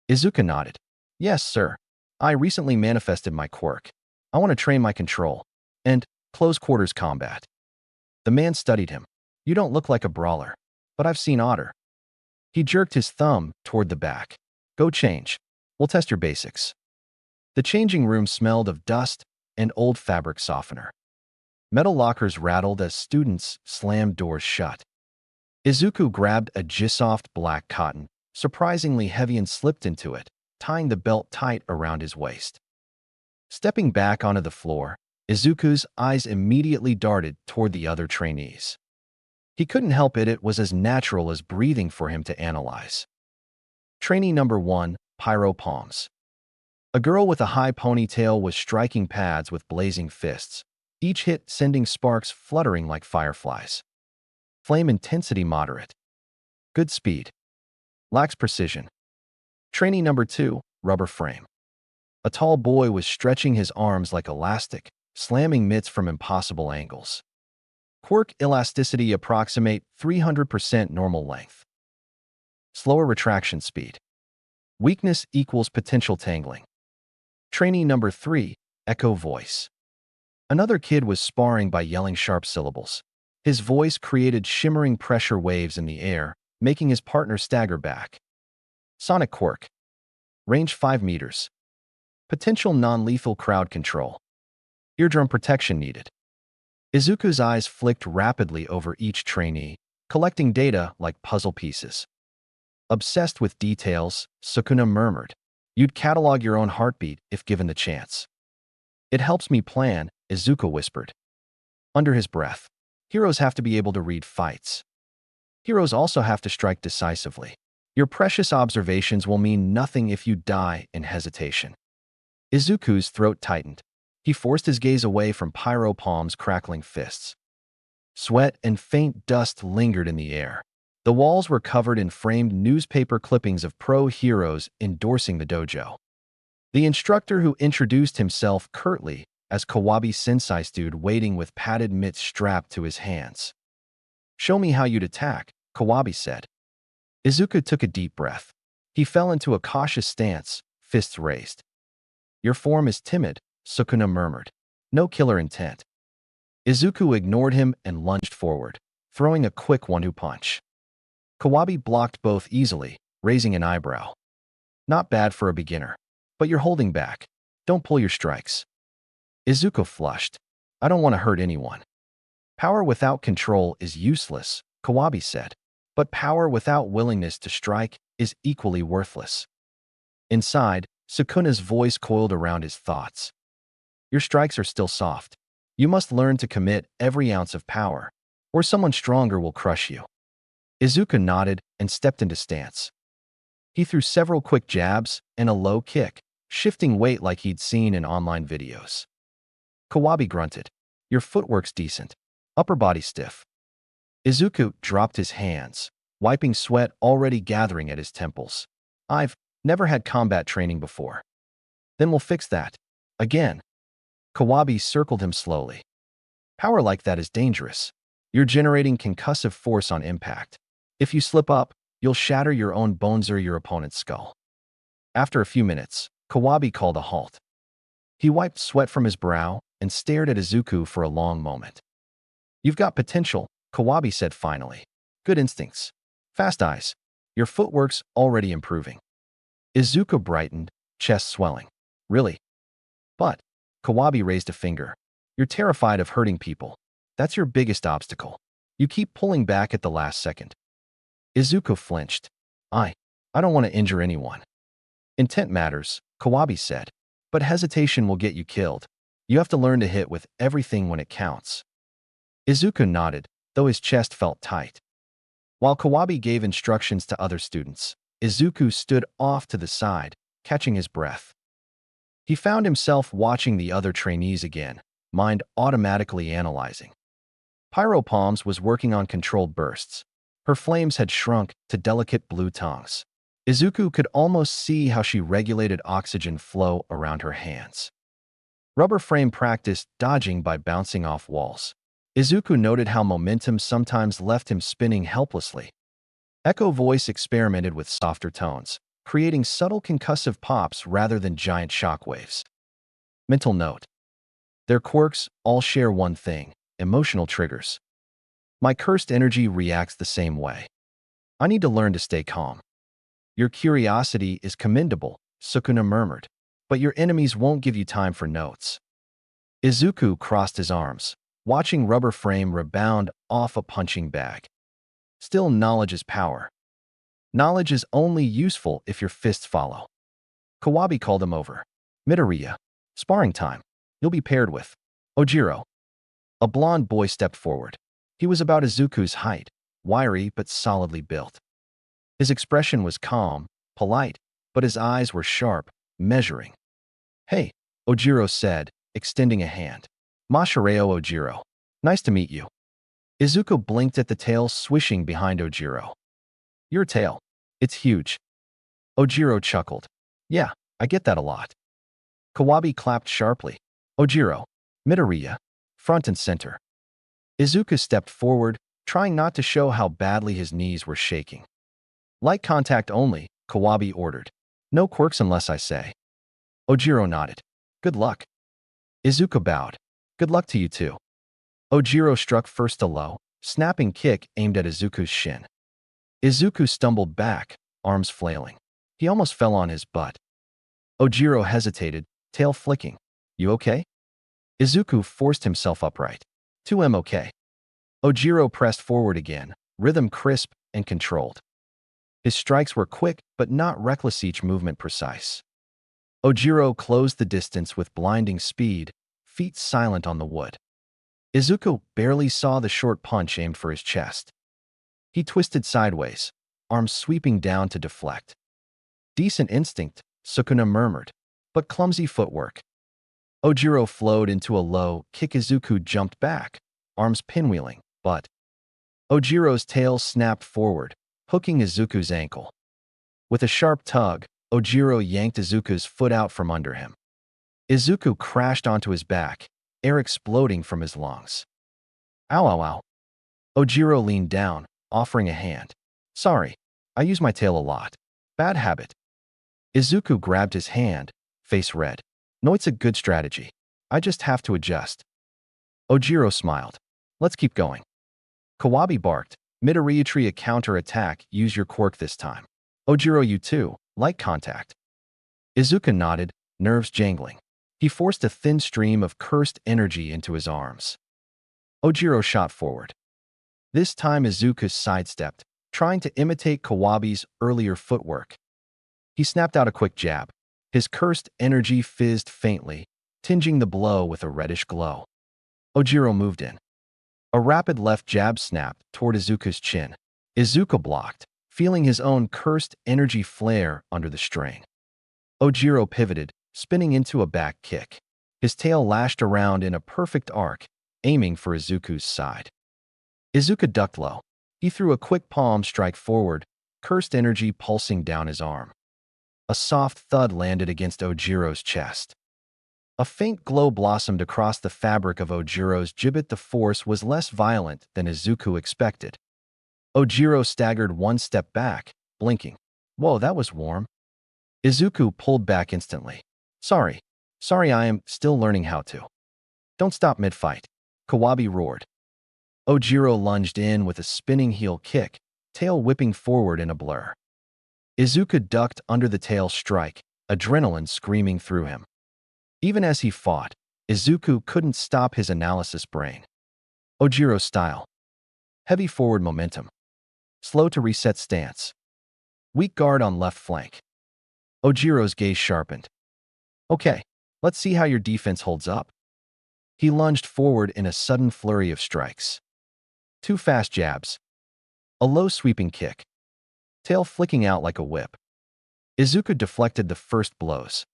Izuku nodded. Yes, sir. I recently manifested my quirk. I want to train my control and close-quarters combat. The man studied him. You don't look like a brawler, but I've seen Otter. He jerked his thumb toward the back. Go change. We'll test your basics. The changing room smelled of dust and old fabric softener. Metal lockers rattled as students slammed doors shut. Izuku grabbed a Gisoft black cotton, surprisingly heavy, and slipped into it, tying the belt tight around his waist. Stepping back onto the floor, Izuku's eyes immediately darted toward the other trainees. He couldn't help it, it was as natural as breathing for him to analyze. Trainee number 1, Pyro Palms. A girl with a high ponytail was striking pads with blazing fists, each hit sending sparks fluttering like fireflies. Flame intensity moderate. Good speed. Lacks precision. Trainee number 2, rubber frame. A tall boy was stretching his arms like elastic, slamming mitts from impossible angles. Quirk elasticity approximate 300% normal length. Slower retraction speed. Weakness equals potential tangling. Trainee number 3, echo voice. Another kid was sparring by yelling sharp syllables. His voice created shimmering pressure waves in the air, making his partner stagger back. Sonic quirk. Range 5 meters. Potential non-lethal crowd control. Eardrum protection needed. Izuku's eyes flicked rapidly over each trainee, collecting data like puzzle pieces. Obsessed with details, Sukuna murmured, "You'd catalog your own heartbeat if given the chance." "It helps me plan," Izuku whispered. Under his breath, "Heroes have to be able to read fights. Heroes also have to strike decisively. Your precious observations will mean nothing if you die in hesitation." Izuku's throat tightened. He forced his gaze away from Pyro Palm's crackling fists. Sweat and faint dust lingered in the air. The walls were covered in framed newspaper clippings of pro heroes endorsing the dojo. The instructor, who introduced himself curtly as Kawabi Sensei, stood waiting with padded mitts strapped to his hands. "Show me how you'd attack," Kawabi said. Izuku took a deep breath. He fell into a cautious stance, fists raised. "Your form is timid," Sukuna murmured. "No killer intent." Izuku ignored him and lunged forward, throwing a quick one-two punch. Kawabi blocked both easily, raising an eyebrow. "Not bad for a beginner. But you're holding back. Don't pull your strikes." Izuku flushed. "I don't want to hurt anyone." "Power without control is useless," Kawabi said. "But power without willingness to strike is equally worthless." Inside, Sukuna's voice coiled around his thoughts. "Your strikes are still soft. You must learn to commit every ounce of power, or someone stronger will crush you." Izuku nodded and stepped into stance. He threw several quick jabs and a low kick, shifting weight like he'd seen in online videos. Kawabi grunted. "Your footwork's decent. Upper body stiff." Izuku dropped his hands, wiping sweat already gathering at his temples. "I've never had combat training before." "Then we'll fix that. Again." Kawabi circled him slowly. "Power like that is dangerous. You're generating concussive force on impact. If you slip up, you'll shatter your own bones or your opponent's skull." After a few minutes, Kawabi called a halt. He wiped sweat from his brow and stared at Izuku for a long moment. "You've got potential," Kawabi said finally. "Good instincts. Fast eyes. Your footwork's already improving." Izuku brightened, chest swelling. "Really?" "But," Kawabi raised a finger, "you're terrified of hurting people. That's your biggest obstacle. You keep pulling back at the last second." Izuku flinched. I don't want to injure anyone." "Intent matters," Kawabi said, "but hesitation will get you killed. You have to learn to hit with everything when it counts." Izuku nodded, though his chest felt tight. While Kawabi gave instructions to other students, Izuku stood off to the side, catching his breath. He found himself watching the other trainees again, mind automatically analyzing. Pyro Palms was working on controlled bursts. Her flames had shrunk to delicate blue tongues. Izuku could almost see how she regulated oxygen flow around her hands. Rubber Frame practiced dodging by bouncing off walls. Izuku noted how momentum sometimes left him spinning helplessly. Echo Voice experimented with softer tones, creating subtle concussive pops rather than giant shockwaves. Mental note: their quirks all share one thing: emotional triggers. My cursed energy reacts the same way. I need to learn to stay calm. Your curiosity is commendable, Sukuna murmured, but your enemies won't give you time for notes. Izuku crossed his arms, watching Rubber Frame rebound off a punching bag. Still, knowledge is power. Knowledge is only useful if your fists follow. Kawabi called him over. "Midoriya, sparring time. You'll be paired with Ojiro." A blond boy stepped forward. He was about Izuku's height, wiry but solidly built. His expression was calm, polite, but his eyes were sharp, measuring. "Hey," Ojiro said, extending a hand. "Mashireo Ojiro. Nice to meet you." Izuku blinked at the tail swishing behind Ojiro. Your tail. It's huge. Ojiro chuckled. Yeah, I get that a lot. Kawabi clapped sharply. Ojiro. Midoriya. Front and center. Izuku stepped forward, trying not to show how badly his knees were shaking. Light contact only, Kawabi ordered. No quirks unless I say. Ojiro nodded. Good luck. Izuku bowed. Good luck to you too. Ojiro struck first a low, snapping kick aimed at Izuku's shin. Izuku stumbled back, arms flailing. He almost fell on his butt. Ojiro hesitated, tail flicking. You okay? Izuku forced himself upright. 2M okay. Ojiro pressed forward again, rhythm crisp and controlled. His strikes were quick but not reckless, each movement precise. Ojiro closed the distance with blinding speed, feet silent on the wood. Izuku barely saw the short punch aimed for his chest. He twisted sideways, arms sweeping down to deflect. Decent instinct, Sukuna murmured, but clumsy footwork. Ojiro flowed into a low kick. Izuku jumped back, arms pinwheeling, but Ojiro's tail snapped forward, hooking Izuku's ankle. With a sharp tug, Ojiro yanked Izuku's foot out from under him. Izuku crashed onto his back, air exploding from his lungs. Ow, ow, ow. Ojiro leaned down, offering a hand. Sorry, I use my tail a lot. Bad habit. Izuku grabbed his hand, face red. No, it's a good strategy. I just have to adjust. Ojiro smiled. Let's keep going. Kawabi barked. Midoriya, a counter-attack. Use your quirk this time. Ojiro, you too. Light contact. Izuku nodded, nerves jangling. He forced a thin stream of cursed energy into his arms. Ojiro shot forward. This time Izuku sidestepped, trying to imitate Kawabi's earlier footwork. He snapped out a quick jab. His cursed energy fizzed faintly, tinging the blow with a reddish glow. Ojiro moved in. A rapid left jab snapped toward Izuku's chin. Izuku blocked, feeling his own cursed energy flare under the strain. Ojiro pivoted, spinning into a back kick. His tail lashed around in a perfect arc, aiming for Izuku's side. Izuku ducked low. He threw a quick palm strike forward, cursed energy pulsing down his arm. A soft thud landed against Ojiro's chest. A faint glow blossomed across the fabric of Ojiro's gibbet. The force was less violent than Izuku expected. Ojiro staggered one step back, blinking. Whoa, that was warm. Izuku pulled back instantly. Sorry, I am still learning how to. Don't stop mid-fight. Kawabi roared. Ojiro lunged in with a spinning heel kick, tail whipping forward in a blur. Izuku ducked under the tail strike, adrenaline screaming through him. Even as he fought, Izuku couldn't stop his analysis brain. Ojiro style. Heavy forward momentum. Slow to reset stance. Weak guard on left flank. Ojiro's gaze sharpened. Okay, let's see how your defense holds up. He lunged forward in a sudden flurry of strikes. 2 fast jabs. A low sweeping kick. Tail flicking out like a whip. Izuku deflected the first blows.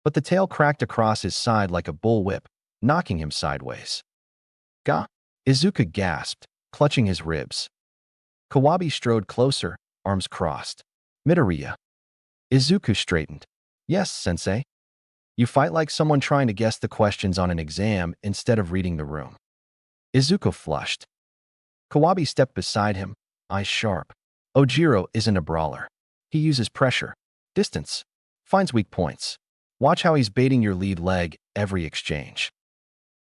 But the tail cracked across his side like a bullwhip, knocking him sideways. Gah! Izuku gasped, clutching his ribs. Kawabi strode closer, arms crossed. Midoriya. Izuku straightened. Yes, sensei. You fight like someone trying to guess the questions on an exam instead of reading the room. Izuku flushed. Kawabi stepped beside him, eyes sharp. Ojiro isn't a brawler. He uses pressure, distance, finds weak points. Watch how he's baiting your lead leg every exchange.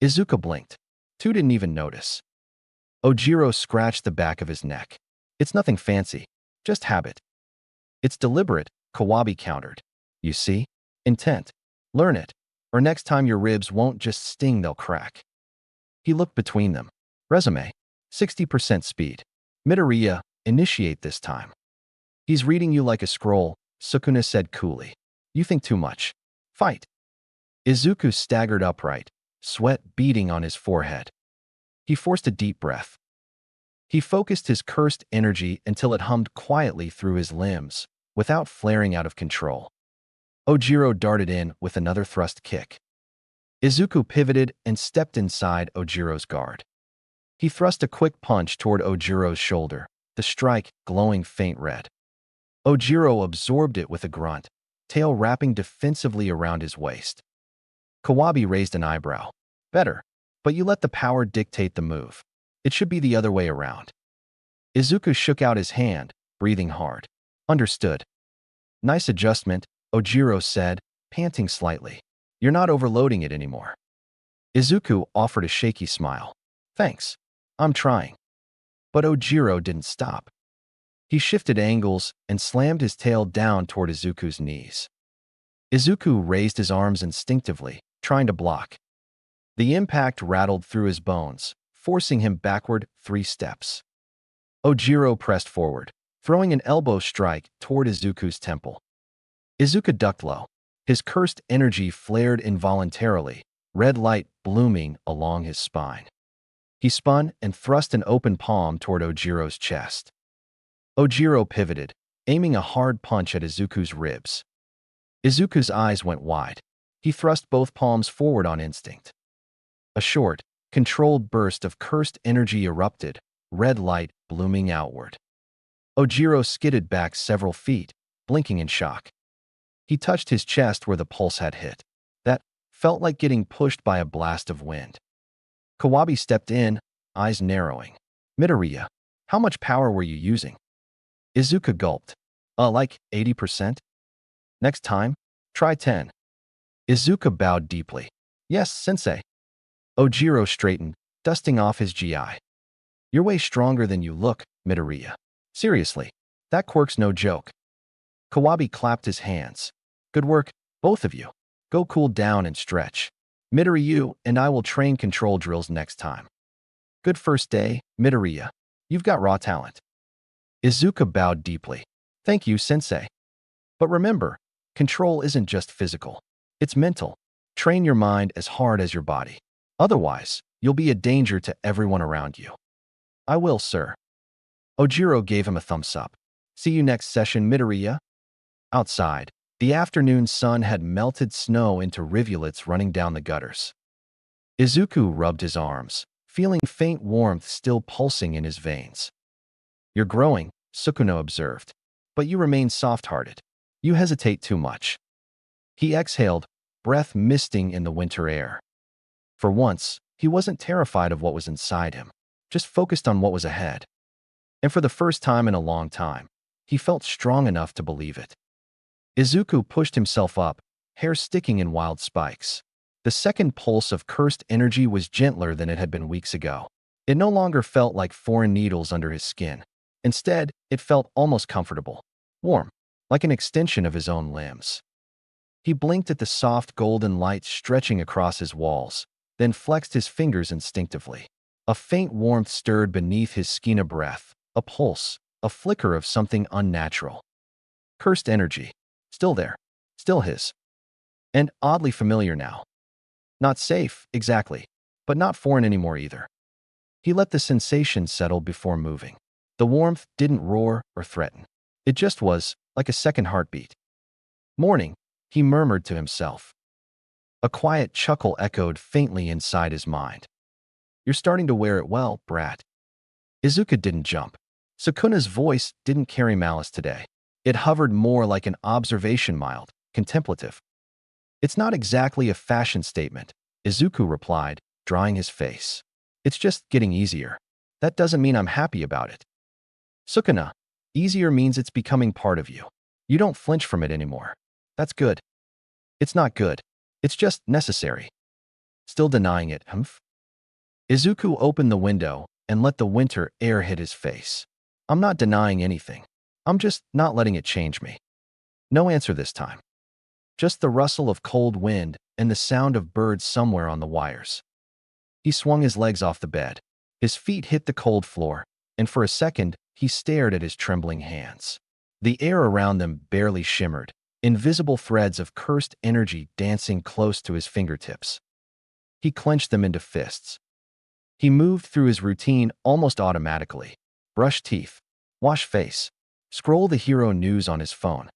Izuku blinked. 2 didn't even notice. Ojiro scratched the back of his neck. It's nothing fancy, just habit. It's deliberate, Kawabi countered. You see? Intent. Learn it, or next time your ribs won't just sting, they'll crack. He looked between them. Resume. 60% speed. Midoriya, initiate this time. He's reading you like a scroll, Sukuna said coolly. You think too much. Fight. Izuku staggered upright, sweat beading on his forehead. He forced a deep breath. He focused his cursed energy until it hummed quietly through his limbs, without flaring out of control. Ojiro darted in with another thrust kick. Izuku pivoted and stepped inside Ojiro's guard. He thrust a quick punch toward Ojiro's shoulder, the strike glowing faint red. Ojiro absorbed it with a grunt, tail wrapping defensively around his waist. Kawabe raised an eyebrow. Better, but you let the power dictate the move. It should be the other way around. Izuku shook out his hand, breathing hard. Understood. Nice adjustment, Ojiro said, panting slightly. You're not overloading it anymore. Izuku offered a shaky smile. Thanks. I'm trying. But Ojiro didn't stop. He shifted angles and slammed his tail down toward Izuku's knees. Izuku raised his arms instinctively, trying to block. The impact rattled through his bones, forcing him backward 3 steps. Ojiro pressed forward, throwing an elbow strike toward Izuku's temple. Izuku ducked low. His cursed energy flared involuntarily, red light blooming along his spine. He spun and thrust an open palm toward Ojiro's chest. Ojiro pivoted, aiming a hard punch at Izuku's ribs. Izuku's eyes went wide. He thrust both palms forward on instinct. A short, controlled burst of cursed energy erupted, red light blooming outward. Ojiro skidded back several feet, blinking in shock. He touched his chest where the pulse had hit. That felt like getting pushed by a blast of wind. Kawabe stepped in, eyes narrowing. Midoriya, how much power were you using? Izuku gulped. Like 80%? Next time, try 10. Izuku bowed deeply. Yes, sensei. Ojiro straightened, dusting off his GI. You're way stronger than you look, Midoriya. Seriously, that quirk's no joke. Kawabe clapped his hands. Good work, both of you. Go cool down and stretch. Midoriya and I will train control drills next time. Good first day, Midoriya. You've got raw talent. Izuku bowed deeply. Thank you, sensei. But remember, control isn't just physical. It's mental. Train your mind as hard as your body. Otherwise, you'll be a danger to everyone around you. I will, sir. Ojiro gave him a thumbs up. See you next session, Midoriya. Outside, the afternoon sun had melted snow into rivulets running down the gutters. Izuku rubbed his arms, feeling faint warmth still pulsing in his veins. You're growing, Sukuna observed, but you remain soft-hearted. You hesitate too much. He exhaled, breath misting in the winter air. For once, he wasn't terrified of what was inside him, just focused on what was ahead. And for the first time in a long time, he felt strong enough to believe it. Izuku pushed himself up, hair sticking in wild spikes. The second pulse of cursed energy was gentler than it had been weeks ago. It no longer felt like foreign needles under his skin. Instead, it felt almost comfortable, warm, like an extension of his own limbs. He blinked at the soft golden light stretching across his walls, then flexed his fingers instinctively. A faint warmth stirred beneath his skin, a breath, a pulse, a flicker of something unnatural. Cursed energy. Still there. Still his. And oddly familiar now. Not safe, exactly, but not foreign anymore either. He let the sensation settle before moving. The warmth didn't roar or threaten. It just was, like a second heartbeat. Morning, he murmured to himself. A quiet chuckle echoed faintly inside his mind. You're starting to wear it well, brat. Izuku didn't jump. Sukuna's voice didn't carry malice today. It hovered more like an observation, mild, contemplative. It's not exactly a fashion statement, Izuku replied, drying his face. It's just getting easier. That doesn't mean I'm happy about it. Sukuna, easier means it's becoming part of you. You don't flinch from it anymore. That's good. It's not good. It's just necessary. Still denying it, humph? Izuku opened the window and let the winter air hit his face. I'm not denying anything. I'm just not letting it change me. No answer this time. Just the rustle of cold wind and the sound of birds somewhere on the wires. He swung his legs off the bed. His feet hit the cold floor, and for a second, he stared at his trembling hands. The air around them barely shimmered, invisible threads of cursed energy dancing close to his fingertips. He clenched them into fists. He moved through his routine almost automatically. Brush teeth, wash face, scroll the hero news on his phone.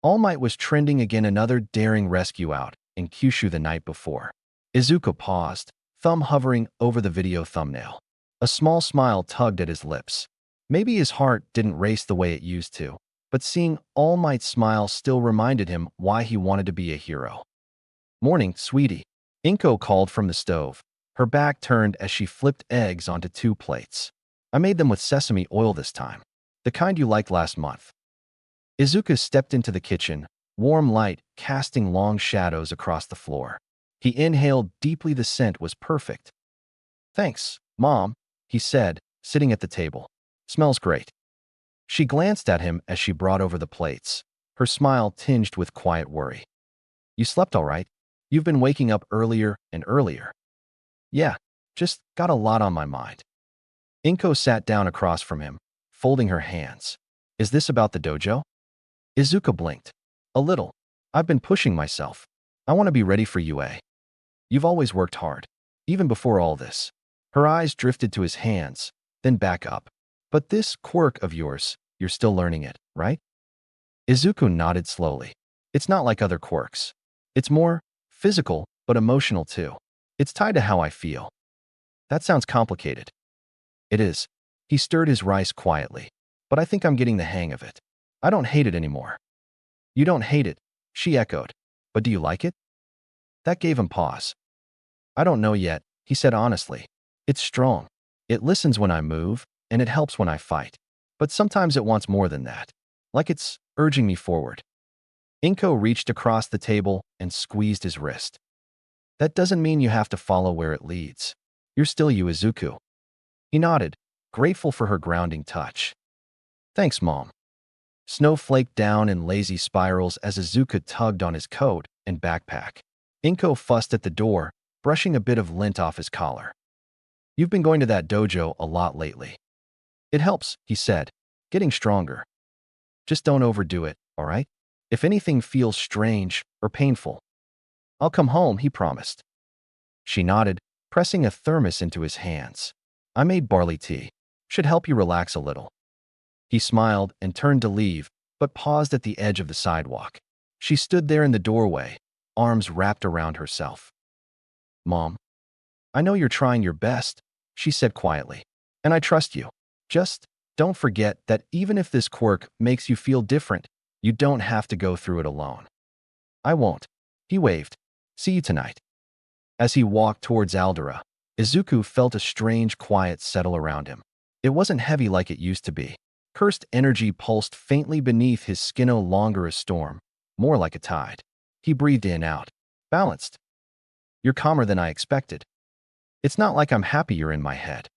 All Might was trending again, another daring rescue out in Kyushu the night before. Izuku paused, thumb hovering over the video thumbnail. A small smile tugged at his lips. Maybe his heart didn't race the way it used to, but seeing All Might's smile still reminded him why he wanted to be a hero. "Morning, sweetie." Inko called from the stove. Her back turned as she flipped eggs onto 2 plates. "I made them with sesame oil this time. The kind you liked last month." Izuku stepped into the kitchen, warm light casting long shadows across the floor. He inhaled deeply. The scent was perfect. "Thanks, Mom," he said, sitting at the table. "Smells great." She glanced at him as she brought over the plates, her smile tinged with quiet worry. "You slept all right? You've been waking up earlier and earlier." "Yeah, just got a lot on my mind." Inko sat down across from him, folding her hands. "Is this about the dojo?" Izuku blinked. "A little. I've been pushing myself. I want to be ready for UA. You've always worked hard, even before all this." Her eyes drifted to his hands, then back up. "But this quirk of yours, you're still learning it, right?" Izuku nodded slowly. "It's not like other quirks. It's more physical, but emotional too. It's tied to how I feel." "That sounds complicated." "It is." He stirred his rice quietly. "But I think I'm getting the hang of it. I don't hate it anymore." "You don't hate it," she echoed. "But do you like it?" That gave him pause. "I don't know yet," he said honestly. "It's strong. It listens when I move, and it helps when I fight. But sometimes it wants more than that. Like it's urging me forward." Inko reached across the table and squeezed his wrist. "That doesn't mean you have to follow where it leads. You're still you, Izuku." He nodded, grateful for her grounding touch. "Thanks, Mom." Snow flaked down in lazy spirals as Izuku tugged on his coat and backpack. Inko fussed at the door, brushing a bit of lint off his collar. "You've been going to that dojo a lot lately." "It helps," he said, "getting stronger. Just don't overdo it, all right? If anything feels strange or painful, I'll come home," he promised. She nodded, pressing a thermos into his hands. "I made barley tea. Should help you relax a little." He smiled and turned to leave, but paused at the edge of the sidewalk. She stood there in the doorway, arms wrapped around herself. "Mom, I know you're trying your best," she said quietly, "and I trust you. Just don't forget that even if this quirk makes you feel different, you don't have to go through it alone." "I won't." He waved. "See you tonight." As he walked towards Aldera, Izuku felt a strange quiet settle around him. It wasn't heavy like it used to be. Cursed energy pulsed faintly beneath his skin, no longer a storm, more like a tide. He breathed in, out. "Balanced. You're calmer than I expected. It's not like I'm happy you're in my head.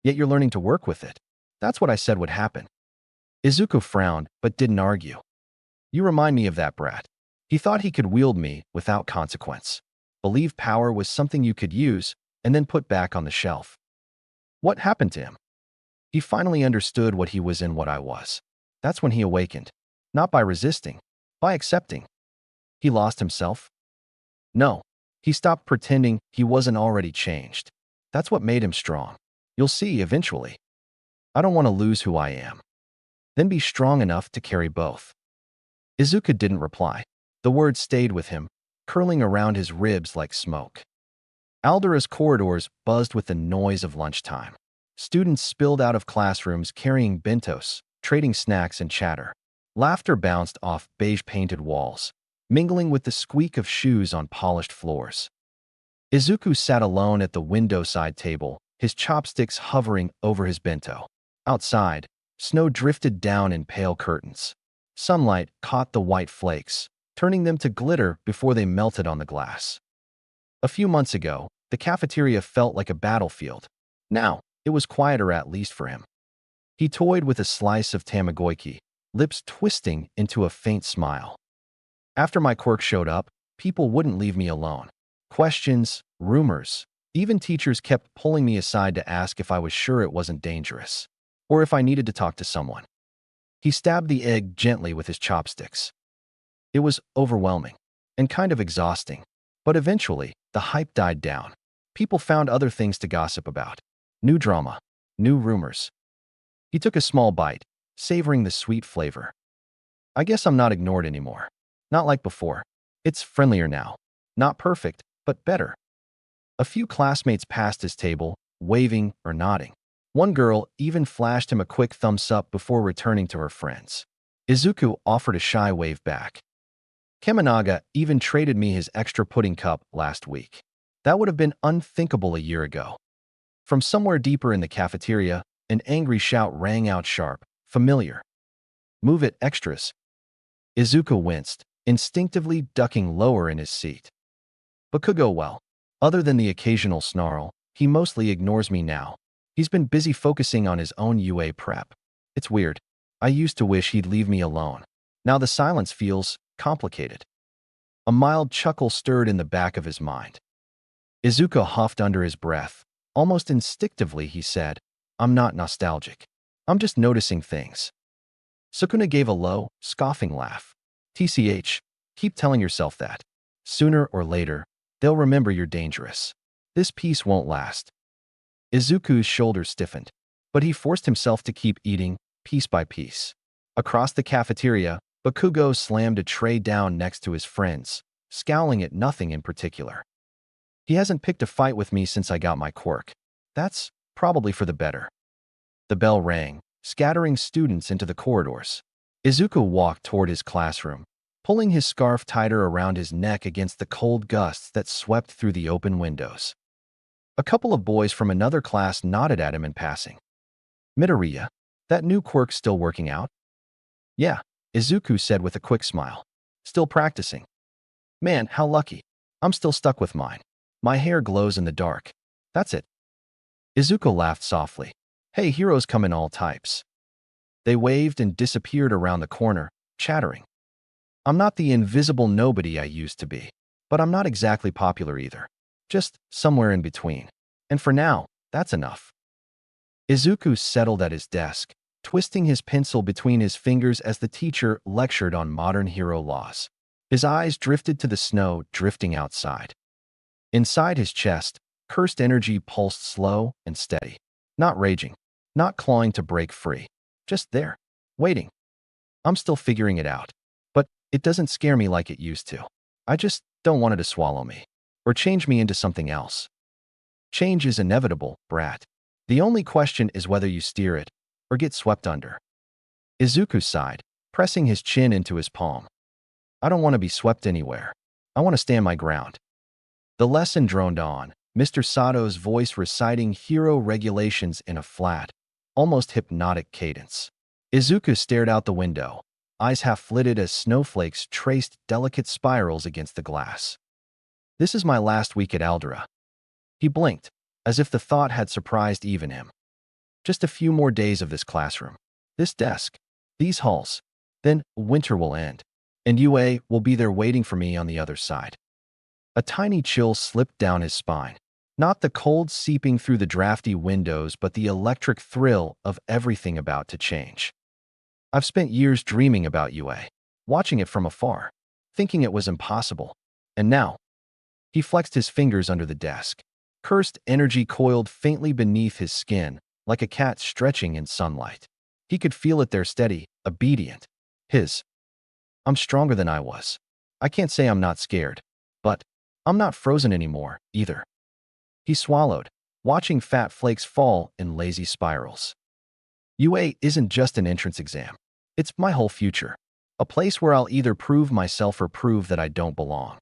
Yet you're learning to work with it. That's what I said would happen." Izuku frowned, but didn't argue. "You remind me of that brat. He thought he could wield me without consequence. Believe power was something you could use and then put back on the shelf. What happened to him? He finally understood what he was and what I was. That's when he awakened. Not by resisting, by accepting." "He lost himself?" "No. He stopped pretending he wasn't already changed. That's what made him strong. You'll see eventually. I don't want to lose who I am. Then be strong enough to carry both." Izuku didn't reply. The words stayed with him, curling around his ribs like smoke. Aldera's corridors buzzed with the noise of lunchtime. Students spilled out of classrooms carrying bentos, trading snacks and chatter. Laughter bounced off beige-painted walls, mingling with the squeak of shoes on polished floors. Izuku sat alone at the window-side table, his chopsticks hovering over his bento. Outside, snow drifted down in pale curtains. Sunlight caught the white flakes, turning them to glitter before they melted on the glass. A few months ago, the cafeteria felt like a battlefield. Now, it was quieter, at least for him. He toyed with a slice of tamagoyaki, lips twisting into a faint smile. "After my quirk showed up, people wouldn't leave me alone. Questions, rumors, even teachers kept pulling me aside to ask if I was sure it wasn't dangerous, or if I needed to talk to someone." He stabbed the egg gently with his chopsticks. It was overwhelming and kind of exhausting, but eventually, the hype died down. People found other things to gossip about. New drama, new rumors. He took a small bite, savoring the sweet flavor. "I guess I'm not ignored anymore. Not like before. It's friendlier now. Not perfect, but better." A few classmates passed his table, waving or nodding. One girl even flashed him a quick thumbs up before returning to her friends. Izuku offered a shy wave back. Keminaga even traded me his extra pudding cup last week. That would have been unthinkable a year ago. From somewhere deeper in the cafeteria, an angry shout rang out sharp, familiar. "Move it, extras." Izuku winced, instinctively ducking lower in his seat. But could go well. Other than the occasional snarl, he mostly ignores me now. He's been busy focusing on his own UA prep. It's weird. I used to wish he'd leave me alone. Now the silence feels complicated. A mild chuckle stirred in the back of his mind. Izuku huffed under his breath. Almost instinctively, he said, "I'm not nostalgic. I'm just noticing things." Sukuna gave a low, scoffing laugh. "TCH, keep telling yourself that. Sooner or later, they'll remember you're dangerous. This peace won't last." Izuku's shoulders stiffened, but he forced himself to keep eating, piece by piece. Across the cafeteria, Bakugo slammed a tray down next to his friends, scowling at nothing in particular. "He hasn't picked a fight with me since I got my quirk. That's probably for the better." The bell rang, scattering students into the corridors. Izuku walked toward his classroom, pulling his scarf tighter around his neck against the cold gusts that swept through the open windows. A couple of boys from another class nodded at him in passing. "Midoriya, that new quirk still working out?" "Yeah," Izuku said with a quick smile. "Still practicing." "Man, how lucky. I'm still stuck with mine. My hair glows in the dark. That's it." Izuku laughed softly. "Hey, heroes come in all types." They waved and disappeared around the corner, chattering. "I'm not the invisible nobody I used to be, but I'm not exactly popular either. Just somewhere in between. And for now, that's enough." Izuku settled at his desk, twisting his pencil between his fingers as the teacher lectured on modern hero laws. His eyes drifted to the snow drifting outside. Inside his chest, cursed energy pulsed slow and steady. Not raging, not clawing to break free. Just there, waiting. I'm still figuring it out. But it doesn't scare me like it used to. I just don't want it to swallow me. Or change me into something else. Change is inevitable, brat. The only question is whether you steer it or get swept under. Izuku sighed, pressing his chin into his palm. "I don't want to be swept anywhere. I want to stand my ground." The lesson droned on, Mr. Sato's voice reciting hero regulations in a flat, almost hypnotic cadence. Izuku stared out the window, eyes half-lidded as snowflakes traced delicate spirals against the glass. "This is my last week at Aldera." He blinked, as if the thought had surprised even him. "Just a few more days of this classroom, this desk, these halls. Then winter will end, and UA will be there waiting for me on the other side." A tiny chill slipped down his spine. Not the cold seeping through the drafty windows, but the electric thrill of everything about to change. "I've spent years dreaming about UA, watching it from afar, thinking it was impossible. And now..." He flexed his fingers under the desk. Cursed energy coiled faintly beneath his skin, like a cat stretching in sunlight. He could feel it there steady, obedient. His. "I'm stronger than I was. I can't say I'm not scared. But I'm not frozen anymore, either." He swallowed, watching fat flakes fall in lazy spirals. UA isn't just an entrance exam. It's my whole future. A place where I'll either prove myself or prove that I don't belong.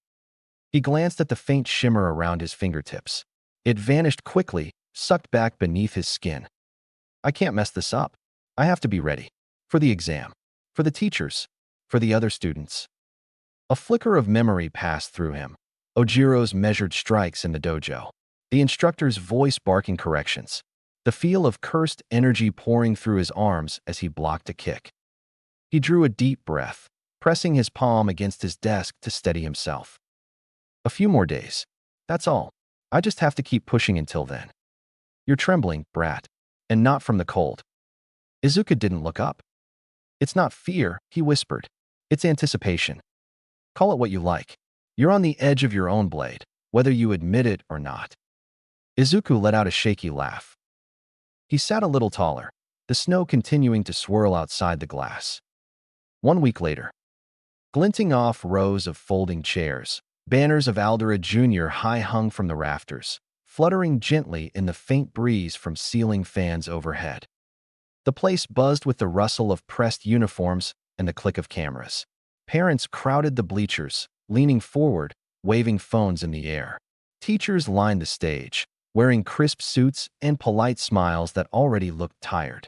He glanced at the faint shimmer around his fingertips. It vanished quickly, sucked back beneath his skin. "I can't mess this up. I have to be ready. For the exam. For the teachers. For the other students." A flicker of memory passed through him. Ojiro's measured strikes in the dojo. The instructor's voice barking corrections. The feel of cursed energy pouring through his arms as he blocked a kick. He drew a deep breath, pressing his palm against his desk to steady himself. "A few more days. That's all. I just have to keep pushing until then." "You're trembling, brat. And not from the cold." Izuku didn't look up. "It's not fear," he whispered. "It's anticipation. Call it what you like. You're on the edge of your own blade, whether you admit it or not." Izuku let out a shaky laugh. He sat a little taller, the snow continuing to swirl outside the glass. 1 week later. Glinting off rows of folding chairs, banners of Aldera Jr. high hung from the rafters, fluttering gently in the faint breeze from ceiling fans overhead. The place buzzed with the rustle of pressed uniforms and the click of cameras. Parents crowded the bleachers, leaning forward, waving phones in the air. Teachers lined the stage, wearing crisp suits and polite smiles that already looked tired.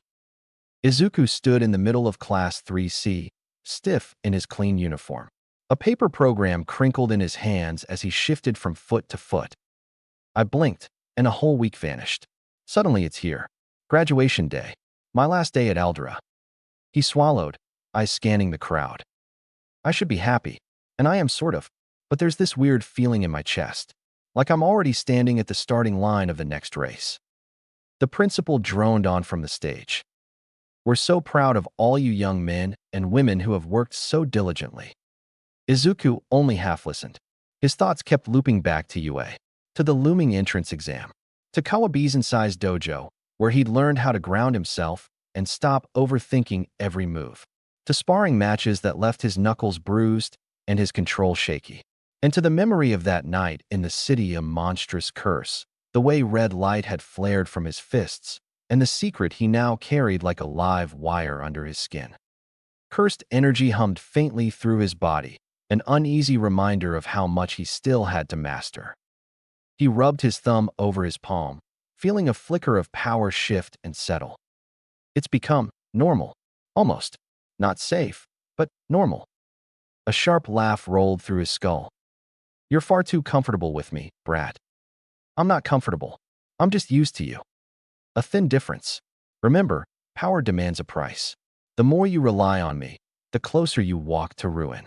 Izuku stood in the middle of Class 3C, stiff in his clean uniform. A paper program crinkled in his hands as he shifted from foot to foot. I blinked, and a whole week vanished. Suddenly it's here. Graduation day. My last day at Aldera. He swallowed, eyes scanning the crowd. I should be happy, and I am sort of, but there's this weird feeling in my chest, like I'm already standing at the starting line of the next race. The principal droned on from the stage. We're so proud of all you young men and women who have worked so diligently. Izuku only half listened. His thoughts kept looping back to UA, to the looming entrance exam, to Kawabi's dojo, where he'd learned how to ground himself and stop overthinking every move, to sparring matches that left his knuckles bruised and his control shaky, and to the memory of that night in the city a monstrous curse, the way red light had flared from his fists, and the secret he now carried like a live wire under his skin. Cursed energy hummed faintly through his body, an uneasy reminder of how much he still had to master. He rubbed his thumb over his palm, feeling a flicker of power shift and settle. It's become normal, almost. Not safe, but normal. A sharp laugh rolled through his skull. You're far too comfortable with me, brat. I'm not comfortable. I'm just used to you. A thin difference. Remember, power demands a price. The more you rely on me, the closer you walk to ruin.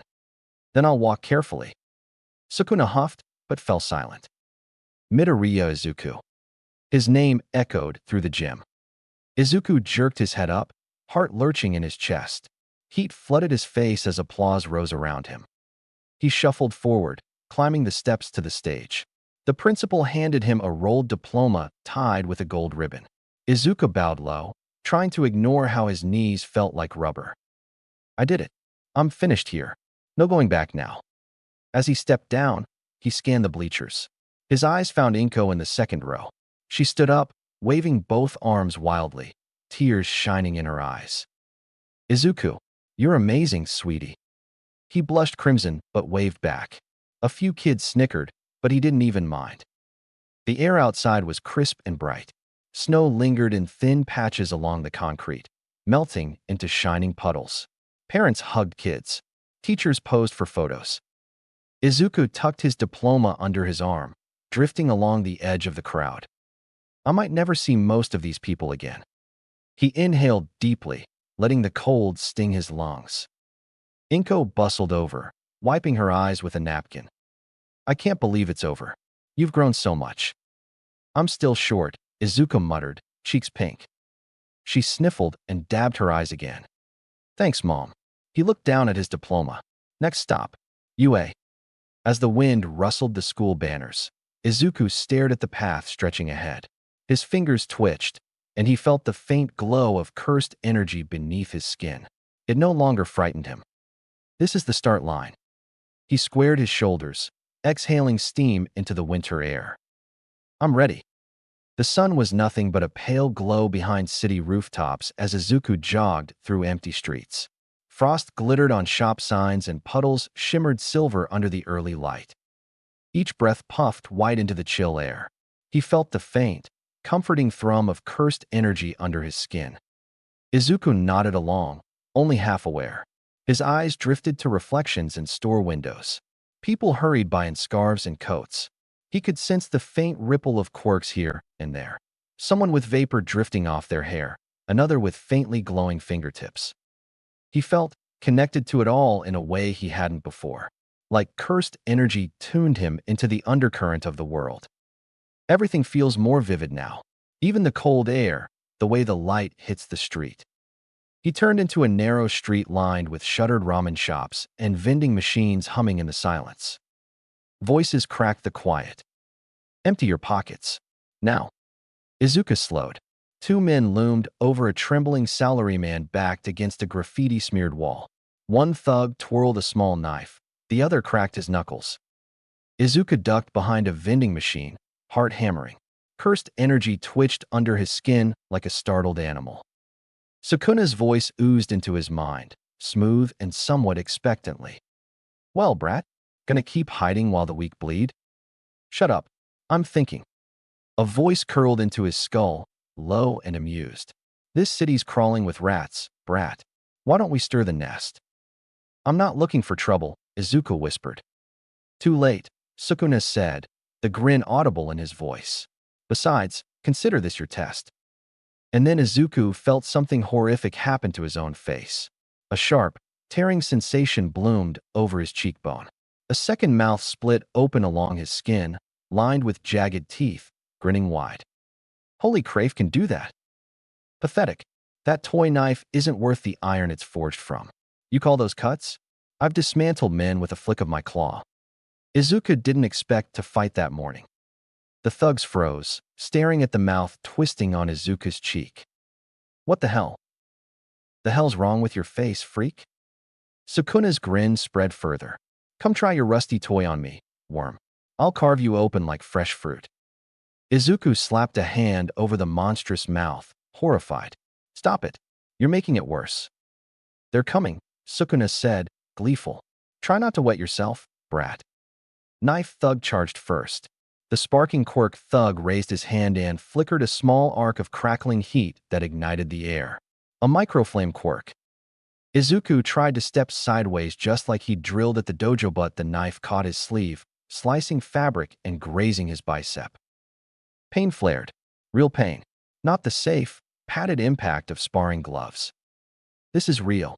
Then I'll walk carefully. Sukuna huffed, but fell silent. Midoriya Izuku. His name echoed through the gym. Izuku jerked his head up, heart lurching in his chest. Heat flooded his face as applause rose around him. He shuffled forward, climbing the steps to the stage. The principal handed him a rolled diploma tied with a gold ribbon. Izuku bowed low, trying to ignore how his knees felt like rubber. I did it. I'm finished here. No going back now. As he stepped down, he scanned the bleachers. His eyes found Inko in the second row. She stood up, waving both arms wildly, tears shining in her eyes. Izuku, you're amazing, sweetie. He blushed crimson but waved back. A few kids snickered, but he didn't even mind. The air outside was crisp and bright. Snow lingered in thin patches along the concrete, melting into shining puddles. Parents hugged kids. Teachers posed for photos. Izuku tucked his diploma under his arm, drifting along the edge of the crowd. I might never see most of these people again. He inhaled deeply, letting the cold sting his lungs. Inko bustled over, wiping her eyes with a napkin. I can't believe it's over. You've grown so much. I'm still short, Izuku muttered, cheeks pink. She sniffled and dabbed her eyes again. Thanks, Mom. He looked down at his diploma. Next stop, UA. As the wind rustled the school banners, Izuku stared at the path stretching ahead. His fingers twitched, and he felt the faint glow of cursed energy beneath his skin. It no longer frightened him. This is the start line. He squared his shoulders, exhaling steam into the winter air. I'm ready. The sun was nothing but a pale glow behind city rooftops as Izuku jogged through empty streets. Frost glittered on shop signs and puddles shimmered silver under the early light. Each breath puffed white into the chill air. He felt the faint, comforting thrum of cursed energy under his skin. Izuku nodded along, only half aware. His eyes drifted to reflections in store windows. People hurried by in scarves and coats. He could sense the faint ripple of quirks here and there. Someone with vapor drifting off their hair, another with faintly glowing fingertips. He felt connected to it all in a way he hadn't before. Like cursed energy tuned him into the undercurrent of the world. Everything feels more vivid now. Even the cold air, the way the light hits the street. He turned into a narrow street lined with shuttered ramen shops and vending machines humming in the silence. Voices cracked the quiet. Empty your pockets. Now. Izuku slowed. Two men loomed over a trembling salaryman backed against a graffiti-smeared wall. One thug twirled a small knife. The other cracked his knuckles. Izuku ducked behind a vending machine, heart hammering. Cursed energy twitched under his skin like a startled animal. Sukuna's voice oozed into his mind, smooth and somewhat expectantly. "Well, brat, gonna keep hiding while the weak bleed?" "Shut up. I'm thinking." A voice curled into his skull, low and amused. "This city's crawling with rats, brat. Why don't we stir the nest?" "I'm not looking for trouble," Izuku whispered. "Too late," Sukuna said, the grin audible in his voice. "Besides, consider this your test." And then Izuku felt something horrific happen to his own face. A sharp, tearing sensation bloomed over his cheekbone. A second mouth split open along his skin, lined with jagged teeth, grinning wide. "Holy Crave can do that." "Pathetic. That toy knife isn't worth the iron it's forged from. You call those cuts? I've dismantled men with a flick of my claw." Izuku didn't expect to fight that morning. The thugs froze, staring at the mouth twisting on Izuku's cheek. "What the hell? The hell's wrong with your face, freak?" Sukuna's grin spread further. "Come try your rusty toy on me, worm. I'll carve you open like fresh fruit." Izuku slapped a hand over the monstrous mouth, horrified. "Stop it. You're making it worse." "They're coming," Sukuna said, gleeful. "Try not to wet yourself, brat." Knife thug charged first. The sparking quirk thug raised his hand and flickered a small arc of crackling heat that ignited the air. A microflame quirk. Izuku tried to step sideways just like he'd drilled at the dojo, but the knife caught his sleeve, slicing fabric and grazing his bicep. Pain flared. Real pain. Not the safe, padded impact of sparring gloves. "This is real."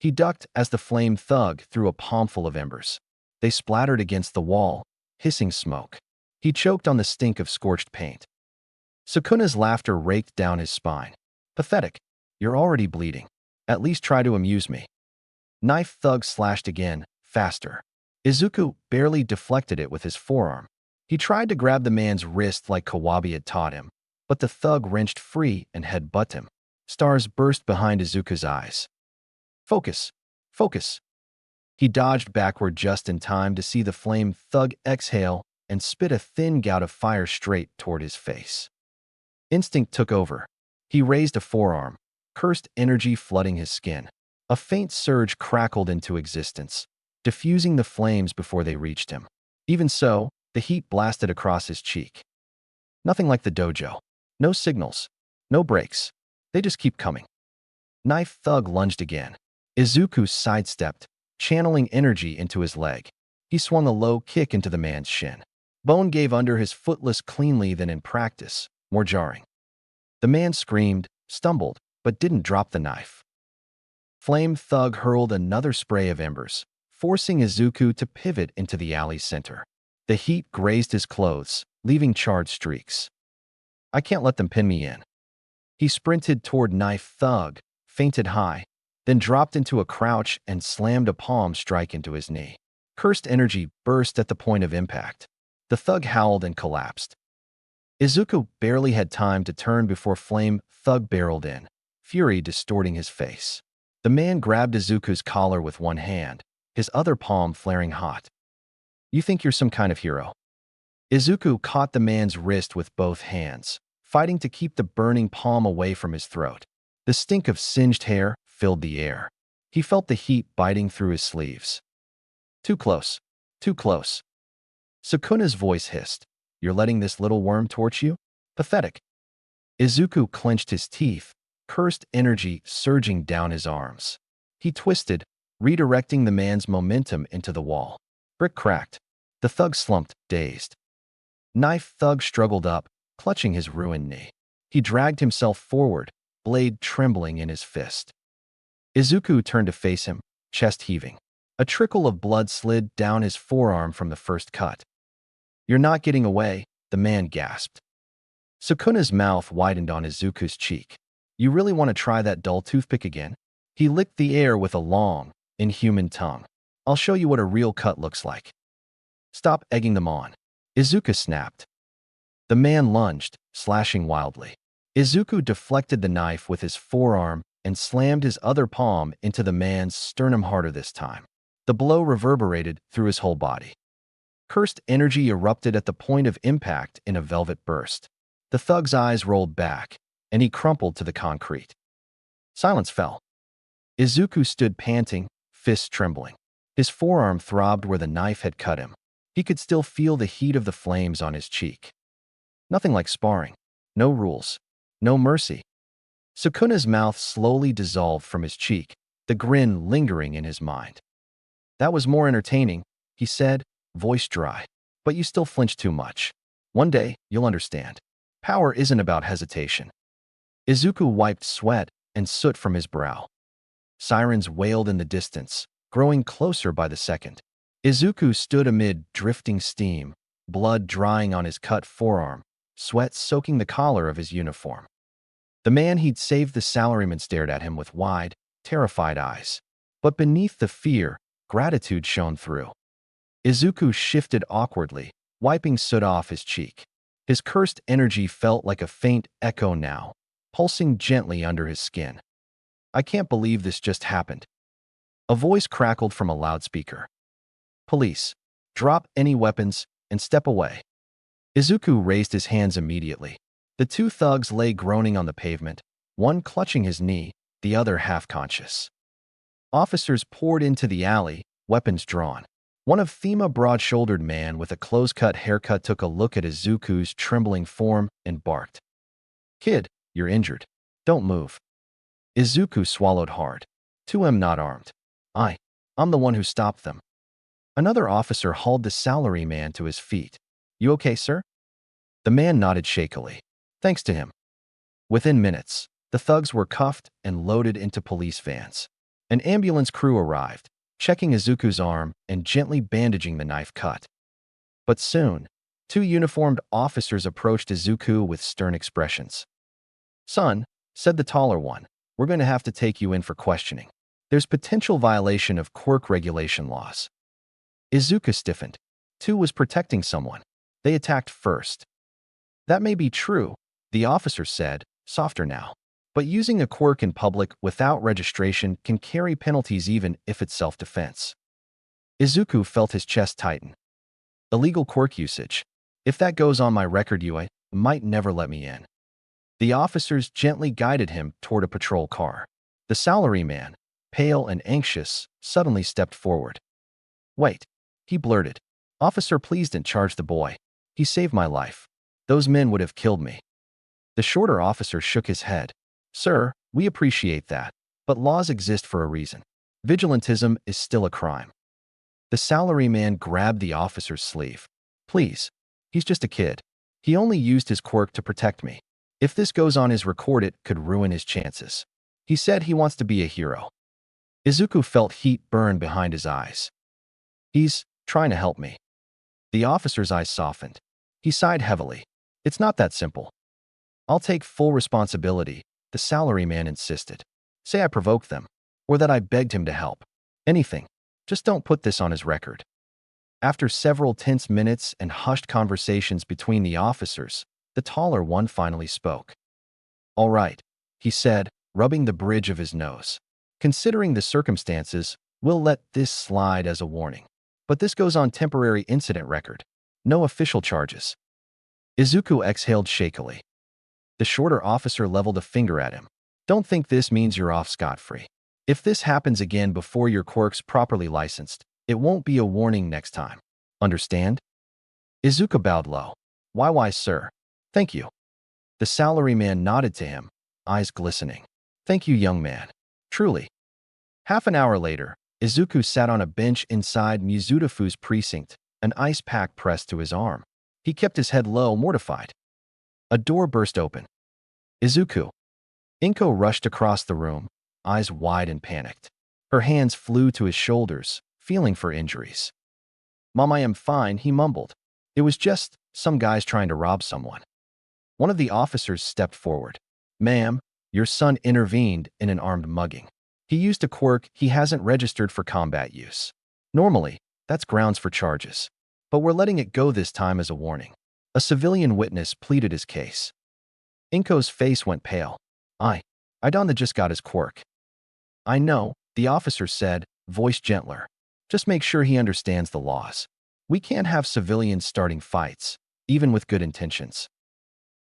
He ducked as the flame thug threw a palmful of embers. They splattered against the wall, hissing smoke. He choked on the stink of scorched paint. Sukuna's laughter raked down his spine. "Pathetic. You're already bleeding. At least try to amuse me." Knife thug slashed again, faster. Izuku barely deflected it with his forearm. He tried to grab the man's wrist like Kawabe had taught him, but the thug wrenched free and headbutted him. Stars burst behind Izuku's eyes. "Focus! Focus!" He dodged backward just in time to see the flame thug exhale and spit a thin gout of fire straight toward his face. Instinct took over. He raised a forearm, cursed energy flooding his skin. A faint surge crackled into existence, diffusing the flames before they reached him. Even so, the heat blasted across his cheek. Nothing like the dojo. No signals. No breaks. They just keep coming. Knife thug lunged again. Izuku sidestepped, channeling energy into his leg. He swung a low kick into the man's shin. Bone gave under his foot less cleanly than in practice, more jarring. The man screamed, stumbled, but didn't drop the knife. Flame thug hurled another spray of embers, forcing Izuku to pivot into the alley's center. The heat grazed his clothes, leaving charred streaks. "I can't let them pin me in." He sprinted toward Knife Thug, feinted high, then dropped into a crouch and slammed a palm strike into his knee. Cursed energy burst at the point of impact. The thug howled and collapsed. Izuku barely had time to turn before Flame Thug barreled in, fury distorting his face. The man grabbed Izuku's collar with one hand, his other palm flaring hot. "You think you're some kind of hero?" Izuku caught the man's wrist with both hands, fighting to keep the burning palm away from his throat. The stink of singed hair filled the air. He felt the heat biting through his sleeves. "Too close. Too close." Sukuna's voice hissed. "You're letting this little worm torch you? Pathetic." Izuku clenched his teeth, cursed energy surging down his arms. He twisted, redirecting the man's momentum into the wall. Brick cracked. The thug slumped, dazed. Knife Thug struggled up, clutching his ruined knee. He dragged himself forward, blade trembling in his fist. Izuku turned to face him, chest heaving. A trickle of blood slid down his forearm from the first cut. "You're not getting away," the man gasped. Sukuna's mouth widened on Izuku's cheek. "You really want to try that dull toothpick again?" He licked the air with a long, inhuman tongue. "I'll show you what a real cut looks like." "Stop egging them on." Izuku snapped. The man lunged, slashing wildly. Izuku deflected the knife with his forearm and slammed his other palm into the man's sternum harder this time. The blow reverberated through his whole body. Cursed energy erupted at the point of impact in a velvet burst. The thug's eyes rolled back, and he crumpled to the concrete. Silence fell. Izuku stood panting, fists trembling. His forearm throbbed where the knife had cut him. He could still feel the heat of the flames on his cheek. Nothing like sparring. No rules. No mercy. Sukuna's mouth slowly dissolved from his cheek, the grin lingering in his mind. That was more entertaining, he said, voice dry. But you still flinch too much. One day, you'll understand. Power isn't about hesitation. Izuku wiped sweat and soot from his brow. Sirens wailed in the distance, growing closer by the second. Izuku stood amid drifting steam, blood drying on his cut forearm, sweat soaking the collar of his uniform. The man he'd saved the salaryman stared at him with wide, terrified eyes. But beneath the fear, gratitude shone through. Izuku shifted awkwardly, wiping soot off his cheek. His cursed energy felt like a faint echo now, pulsing gently under his skin. I can't believe this just happened. A voice crackled from a loudspeaker. Police, drop any weapons and step away. Izuku raised his hands immediately. The two thugs lay groaning on the pavement, one clutching his knee, the other half-conscious. Officers poured into the alley, weapons drawn. One of them, a broad-shouldered man with a close-cut haircut, took a look at Izuku's trembling form and barked. Kid, you're injured. Don't move. Izuku swallowed hard. 2M not armed. I'm the one who stopped them. Another officer hauled the salaryman to his feet. You okay, sir? The man nodded shakily. Thanks to him. Within minutes, the thugs were cuffed and loaded into police vans. An ambulance crew arrived, checking Izuku's arm and gently bandaging the knife cut. But soon, two uniformed officers approached Izuku with stern expressions. Son, said the taller one, we're going to have to take you in for questioning. There's potential violation of quirk regulation laws. Izuku stiffened. Two was protecting someone. They attacked first. That may be true, the officer said, softer now. But using a quirk in public without registration can carry penalties even if it's self-defense. Izuku felt his chest tighten. Illegal quirk usage. If that goes on my record, you might never let me in. The officers gently guided him toward a patrol car. The salaryman, pale and anxious, suddenly stepped forward. Wait, he blurted. Officer, please don't charge the boy. He saved my life. Those men would have killed me. The shorter officer shook his head. Sir, we appreciate that, but laws exist for a reason. Vigilantism is still a crime. The salaryman grabbed the officer's sleeve. Please, he's just a kid. He only used his quirk to protect me. If this goes on his record, it could ruin his chances. He said he wants to be a hero. Izuku felt heat burn behind his eyes. He's trying to help me. The officer's eyes softened. He sighed heavily. It's not that simple. I'll take full responsibility, the salaryman insisted. Say I provoked them, or that I begged him to help. Anything. Just don't put this on his record. After several tense minutes and hushed conversations between the officers, the taller one finally spoke. All right, he said, rubbing the bridge of his nose. Considering the circumstances, we'll let this slide as a warning. But this goes on temporary incident record. No official charges. Izuku exhaled shakily. The shorter officer leveled a finger at him. Don't think this means you're off scot-free. If this happens again before your quirk's properly licensed, it won't be a warning next time. Understand? Izuku bowed low. Why, sir? Thank you. The salaryman nodded to him, eyes glistening. Thank you, young man. Truly. Half an hour later, Izuku sat on a bench inside Mizutafu's precinct, an ice pack pressed to his arm. He kept his head low, mortified. A door burst open. Izuku. Inko rushed across the room, eyes wide and panicked. Her hands flew to his shoulders, feeling for injuries. Mom, I am fine, he mumbled. It was just some guys trying to rob someone. One of the officers stepped forward. Ma'am, your son intervened in an armed mugging. He used a quirk he hasn't registered for combat use. Normally, that's grounds for charges. But we're letting it go this time as a warning. A civilian witness pleaded his case. Inko's face went pale. Idonda just got his quirk. I know, the officer said, voice gentler. Just make sure he understands the laws. We can't have civilians starting fights, even with good intentions.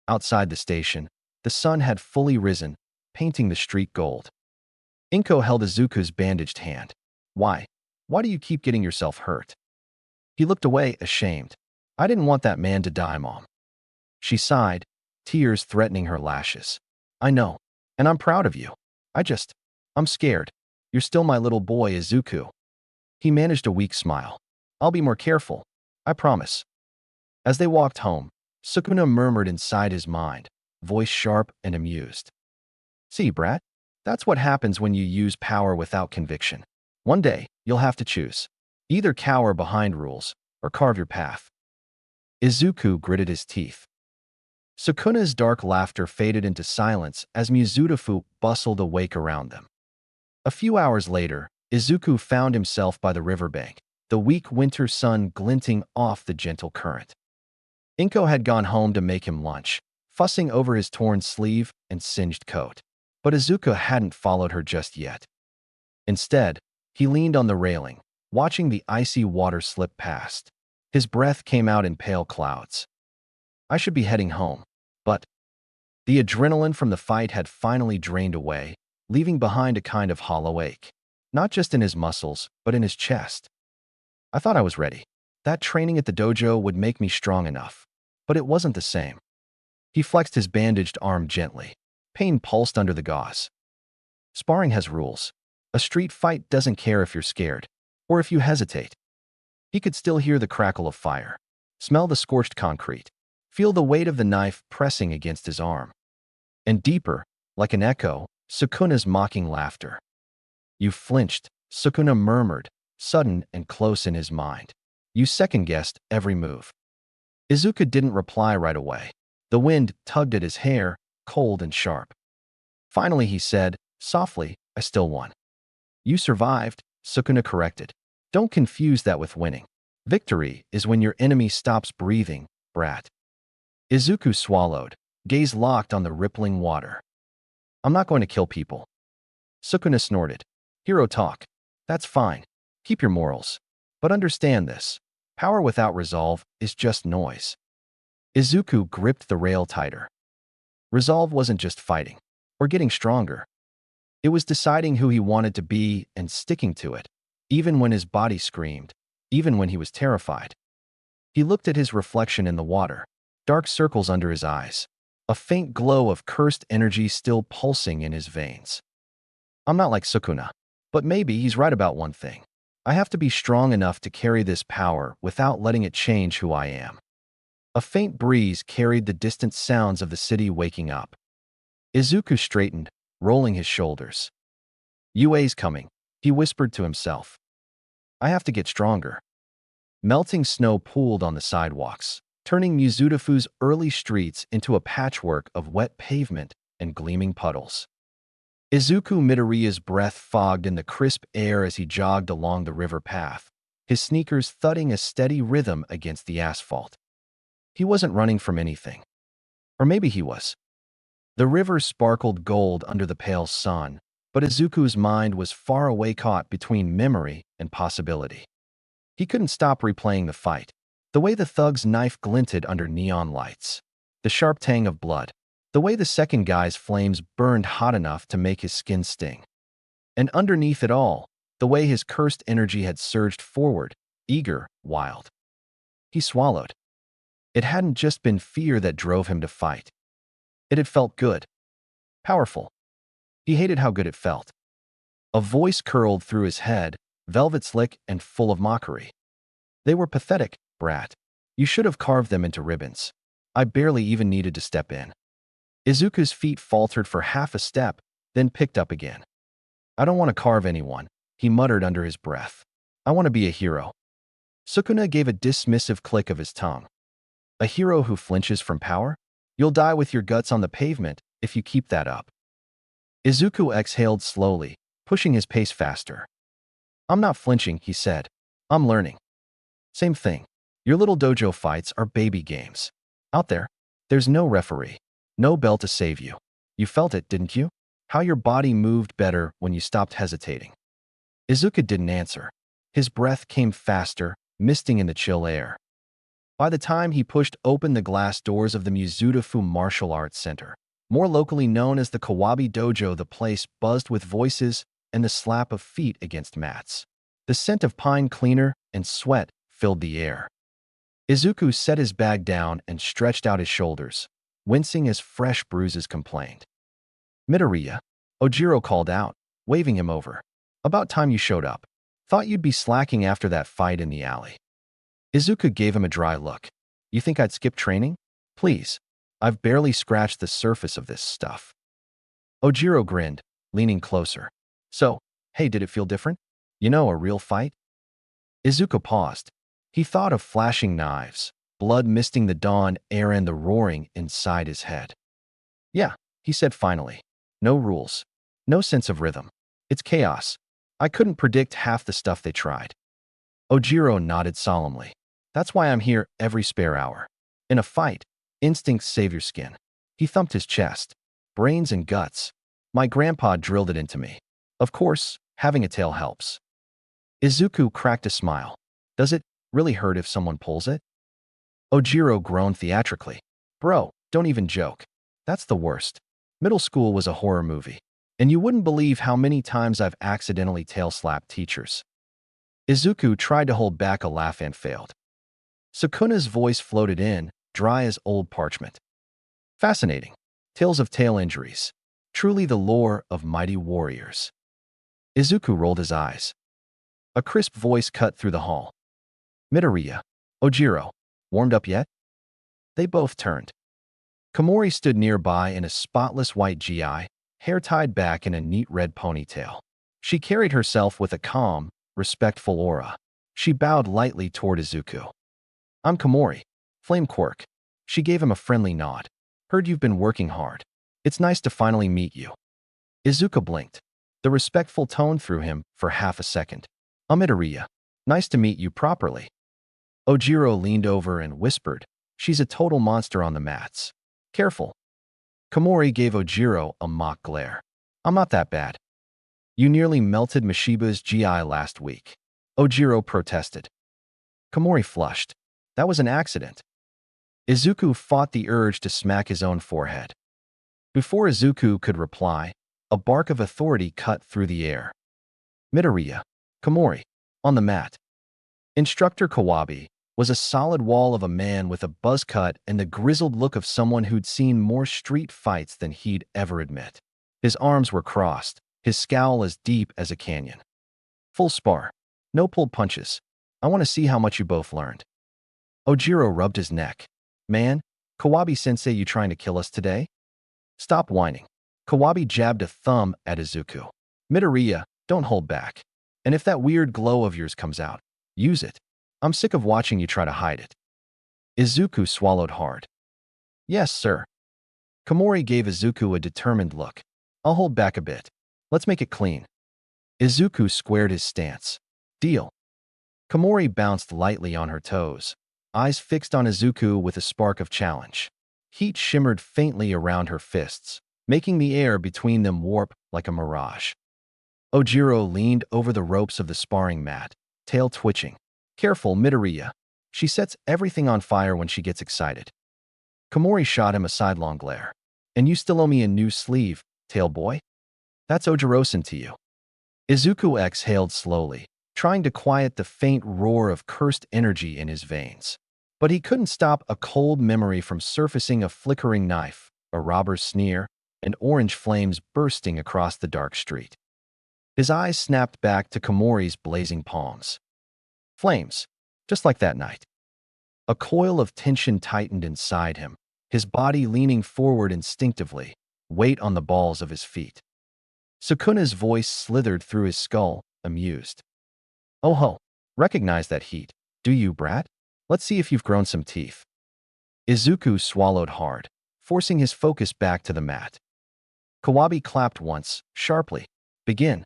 Outside the station, the sun had fully risen, painting the street gold. Inko held Izuku's bandaged hand. Why? Why do you keep getting yourself hurt? He looked away, ashamed. I didn't want that man to die, Mom. She sighed, tears threatening her lashes. I know, and I'm proud of you. I'm scared. You're still my little boy, Izuku. He managed a weak smile. I'll be more careful. I promise. As they walked home, Sukuna murmured inside his mind, voice sharp and amused. See, brat, that's what happens when you use power without conviction. One day, you'll have to choose. Either cower behind rules, or carve your path. Izuku gritted his teeth. Sukuna's dark laughter faded into silence as Mizudafu bustled awake around them. A few hours later, Izuku found himself by the riverbank, the weak winter sun glinting off the gentle current. Inko had gone home to make him lunch, fussing over his torn sleeve and singed coat. But Izuku hadn't followed her just yet. Instead, he leaned on the railing, watching the icy water slip past. His breath came out in pale clouds. I should be heading home, but the adrenaline from the fight had finally drained away, leaving behind a kind of hollow ache, not just in his muscles, but in his chest. I thought I was ready. That training at the dojo would make me strong enough, but it wasn't the same. He flexed his bandaged arm gently. Pain pulsed under the gauze. Sparring has rules. A street fight doesn't care if you're scared, or if you hesitate. He could still hear the crackle of fire, smell the scorched concrete, feel the weight of the knife pressing against his arm. And deeper, like an echo, Sukuna's mocking laughter. You flinched, Sukuna murmured, sudden and close in his mind. You second-guessed every move. Izuku didn't reply right away. The wind tugged at his hair, cold and sharp. Finally he said, softly, I still won. You survived, Sukuna corrected. Don't confuse that with winning. Victory is when your enemy stops breathing, brat. Izuku swallowed, gaze locked on the rippling water. I'm not going to kill people. Sukuna snorted. Hero talk. That's fine. Keep your morals. But understand this. Power without resolve is just noise. Izuku gripped the rail tighter. Resolve wasn't just fighting, or getting stronger. It was deciding who he wanted to be and sticking to it, even when his body screamed, even when he was terrified. He looked at his reflection in the water, dark circles under his eyes, a faint glow of cursed energy still pulsing in his veins. I'm not like Sukuna, but maybe he's right about one thing. I have to be strong enough to carry this power without letting it change who I am. A faint breeze carried the distant sounds of the city waking up. Izuku straightened, rolling his shoulders. UA's coming, he whispered to himself. I have to get stronger. Melting snow pooled on the sidewalks, turning Mizudafu's early streets into a patchwork of wet pavement and gleaming puddles. Izuku Midoriya's breath fogged in the crisp air as he jogged along the river path, his sneakers thudding a steady rhythm against the asphalt. He wasn't running from anything. Or maybe he was. The river sparkled gold under the pale sun, but Izuku's mind was far away, caught between memory and possibility. He couldn't stop replaying the fight, the way the thug's knife glinted under neon lights, the sharp tang of blood, the way the second guy's flames burned hot enough to make his skin sting. And underneath it all, the way his cursed energy had surged forward, eager, wild. He swallowed. It hadn't just been fear that drove him to fight. It had felt good. Powerful. He hated how good it felt. A voice curled through his head, velvet slick and full of mockery. They were pathetic, brat. You should have carved them into ribbons. I barely even needed to step in. Izuku's feet faltered for half a step, then picked up again. I don't want to carve anyone, he muttered under his breath. I want to be a hero. Sukuna gave a dismissive click of his tongue. A hero who flinches from power? You'll die with your guts on the pavement if you keep that up. Izuku exhaled slowly, pushing his pace faster. I'm not flinching, he said. I'm learning. Same thing. Your little dojo fights are baby games. Out there, there's no referee, no bell to save you. You felt it, didn't you? How your body moved better when you stopped hesitating. Izuku didn't answer. His breath came faster, misting in the chill air. By the time he pushed open the glass doors of the Mizuta-fu Martial Arts Center, more locally known as the Kawabi Dojo, the place buzzed with voices and the slap of feet against mats. The scent of pine cleaner and sweat filled the air. Izuku set his bag down and stretched out his shoulders, wincing as fresh bruises complained. "Midoriya," Ojiro called out, waving him over. "About time you showed up. Thought you'd be slacking after that fight in the alley." Izuku gave him a dry look. "You think I'd skip training? Please. I've barely scratched the surface of this stuff." Ojiro grinned, leaning closer. "So, hey, did it feel different? You know, a real fight?" Izuku paused. He thought of flashing knives, blood misting the dawn air and the roaring inside his head. "Yeah," he said finally. "No rules. No sense of rhythm. It's chaos. I couldn't predict half the stuff they tried." Ojiro nodded solemnly. "That's why I'm here every spare hour. In a fight, instincts save your skin." He thumped his chest. "Brains and guts. My grandpa drilled it into me. Of course, having a tail helps." Izuku cracked a smile. "Does it really hurt if someone pulls it?" Ojiro groaned theatrically. "Bro, don't even joke. That's the worst. Middle school was a horror movie. And you wouldn't believe how many times I've accidentally tail-slapped teachers." Izuku tried to hold back a laugh and failed. Sukuna's voice floated in, dry as old parchment. "Fascinating. Tales of tail injuries. Truly the lore of mighty warriors." Izuku rolled his eyes. A crisp voice cut through the hall. "Midoriya, Ojiro, warmed up yet?" They both turned. Komori stood nearby in a spotless white gi, hair tied back in a neat red ponytail. She carried herself with a calm, respectful aura. She bowed lightly toward Izuku. "I'm Komori. Flame Quirk." She gave him a friendly nod. "Heard you've been working hard. It's nice to finally meet you." Izuku blinked. The respectful tone threw him for half a second. "Midoriya, nice to meet you properly." Ojiro leaned over and whispered, "She's a total monster on the mats. Careful." Komori gave Ojiro a mock glare. "I'm not that bad." "You nearly melted Mishiba's GI last week," Ojiro protested. Komori flushed. "That was an accident." Izuku fought the urge to smack his own forehead. Before Izuku could reply, a bark of authority cut through the air. "Midoriya, Komori, on the mat." Instructor Kawabi was a solid wall of a man with a buzz cut and the grizzled look of someone who'd seen more street fights than he'd ever admit. His arms were crossed, his scowl as deep as a canyon. "Full spar. No pulled punches. I want to see how much you both learned." Ojiro rubbed his neck. "Man, Kawabi-sensei, you trying to kill us today?" "Stop whining." Kawabi jabbed a thumb at Izuku. "Midoriya, don't hold back. And if that weird glow of yours comes out, use it. I'm sick of watching you try to hide it." Izuku swallowed hard. "Yes, sir." Komori gave Izuku a determined look. "I'll hold back a bit. Let's make it clean." Izuku squared his stance. "Deal." Komori bounced lightly on her toes, eyes fixed on Izuku with a spark of challenge. Heat shimmered faintly around her fists, making the air between them warp like a mirage. Ojiro leaned over the ropes of the sparring mat, tail twitching. "Careful, Midoriya. She sets everything on fire when she gets excited." Komori shot him a sidelong glare. "And you still owe me a new sleeve, tail boy? That's Ojiro-san to you." Izuku exhaled slowly, trying to quiet the faint roar of cursed energy in his veins. But he couldn't stop a cold memory from surfacing: a flickering knife, a robber's sneer, and orange flames bursting across the dark street. His eyes snapped back to Komori's blazing palms. Flames, just like that night. A coil of tension tightened inside him, his body leaning forward instinctively, weight on the balls of his feet. Sukuna's voice slithered through his skull, amused. "Oh ho, recognize that heat, do you, brat? Let's see if you've grown some teeth." Izuku swallowed hard, forcing his focus back to the mat. Kawabi clapped once, sharply. "Begin."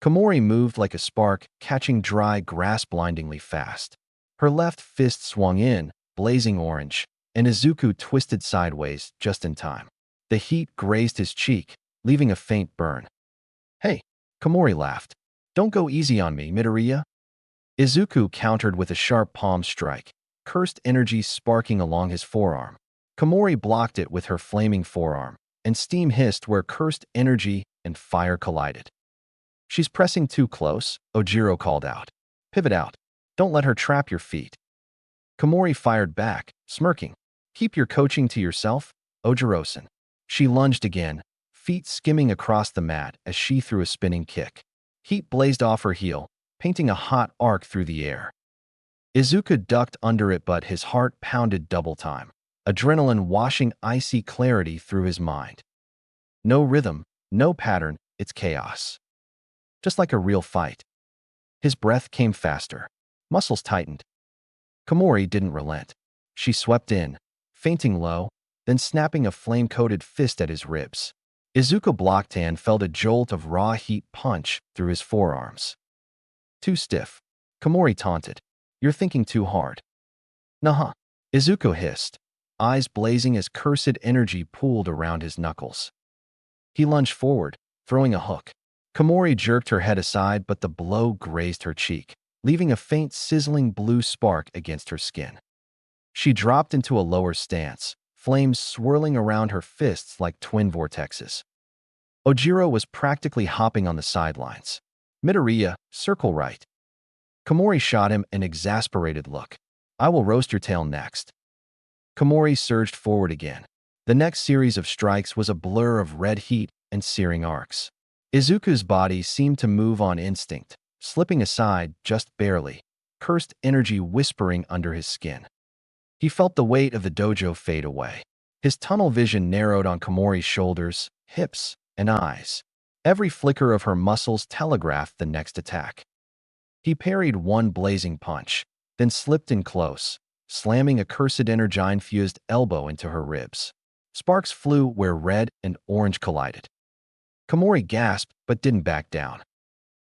Komori moved like a spark, catching dry grass blindingly fast. Her left fist swung in, blazing orange, and Izuku twisted sideways just in time. The heat grazed his cheek, leaving a faint burn. "Hey," Komori laughed. "Don't go easy on me, Midoriya." Izuku countered with a sharp palm strike, cursed energy sparking along his forearm. Komori blocked it with her flaming forearm, and steam hissed where cursed energy and fire collided. "She's pressing too close," Ojiro called out. "Pivot out. Don't let her trap your feet." Komori fired back, smirking. "Keep your coaching to yourself, Ojiro-san." She lunged again, feet skimming across the mat as she threw a spinning kick. Heat blazed off her heel, painting a hot arc through the air. Izuku ducked under it, but his heart pounded double time, adrenaline washing icy clarity through his mind. No rhythm, no pattern, it's chaos. Just like a real fight. His breath came faster. Muscles tightened. Komori didn't relent. She swept in, feinting low, then snapping a flame-coated fist at his ribs. Izuku blocked and felt a jolt of raw heat punch through his forearms. "Too stiff," Komori taunted. "You're thinking too hard." "Nah." Izuku hissed, eyes blazing as cursed energy pooled around his knuckles. He lunged forward, throwing a hook. Komori jerked her head aside, but the blow grazed her cheek, leaving a faint sizzling blue spark against her skin. She dropped into a lower stance, flames swirling around her fists like twin vortexes. Ojiro was practically hopping on the sidelines. "Midoriya, circle right." Komori shot him an exasperated look. "I will roast your tail next." Komori surged forward again. The next series of strikes was a blur of red heat and searing arcs. Izuku's body seemed to move on instinct, slipping aside just barely, cursed energy whispering under his skin. He felt the weight of the dojo fade away. His tunnel vision narrowed on Komori's shoulders, hips, and eyes. Every flicker of her muscles telegraphed the next attack. He parried one blazing punch, then slipped in close, slamming a cursed energy-infused elbow into her ribs. Sparks flew where red and orange collided. Komori gasped but didn't back down.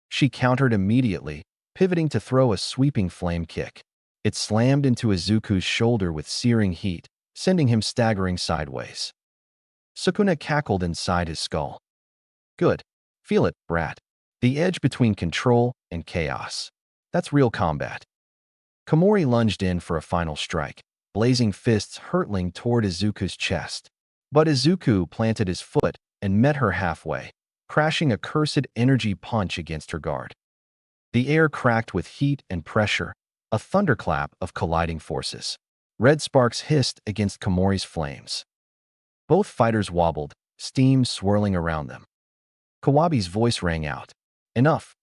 She countered immediately, pivoting to throw a sweeping flame kick. It slammed into Izuku's shoulder with searing heat, sending him staggering sideways. Sukuna cackled inside his skull. "Good. Feel it, brat. The edge between control and chaos. That's real combat." Komori lunged in for a final strike, blazing fists hurtling toward Izuku's chest. But Izuku planted his foot and met her halfway, crashing a cursed energy punch against her guard. The air cracked with heat and pressure, a thunderclap of colliding forces. Red sparks hissed against Komori's flames. Both fighters wobbled, steam swirling around them. Kawabi's voice rang out. "Enough."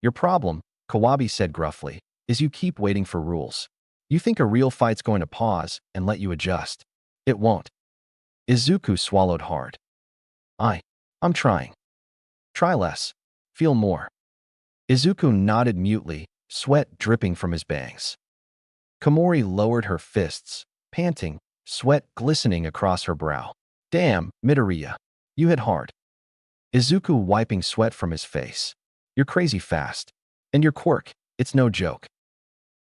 "Your problem," Kawabi said gruffly, "is you keep waiting for rules. You think a real fight's going to pause and let you adjust. It won't." Izuku swallowed hard. I'm trying." "Try less. Feel more." Izuku nodded mutely, sweat dripping from his bangs. Komori lowered her fists, panting, sweat glistening across her brow. "Damn, Midoriya. You hit hard." Izuku wiping sweat from his face. "You're crazy fast. And your quirk, it's no joke."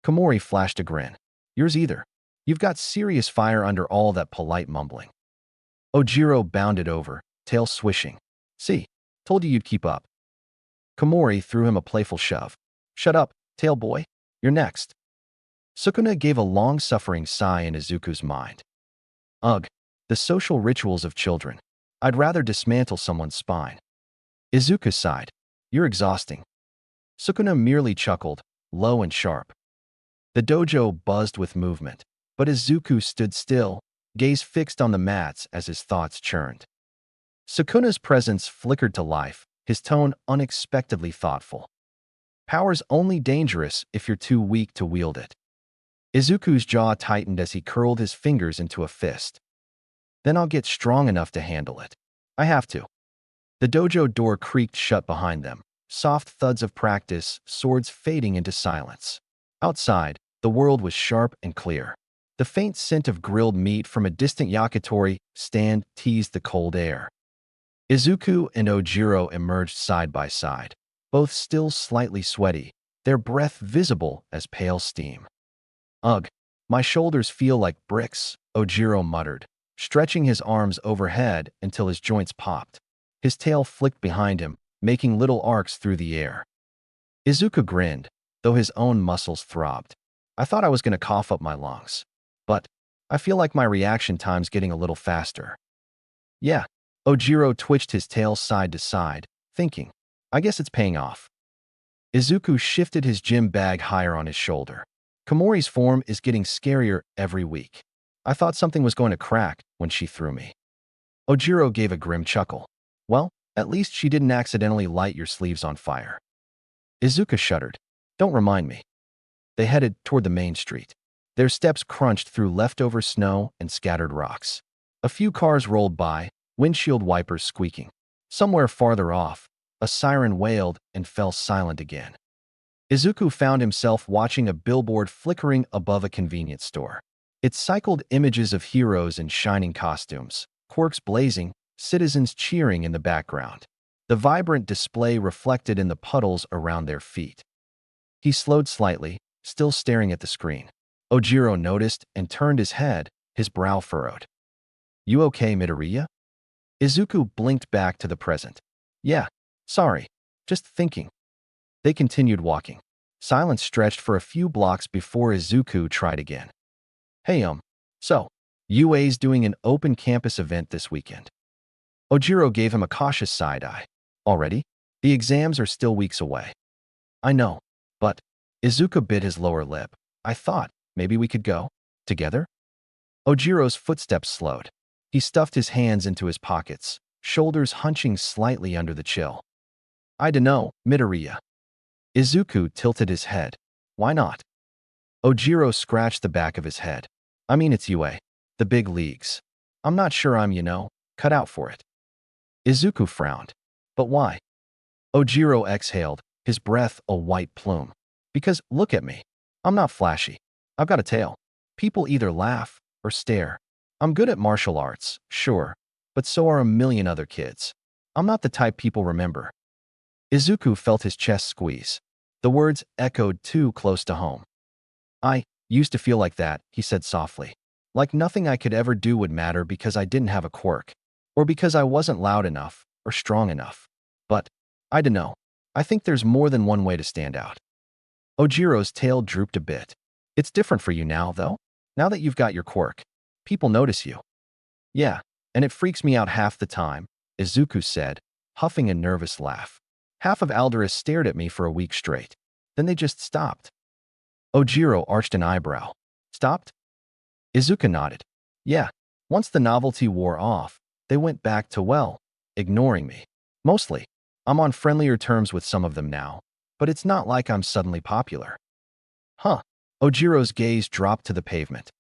Komori flashed a grin. "Yours either. You've got serious fire under all that polite mumbling." Ojiro bounded over, tail swishing. "See, told you you'd keep up." Komori threw him a playful shove. "Shut up, tail boy. You're next." Sukuna gave a long-suffering sigh in Izuku's mind. "Ugh, the social rituals of children. I'd rather dismantle someone's spine." Izuku sighed. "You're exhausting." Sukuna merely chuckled, low and sharp. The dojo buzzed with movement, but Izuku stood still, gaze fixed on the mats as his thoughts churned. Sukuna's presence flickered to life, his tone unexpectedly thoughtful. "Power's only dangerous if you're too weak to wield it." Izuku's jaw tightened as he curled his fingers into a fist. "Then I'll get strong enough to handle it. I have to." The dojo door creaked shut behind them, soft thuds of practice, swords fading into silence. Outside, the world was sharp and clear. The faint scent of grilled meat from a distant yakitori stand teased the cold air. Izuku and Ojiro emerged side by side, both still slightly sweaty, their breath visible as pale steam. "Ugh, my shoulders feel like bricks," Ojiro muttered, stretching his arms overhead until his joints popped. His tail flicked behind him, making little arcs through the air. Izuku grinned, though his own muscles throbbed. I thought I was going to cough up my lungs. But I feel like my reaction time's getting a little faster. Yeah. Ojiro twitched his tail side to side, thinking, I guess it's paying off. Izuku shifted his gym bag higher on his shoulder. Komori's form is getting scarier every week. I thought something was going to crack when she threw me. Ojiro gave a grim chuckle. Well, at least she didn't accidentally light your sleeves on fire. Izuku shuddered. Don't remind me. They headed toward the main street. Their steps crunched through leftover snow and scattered rocks. A few cars rolled by, windshield wipers squeaking. Somewhere farther off, a siren wailed and fell silent again. Izuku found himself watching a billboard flickering above a convenience store. It cycled images of heroes in shining costumes, quirks blazing, citizens cheering in the background. The vibrant display reflected in the puddles around their feet. He slowed slightly, still staring at the screen. Ojiro noticed and turned his head, his brow furrowed. You okay, Midoriya? Izuku blinked back to the present. Yeah, sorry, just thinking. They continued walking. Silence stretched for a few blocks before Izuku tried again. Hey, so, UA's doing an open campus event this weekend. Ojiro gave him a cautious side-eye. Already? The exams are still weeks away. I know, but Izuku bit his lower lip. I thought, maybe we could go together? Ojiro's footsteps slowed. He stuffed his hands into his pockets, shoulders hunching slightly under the chill. I dunno, Midoriya. Izuku tilted his head. Why not? Ojiro scratched the back of his head. I mean, it's UA. The big leagues. I'm not sure I'm, cut out for it. Izuku frowned. But why? Ojiro exhaled, his breath a white plume. Because, look at me. I'm not flashy. I've got a tail. People either laugh or stare. I'm good at martial arts, sure, but so are a million other kids. I'm not the type people remember. Izuku felt his chest squeeze. The words echoed too close to home. I used to feel like that, he said softly. Like nothing I could ever do would matter because I didn't have a quirk, or because I wasn't loud enough or strong enough. But, I dunno, I think there's more than one way to stand out. Ojiro's tail drooped a bit. It's different for you now, though. Now that you've got your quirk, people notice you. Yeah, and it freaks me out half the time, Izuku said, huffing a nervous laugh. Half of Alderus stared at me for a week straight. Then they just stopped. Ojiro arched an eyebrow. Stopped? Izuku nodded. Yeah, once the novelty wore off, they went back to, well, ignoring me. Mostly. I'm on friendlier terms with some of them now, but it's not like I'm suddenly popular. Huh. Ojiro's gaze dropped to the pavement.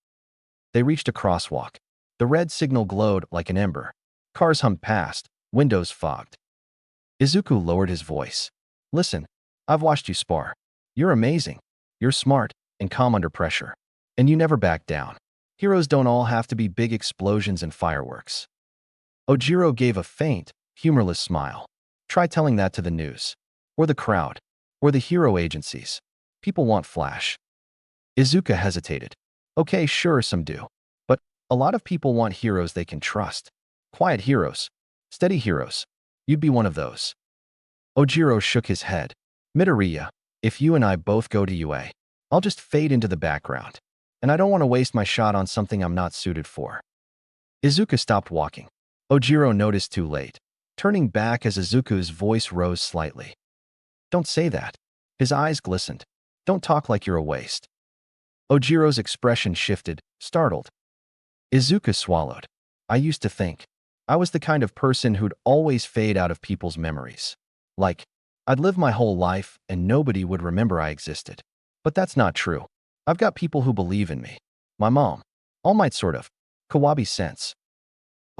They reached a crosswalk. The red signal glowed like an ember. Cars hummed past, windows fogged. Izuku lowered his voice. Listen, I've watched you spar. You're amazing. You're smart and calm under pressure. And you never back down. Heroes don't all have to be big explosions and fireworks. Ojiro gave a faint, humorless smile. Try telling that to the news. Or the crowd. Or the hero agencies. People want flash. Izuku hesitated. Okay, sure, some do. But a lot of people want heroes they can trust. Quiet heroes. Steady heroes. You'd be one of those. Ojiro shook his head. Midoriya, if you and I both go to UA, I'll just fade into the background. And I don't want to waste my shot on something I'm not suited for. Izuku stopped walking. Ojiro noticed too late, turning back as Izuku's voice rose slightly. Don't say that. His eyes glistened. Don't talk like you're a waste. Ojiro's expression shifted, startled. Izuku swallowed. I used to think I was the kind of person who'd always fade out of people's memories. Like, I'd live my whole life and nobody would remember I existed. But that's not true. I've got people who believe in me. My mom. All Might sort of. Kawabi sense.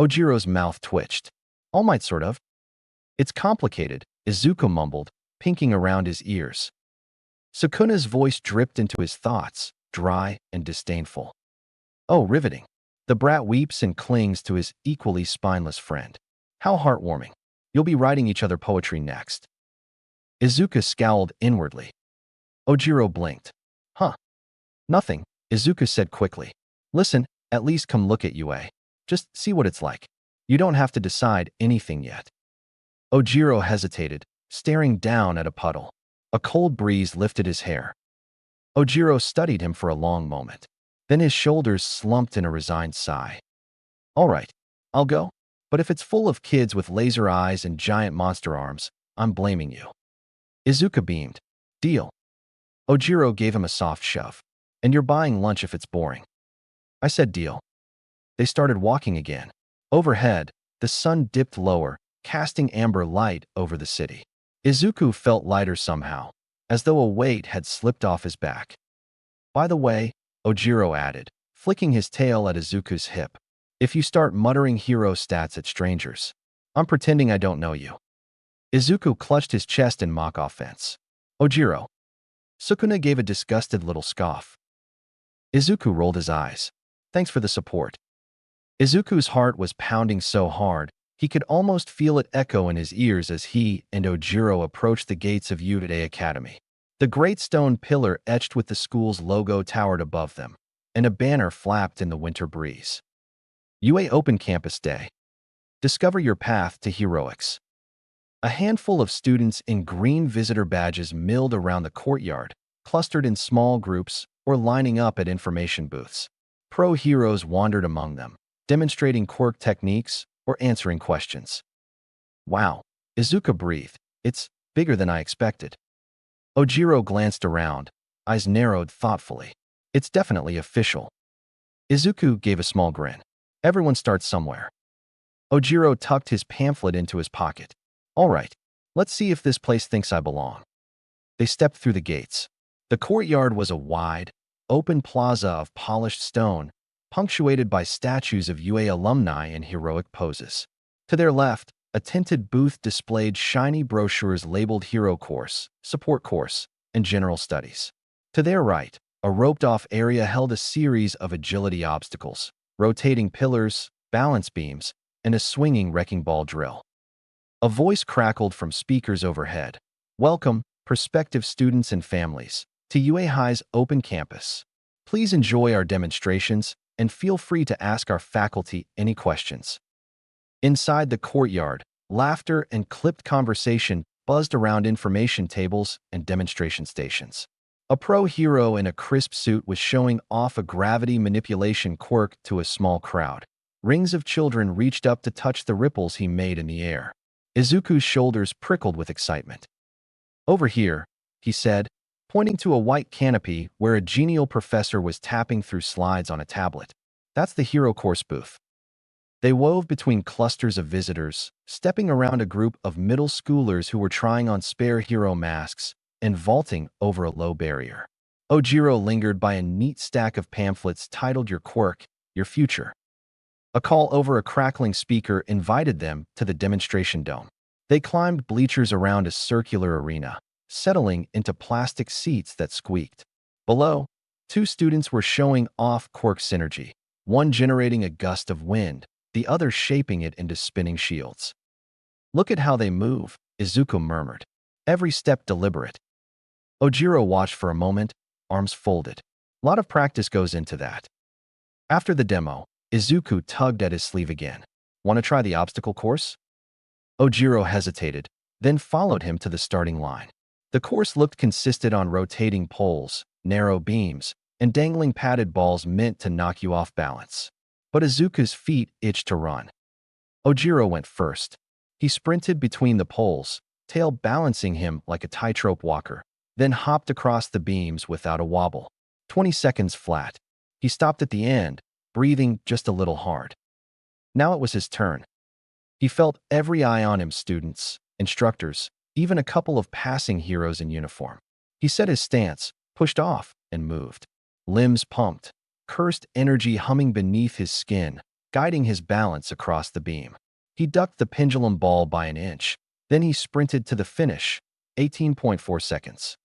Ojiro's mouth twitched. All Might sort of. It's complicated, Izuku mumbled, pinking around his ears. Sukuna's voice dripped into his thoughts, dry and disdainful. Oh, riveting. The brat weeps and clings to his equally spineless friend. How heartwarming. You'll be writing each other poetry next. Izuku scowled inwardly. Ojiro blinked. Huh. Nothing, Izuku said quickly. Listen, at least come look at UA. Just see what it's like. You don't have to decide anything yet. Ojiro hesitated, staring down at a puddle. A cold breeze lifted his hair. Ojiro studied him for a long moment. Then his shoulders slumped in a resigned sigh. All right, I'll go. But if it's full of kids with laser eyes and giant monster arms, I'm blaming you. Izuku beamed. Deal. Ojiro gave him a soft shove. And you're buying lunch if it's boring. I said deal. They started walking again. Overhead, the sun dipped lower, casting amber light over the city. Izuku felt lighter somehow, as though a weight had slipped off his back. By the way, Ojiro added, flicking his tail at Izuku's hip, if you start muttering hero stats at strangers, I'm pretending I don't know you. Izuku clutched his chest in mock offense. Ojiro. Sukuna gave a disgusted little scoff. Izuku rolled his eyes. Thanks for the support. Izuku's heart was pounding so hard, he could almost feel it echo in his ears as he and Ojiro approached the gates of Myheroacademia Academy. The great stone pillar etched with the school's logo towered above them, and a banner flapped in the winter breeze. UA Open Campus Day. Discover your path to heroics. A handful of students in green visitor badges milled around the courtyard, clustered in small groups or lining up at information booths. Pro heroes wandered among them, demonstrating quirk techniques or answering questions. Wow, Izuku breathed. It's bigger than I expected. Ojiro glanced around, eyes narrowed thoughtfully. It's definitely official. Izuku gave a small grin. Everyone starts somewhere. Ojiro tucked his pamphlet into his pocket. All right, let's see if this place thinks I belong. They stepped through the gates. The courtyard was a wide, open plaza of polished stone, punctuated by statues of UA alumni in heroic poses. To their left, a tinted booth displayed shiny brochures labeled Hero Course, Support Course, and General Studies. To their right, a roped-off area held a series of agility obstacles, rotating pillars, balance beams, and a swinging wrecking ball drill. A voice crackled from speakers overhead. Welcome, prospective students and families, to UA High's open campus. Please enjoy our demonstrations and feel free to ask our faculty any questions. Inside the courtyard, laughter and clipped conversation buzzed around information tables and demonstration stations. A pro hero in a crisp suit was showing off a gravity manipulation quirk to a small crowd. Rings of children reached up to touch the ripples he made in the air. Izuku's shoulders prickled with excitement. Over here, he said, pointing to a white canopy where a genial professor was tapping through slides on a tablet. That's the Hero Course booth. They wove between clusters of visitors, stepping around a group of middle schoolers who were trying on spare hero masks and vaulting over a low barrier. Ojiro lingered by a neat stack of pamphlets titled Your Quirk, Your Future. A call over a crackling speaker invited them to the demonstration dome. They climbed bleachers around a circular arena, settling into plastic seats that squeaked. Below, two students were showing off quirk synergy, one generating a gust of wind, the other shaping it into spinning shields. Look at how they move, Izuku murmured. Every step deliberate. Ojiro watched for a moment, arms folded. A lot of practice goes into that. After the demo, Izuku tugged at his sleeve again. Want to try the obstacle course? Ojiro hesitated, then followed him to the starting line. The course looked consistent on rotating poles, narrow beams, and dangling padded balls meant to knock you off balance. But Izuku's feet itched to run. Ojiro went first. He sprinted between the poles, tail balancing him like a tightrope walker, then hopped across the beams without a wobble. 20 seconds flat. He stopped at the end, breathing just a little hard. Now it was his turn. He felt every eye on him, students, instructors, even a couple of passing heroes in uniform. He set his stance, pushed off, and moved. Limbs pumped, cursed energy humming beneath his skin, guiding his balance across the beam. He ducked the pendulum ball by an inch. Then he sprinted to the finish, 18.4 seconds.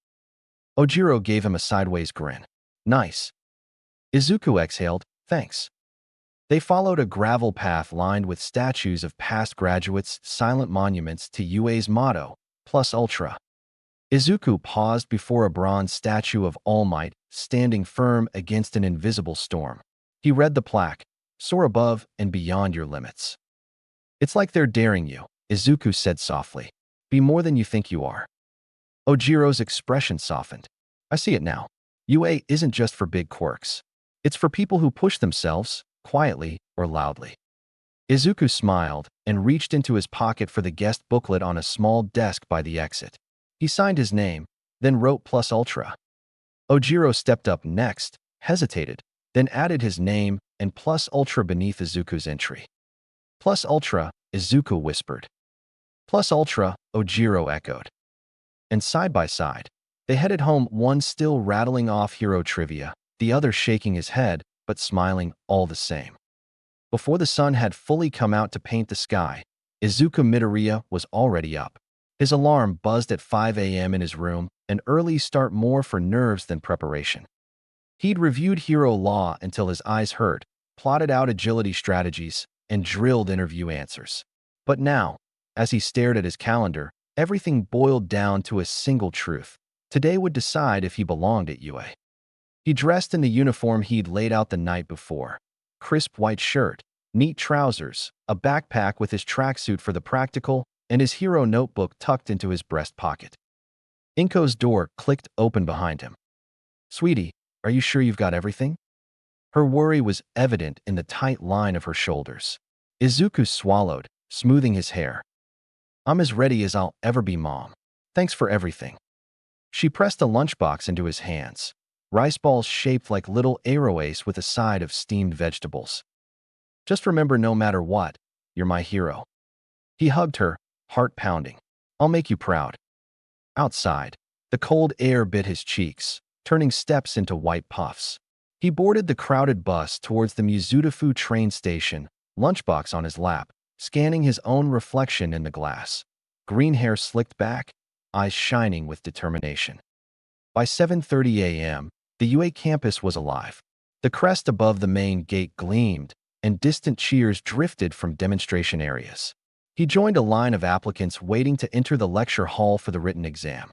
Ojiro gave him a sideways grin. Nice. Izuku exhaled, thanks. They followed a gravel path lined with statues of past graduates, silent monuments to UA's motto, Plus Ultra. Izuku paused before a bronze statue of All Might, standing firm against an invisible storm. He read the plaque, soar above and beyond your limits. It's like they're daring you, Izuku said softly. Be more than you think you are. Ojiro's expression softened. I see it now. UA isn't just for big quirks. It's for people who push themselves, quietly or loudly. Izuku smiled and reached into his pocket for the guest booklet on a small desk by the exit. He signed his name, then wrote Plus Ultra. Ojiro stepped up next, hesitated, then added his name and Plus Ultra beneath Izuku's entry. Plus Ultra, Izuku whispered. Plus Ultra, Ojiro echoed. And side by side, they headed home, one still rattling off hero trivia, the other shaking his head, but smiling all the same. Before the sun had fully come out to paint the sky, Izuku Midoriya was already up. His alarm buzzed at 5 a.m. in his room, an early start more for nerves than preparation. He'd reviewed hero law until his eyes hurt, plotted out agility strategies, and drilled interview answers. But now, as he stared at his calendar, everything boiled down to a single truth. Today would decide if he belonged at UA. He dressed in the uniform he'd laid out the night before. Crisp white shirt, neat trousers, a backpack with his tracksuit for the practical, and his hero notebook tucked into his breast pocket. Inko's door clicked open behind him. "Sweetie, are you sure you've got everything?" Her worry was evident in the tight line of her shoulders. Izuku swallowed, smoothing his hair. "I'm as ready as I'll ever be, Mom. Thanks for everything." She pressed a lunchbox into his hands, rice balls shaped like little arroways with a side of steamed vegetables. "Just remember, no matter what, you're my hero." He hugged her, heart pounding. "I'll make you proud." Outside, the cold air bit his cheeks, turning steps into white puffs. He boarded the crowded bus towards the Mizudafu train station, lunchbox on his lap, scanning his own reflection in the glass. Green hair slicked back, eyes shining with determination. By 7:30 a.m., the UA campus was alive. The crest above the main gate gleamed, and distant cheers drifted from demonstration areas. He joined a line of applicants waiting to enter the lecture hall for the written exam.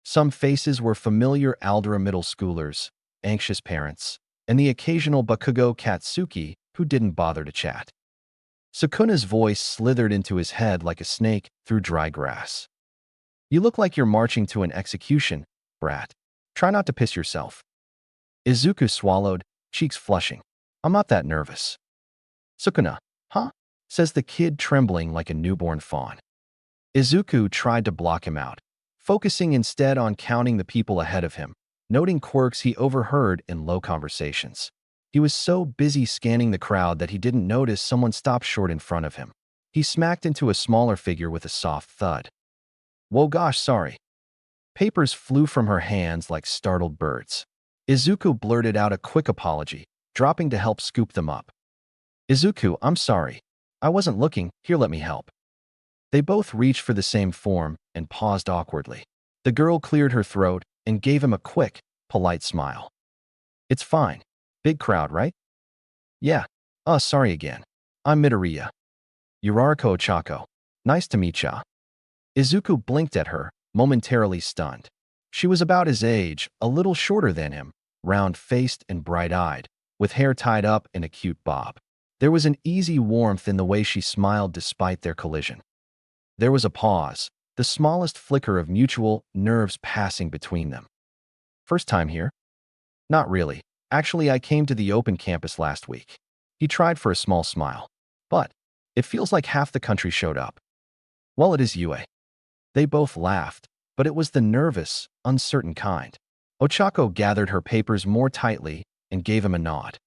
Some faces were familiar Aldera middle schoolers, anxious parents, and the occasional Bakugo Katsuki who didn't bother to chat. Sukuna's voice slithered into his head like a snake through dry grass. "You look like you're marching to an execution, brat. Try not to piss yourself." Izuku swallowed, cheeks flushing. "I'm not that nervous." "Sukuna, huh?" says the kid, trembling like a newborn fawn. Izuku tried to block him out, focusing instead on counting the people ahead of him, noting quirks he overheard in low conversations. He was so busy scanning the crowd that he didn't notice someone stopped short in front of him. He smacked into a smaller figure with a soft thud. "Whoa, gosh, sorry." Papers flew from her hands like startled birds. Izuku blurted out a quick apology, dropping to help scoop them up. "Izuku, I'm sorry. I wasn't looking. Here, let me help." They both reached for the same form and paused awkwardly. The girl cleared her throat and gave him a quick, polite smile. "It's fine. Big crowd, right?" "Yeah. Sorry again. I'm Midoriya. Yurariko Ochako. Nice to meet ya." Izuku blinked at her, momentarily stunned. She was about his age, a little shorter than him, round-faced and bright-eyed, with hair tied up in a cute bob. There was an easy warmth in the way she smiled despite their collision. There was a pause, the smallest flicker of mutual nerves passing between them. "First time here?" "Not really. Actually, I came to the open campus last week." He tried for a small smile. "But it feels like half the country showed up." "Well, it is UA." They both laughed, but it was the nervous, uncertain kind. Ochako gathered her papers more tightly and gave him a nod.